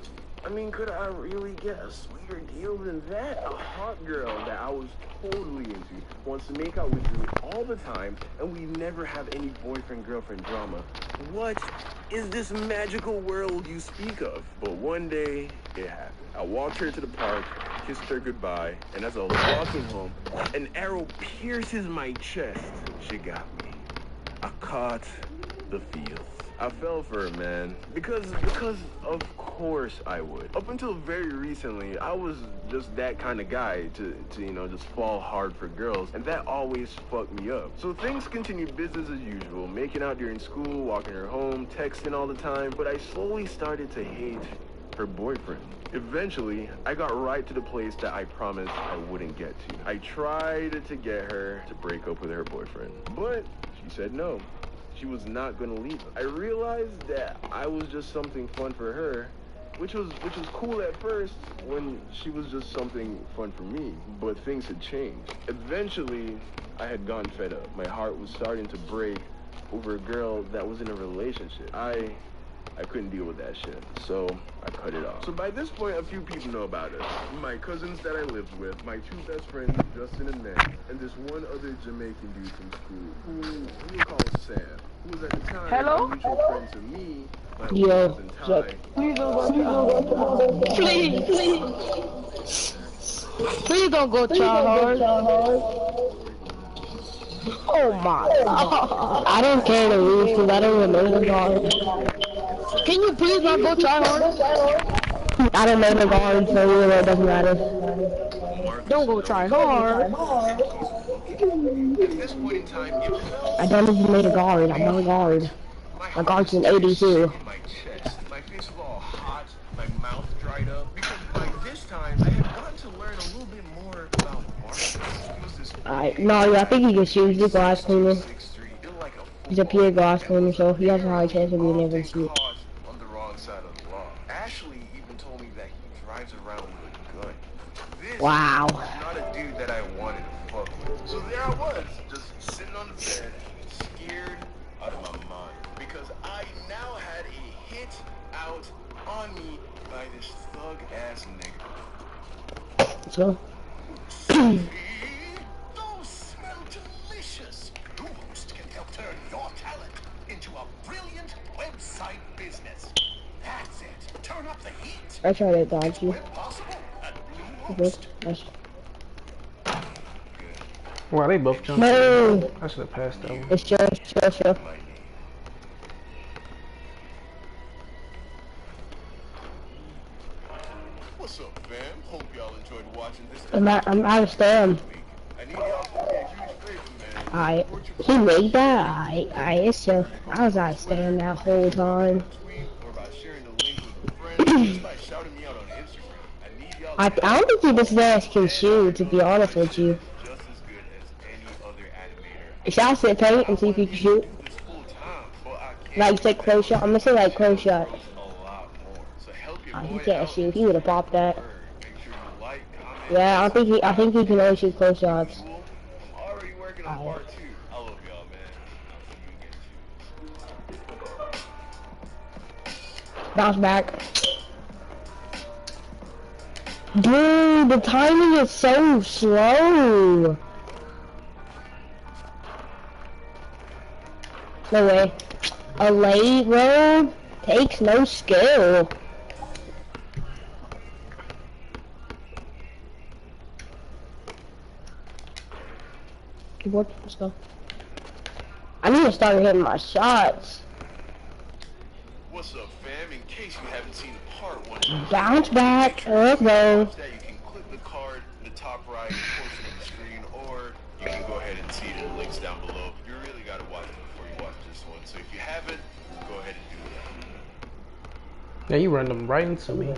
I mean, could I really get a sweeter deal than that? A hot girl that I was totally into wants to make out with me all the time, and we never have any boyfriend-girlfriend drama. What is this magical world you speak of? But one day, it happened. I walked her to the park, kissed her goodbye, and as I was walking home, an arrow pierces my chest. She got me. I caught the feels. I fell for her, man. Because of course I would. Up until very recently, I was just that kind of guy to you know, just fall hard for girls, and that always fucked me up. So things continued business as usual, making out during school, walking her home, texting all the time, but I slowly started to hate her boyfriend. Eventually, I got right to the place that I promised I wouldn't get to. I tried to get her to break up with her boyfriend, but she said no. She was not going to leave him. I realized that I was just something fun for her, which was cool at first when she was just something fun for me, but things had changed. Eventually, I had gotten fed up. My heart was starting to break over a girl that was in a relationship. I couldn't deal with that shit, so I cut it off. So by this point, a few people know about us. My cousins that I lived with, my 2 best friends, Justin and Matt, and this one other Jamaican dude from school, who we would call Sam, who was at the time a mutual friend to me, my old cousin Ty. Please don't go try hard. Oh my God. I don't care to lose because I don't remember guard. Can you please not go try hard? I don't know the guard, so really it doesn't matter. Don't go try hard. I don't even need a guard. I'm not a guard. My guard's an 82. My face was all hot, my mouth dried up, because by this time I had gotten to learn a little bit more about Marcus. Alright, no, I think he can shoot. He's a glass cleaner. He's a pure glass cleaner, so he has a high chance of being able to shoot. On the wrong side of the law. Ashley even told me that he drives around with a gun. This wow. was not a dude that I wanted to fuck with. So there I was, just sitting on the bed, scared out of my mind. Because I now had a hit out on me by this thug-ass nigga. So? Those smell delicious. Boost can help turn your talent into a brilliant website business. That's it. Turn up the heat. I tried to dodge you. Web Good. Nice. Wow, they both jumped. No. I should have passed that one. It's chill. What's up, fam? Hope y'all enjoyed watching this. I'm out of stem. I need y'all to do me a huge favor, man. Alright. He made that? Alright, it's chill. I was out of stem that whole time. Or by sharing the link with a friend, just by shouting me out on Instagram. I need y'all I don't think he this ass can shoot, to be honest with you. just as good as any other animator. Should I sit paint and see if he can shoot? This full time, but I can't Like, say close shot. I'm gonna say like close shot. a lot more. So help your He boy can't out. shoot. He would have popped that. Make sure you like, comment. Yeah, I think he can only shoot close shots. I'm already working on part 2. I love y'all, man. I'll see you again soon. Bounce back. Dude, the timing is so slow. No way. A late road takes no skill. Let's go. I need to start hitting my shots. What's up, fam? In case you haven't seen part 1, Bounce back. Let's go. that you can click the card in the top right portion of the screen, or you can go ahead and see it in the links down below. You really gotta watch it before you watch this one. So if you haven't, go ahead and do that. Yeah, you run them right into me.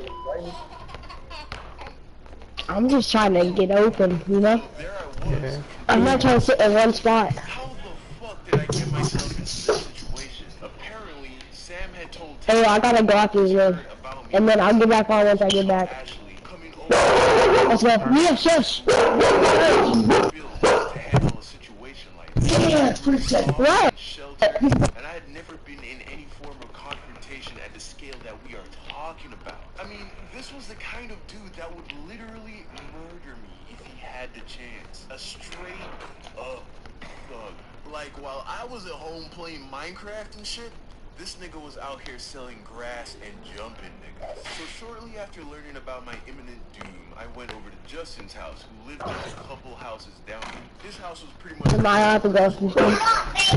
I'm just trying to get open, you know? There I was. Yeah. I'm not trying to sit in one spot. How the fuck did I get myself into this situation? Apparently, Sam had told Hey, I gotta go after this room. about me. And then I'll get back on once I get back. Ashley coming over Let's go. Yes, yes. to handle a situation like this. What? Shelter, and I had never been in any form of confrontation at the scale that we are talking about. I mean, this was the kind of dude that would literally murder me if he had the chance. A straight up thug. Like, while I was at home playing Minecraft and shit, this nigga was out here selling grass and jumping niggas. So shortly after learning about my imminent doom, I went over to Justin's house, who lived just a couple houses down. His house was pretty much My have to go.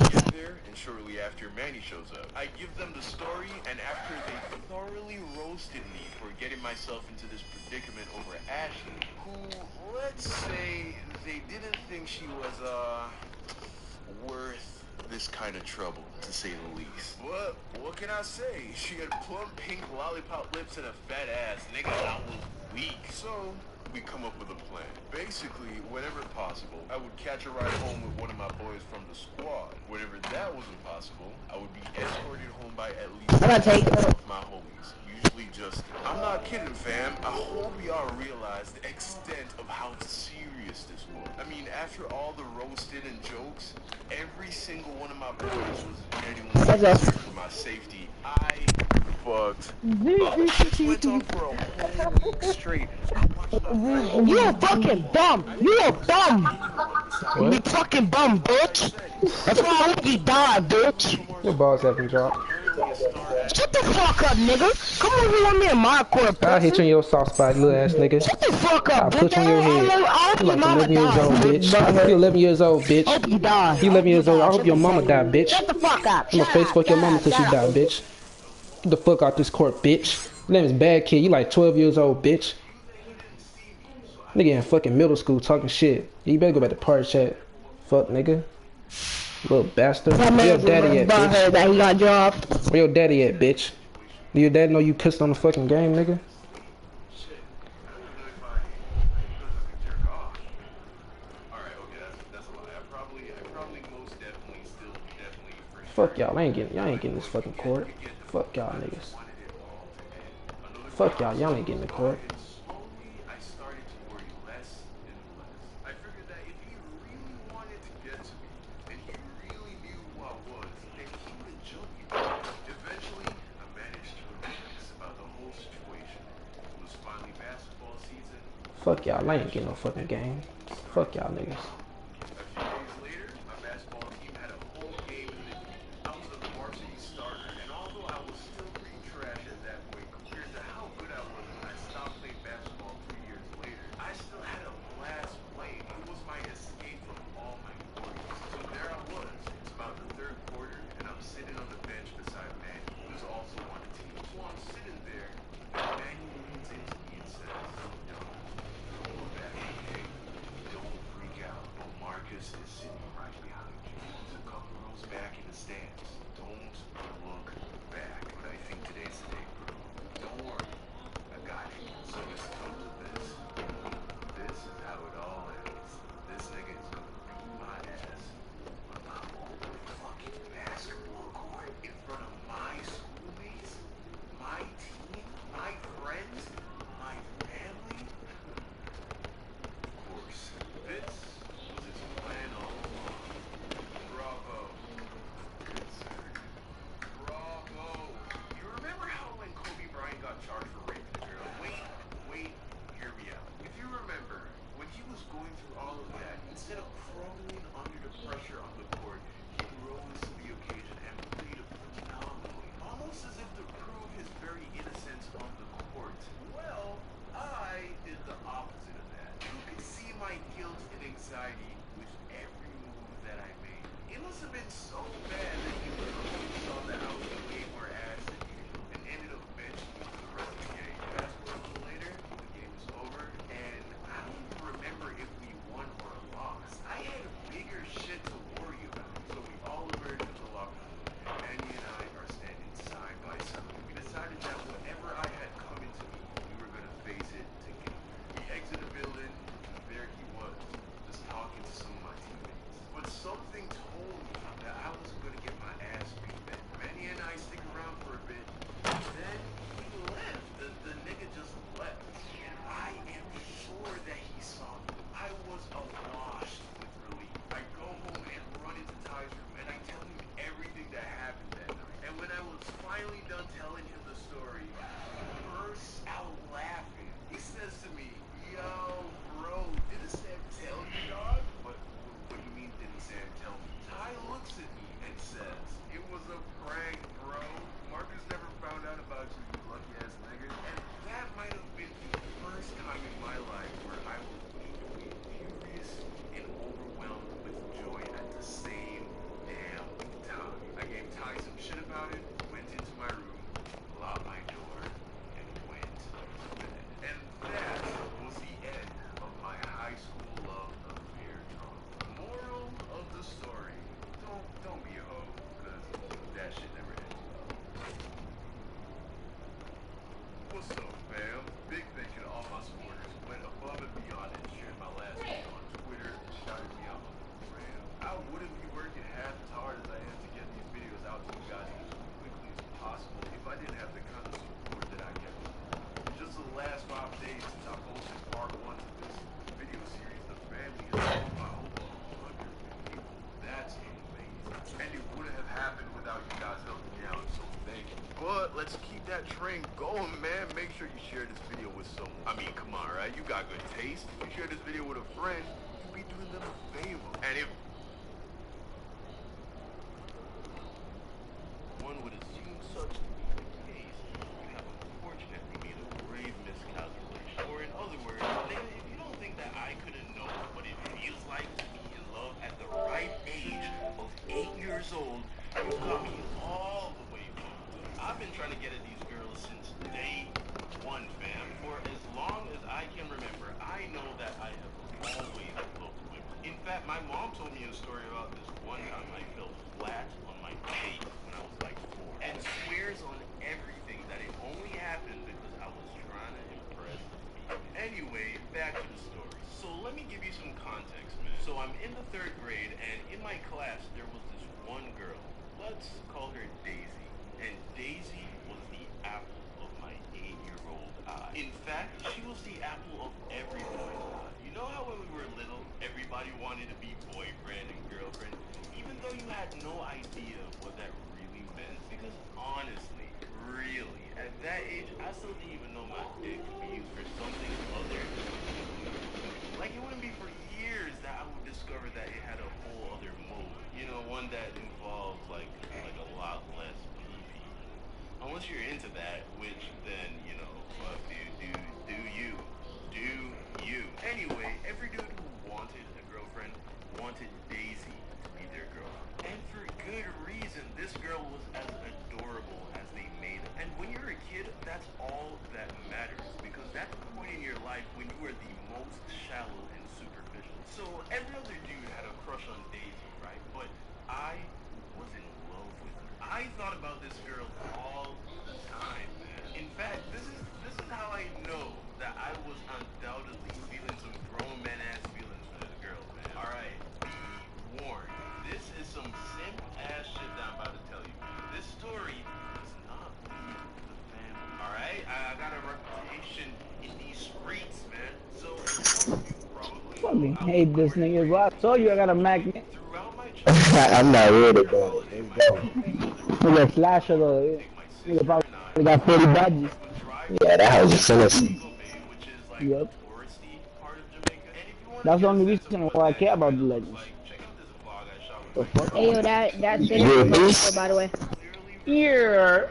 get there, and shortly after Manny shows up, I give them the story, and after they thoroughly roasted me for getting myself into this predicament over Ashley, who, let's say, they didn't think she was, worth this kind of trouble, to say the least. But what can I say? She had plump pink lollipop lips and a fat ass. Nigga, I was weak. So we come up with a plan. Basically, whenever possible, I would catch a ride home with one of my boys from the squad. Whenever that wasn't possible, I would be escorted home by at least I'm gonna take one of my homies. Usually just, I'm not kidding, fam. I hope y'all realize the extent of how serious this was. I mean, after all the roasting and jokes, every single one of my boys was genuinely concerned for my safety. I fucked up. This went on for a whole week straight. I watched my friends. You a fucking bum. You a bum. You fucking bum, bitch. That's why I hope you die, bitch. Your balls haven't dropped. Shut the fuck up, nigga. Come over here on me in my court, I'll hit you in your soft spot, little ass nigga. Shut the fuck up, I'll bitch. put you in your head. I hope You your like mama 11 years old, bitch. You 11 years old, bitch. Hope you die. You 11 years old. I hope your mama die, bitch. Shut the fuck up. I'm gonna face fuck your mama till she die, bitch. Get the fuck out this court, bitch. Your name is Bad Kid. You like 12 years old, bitch. Nigga in fucking middle school talking shit. You better go back to party chat. Fuck, nigga. Little bastard. Where your daddy at, bitch? That he got dropped. Where your daddy at, bitch? Do your dad know you pissed on the fucking game, nigga? Fuck y'all, y'all ain't getting this fucking court. Fuck y'all niggas. Fuck y'all ain't getting the court. Fuck y'all, I ain't getting no fucking game. Fuck y'all niggas. Marcus is sitting right behind you. He's a couple rows back in the stands. Don't look back. But I think today's the day, bro. Don't worry. I got you. So let's come to this. This is how it all ends. This nigga is gonna beat my ass on my own fucking basketball court in front of my schoolmates, my team, my friends, my family. Of course, this was his plan all along. Bravo. Good sir. Bravo. You remember how when Kobe Bryant got charged for raping the girl? Wait, hear me out. If you remember, when he was going through all of that, instead of crumbling under the pressure on the court, he rose to the occasion and played phenomenally, almost as if to prove his very innocence on the court. Well, I did the opposite of that. You could see my guilt and anxiety with every move that I made. It must have been so bad that he saw that I was way more ass than usual and ended up benching me for the rest of the game. Fast forward a little later, the game was over, and I don't even remember if we won or lost. I had bigger shit to worry about. So we all emerged from the locker room. Manny and I are standing side by side. We decided that whatever I had come into me, we were going to face it together. We exited the building, and there he was, just talking to some of my teammates. But something told me that I wasn't going to get my ass beat then. Manny and I stick around for a bit. Then he left. The nigga just left. And I am sure that he saw me. I was awash with relief. I go home and run into Ty's room and I tell him everything that happened that night. And when I was finally done telling him the story, he bursts out laughing. He says to me, "Yo, bro, didn't Sam tell you, dog?" What do you mean, didn't Sam tell me? Ty looks at me and says, "It was a prank, bro. Marcus never found out about you, you lucky ass nigga." And that might have been the first time in my life where I was equally furious and overwhelmed with joy at the same damn time. I gave Ty some shit about it, went into my room, locked my door, and went to bed. And that was the end of my high school love affair drama. Moral of the story: don't be a hoe, cause that shit never ends well. What's up, fam? Big thank you to all my supporters who went above and beyond and shared my last video on Twitter and shouted me out on Instagram. I wouldn't be working half as hard as I am to get these videos out to you guys as quickly as possible if I didn't have the kind of support that I get. Just the last 5 days since I posted part 1 to this video series, the family has grown by over 100 people. That's amazing. And it wouldn't have happened without you guys helping me out, so thank you. But let's keep that train going, man. Make sure you share this video with someone. I mean, come on, right? You got good taste. If you share this video with a friend, you'd be doing them a favor. And if one would assume such to be the case, you have unfortunately made a grave miscalculation. Or in other words, nigga, if you don't think that I couldn't know what it feels like to be in love at the ripe age of 8 years old, you got me all the way wrong. I've been trying to get at these girls since day 1, fam. For as long as I can remember, I know that I have always loved women. In fact, my mom told me a story about this one time I fell flat on my face when I was like 4, and swears on everything that it only happened because I was trying to impress the people. Anyway, back to the story. So let me give you some context, man. So I'm in the 3rd grade, and in my class there was this one girl. Let's call her Daisy. And Daisy was the apple of my 8-year-old eye. In fact, she was the apple of every boy's eye. You know how when we were little, everybody wanted to be boyfriend and girlfriend, even though you had no idea what that really meant? Because honestly, really, at that age, I still didn't even know my dick could be used for something other than like, it wouldn't be for years that I would discover that it had a whole other mode. You know, one that involved like a lot less pee-pee. Unless you're into that, which then, you know, fuck dude, do you. Anyway, every dude who wanted a girlfriend wanted Daisy to be their girlfriend. And for good reason. This girl was as adorable as they made her. And when you're a kid, that's all that matters, because that's the point in your life when you are the most shallow and superficial. So every other dude had a crush I thought about this girl all the time, man. In fact, this is how I know that I was undoubtedly feeling some grown man ass feelings for this girl, man. Alright, be warned. This is some simp ass shit that I'm about to tell you. This story does not leave the family. Alright? I got a reputation in these streets, man. So Fucking hate this nigga, bro. I told you I got a magnet. I'm not worried about it. Let's go. Nigga flasher though. Nigga probably got 40 badges. Yeah, that house is innocent. Yep. That's the only reason why I care about the legends. The fuck? Hey yo, that's it. By the way. Here.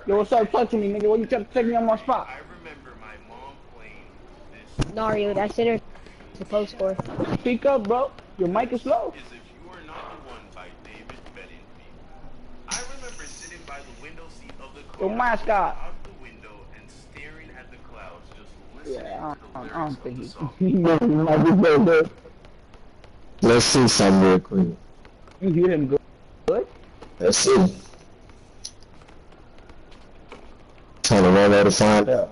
Yo, what's up? Talk to me, nigga. What you trying to take me on my spot? Nario, that's it. The post score. Speak up, bro. Your mic is low. Your mascot. Yeah, I don't think he. Let's see something real quick. You hear him good? Let's see. Trying to run there to find out.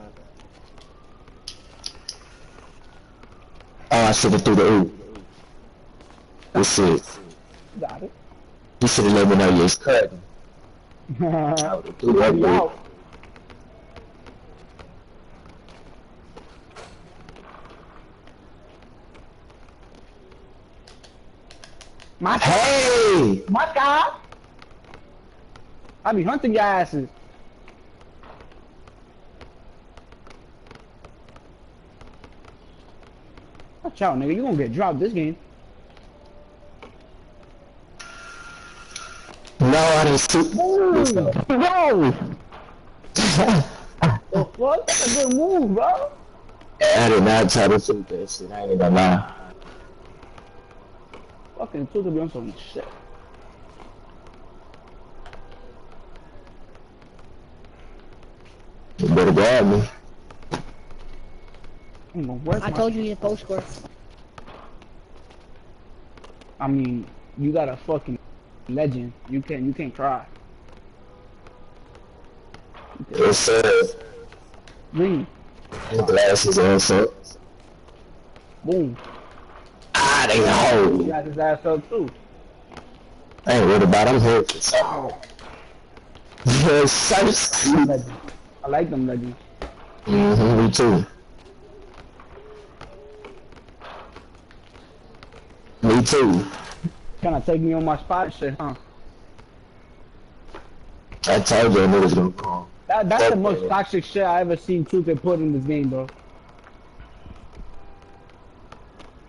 Oh, I should have threw the oop. That's it. Got it. You should have let me know you was cutting. I would have threw that oop. Hey! My God! I be hunting your asses. Watch out, nigga. You gonna get dropped this game. No, I didn't see. Whoa! The fuck? That's a good move, bro. I did not try to shoot that shit. I ain't gonna lie. Fucking two to be on some shit. You better grab me. I told you he's a post score. I mean, you got a fucking legend. You can't try. Yes, sir. Ring. Your glasses on, sir. Boom. Ah, they hold. He got his ass up too. I ain't worried about him here for something. Yes, sir. I like them legends. Me too. Me too. Trying to take me on my spot and shit, huh? I told you I knew it was gonna come. That's the most toxic shit I ever seen Tuka put in this game, bro.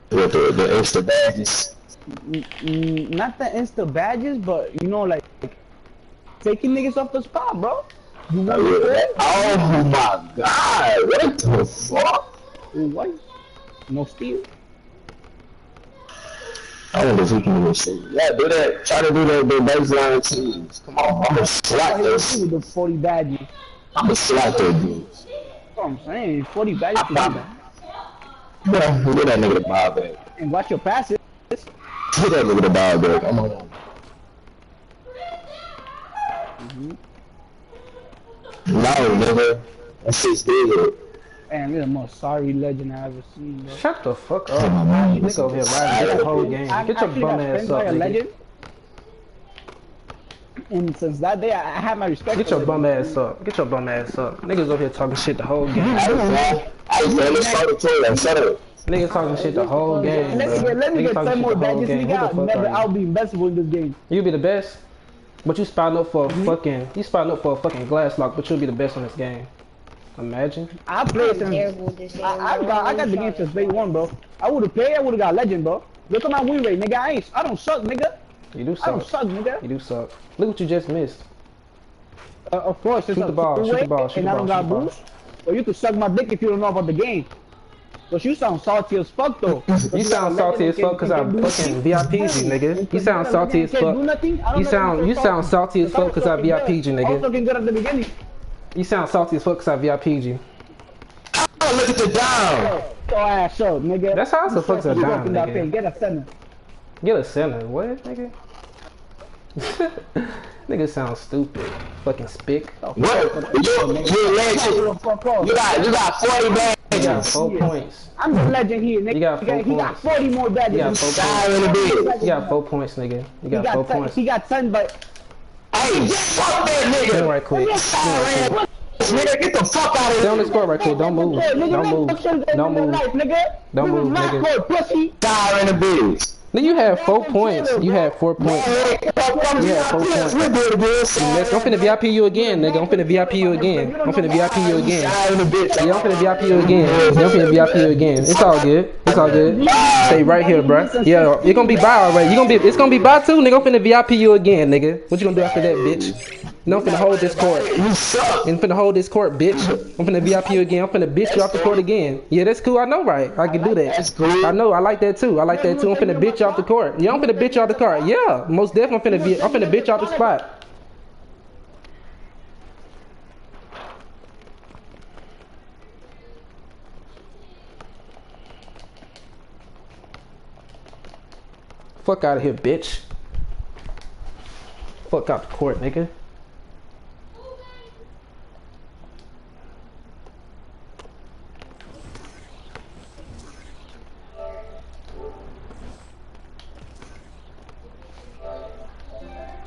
With the Insta badges. Not the Insta badges, but you know, like taking niggas off the spot, bro. You know oh my God! What the fuck? What? No steal. I wonder if we can even see. Yeah, do that. Try to do that with baseline teams. Come on, I'm gonna slap this. With the 40 badges. I'm gonna slap those dudes. That's what I'm saying. 40 badges. Yeah, get that nigga the ball back. And watch your passes. Get that nigga the ball back. Come on. No, nigga. That shit's good. Man, you're the most sorry legend I ever seen, bro. Shut the fuck up. Nigga over here riding the whole game. Get your bum ass up, nigga. And since that day, I have my respect. Get your bum ass up. Get your bum ass up. Niggas over here talking shit the whole game. Niggas talking shit the whole game, bro. Let me get 10 more badges, nigga. I'll be invincible in this game. You be the best, but you spotting up for a fucking. You spotting up for a fucking glass lock, but you'll be the best on this game. Imagine. I played since I got the game since day one, bro. I would've played. I would've got legend, bro. Look at my win rate, nigga. I don't suck, nigga. You do suck. I don't suck, nigga. You do suck. Look what you just missed. Of course, it's shoot the ball. Shoot the ball. Shoot and the I don't got ball. boost. Or you could suck my dick if you don't know about the game. But you sound salty as fuck, though. You sound salty as fuck because I fucking VIP'd you, nigga. You sound salty as fuck. You sound salty as fuck because I VIP'd you, nigga. Also looking good at the beginning. You sound salty as fuck because I VIP'd you. Oh, look at the down. Your ass up, nigga. That's how I'm supposed to down, nigga. Get a center. Get a center. What, nigga? Nigga sound stupid. Fucking spick. What? You a legend. You got 40 badges. You got 4 points. I'm the legend here, nigga. You got 4 He got points. 40 more badges. You got 4 points. You got 4 points, nigga. You got 4 points. He got 10, but... Hey, fuck that nigga. Stand right quick. Stand right quick. Nigga, get the fuck out of here. Stay on this court right quick. Don't move. Don't move. Don't move. Don't move, nigga. Fire in the bitch. Nigga, you had 4 points. You had 4 points. You had 4 points. Next, I'm finna VIP you again, nigga. I'm finna VIP you again. I'm finna VIP you again. Yeah, I'm finna VIP you again. Yeah, I'm finna VIP you again. It's all good. It's all good. Stay right here, bruh. Yeah, it's gonna be by already. It's gonna be by too, nigga. I'm finna VIP you again, nigga. What you gonna do after that, bitch? No, I'm finna hold this court. You suck. I'm finna hold this court, bitch. I'm finna VIP you again. I'm finna bitch you off the court again. Yeah, that's cool. I know, right? I can do that. That's cool. I know. I like that too. I like that too. I'm finna bitch you off the court. Yeah, I'm finna bitch you off the court. Yeah, most definitely. I'm finna bitch you off the spot. Fuck out of here, bitch. Fuck out the court, nigga.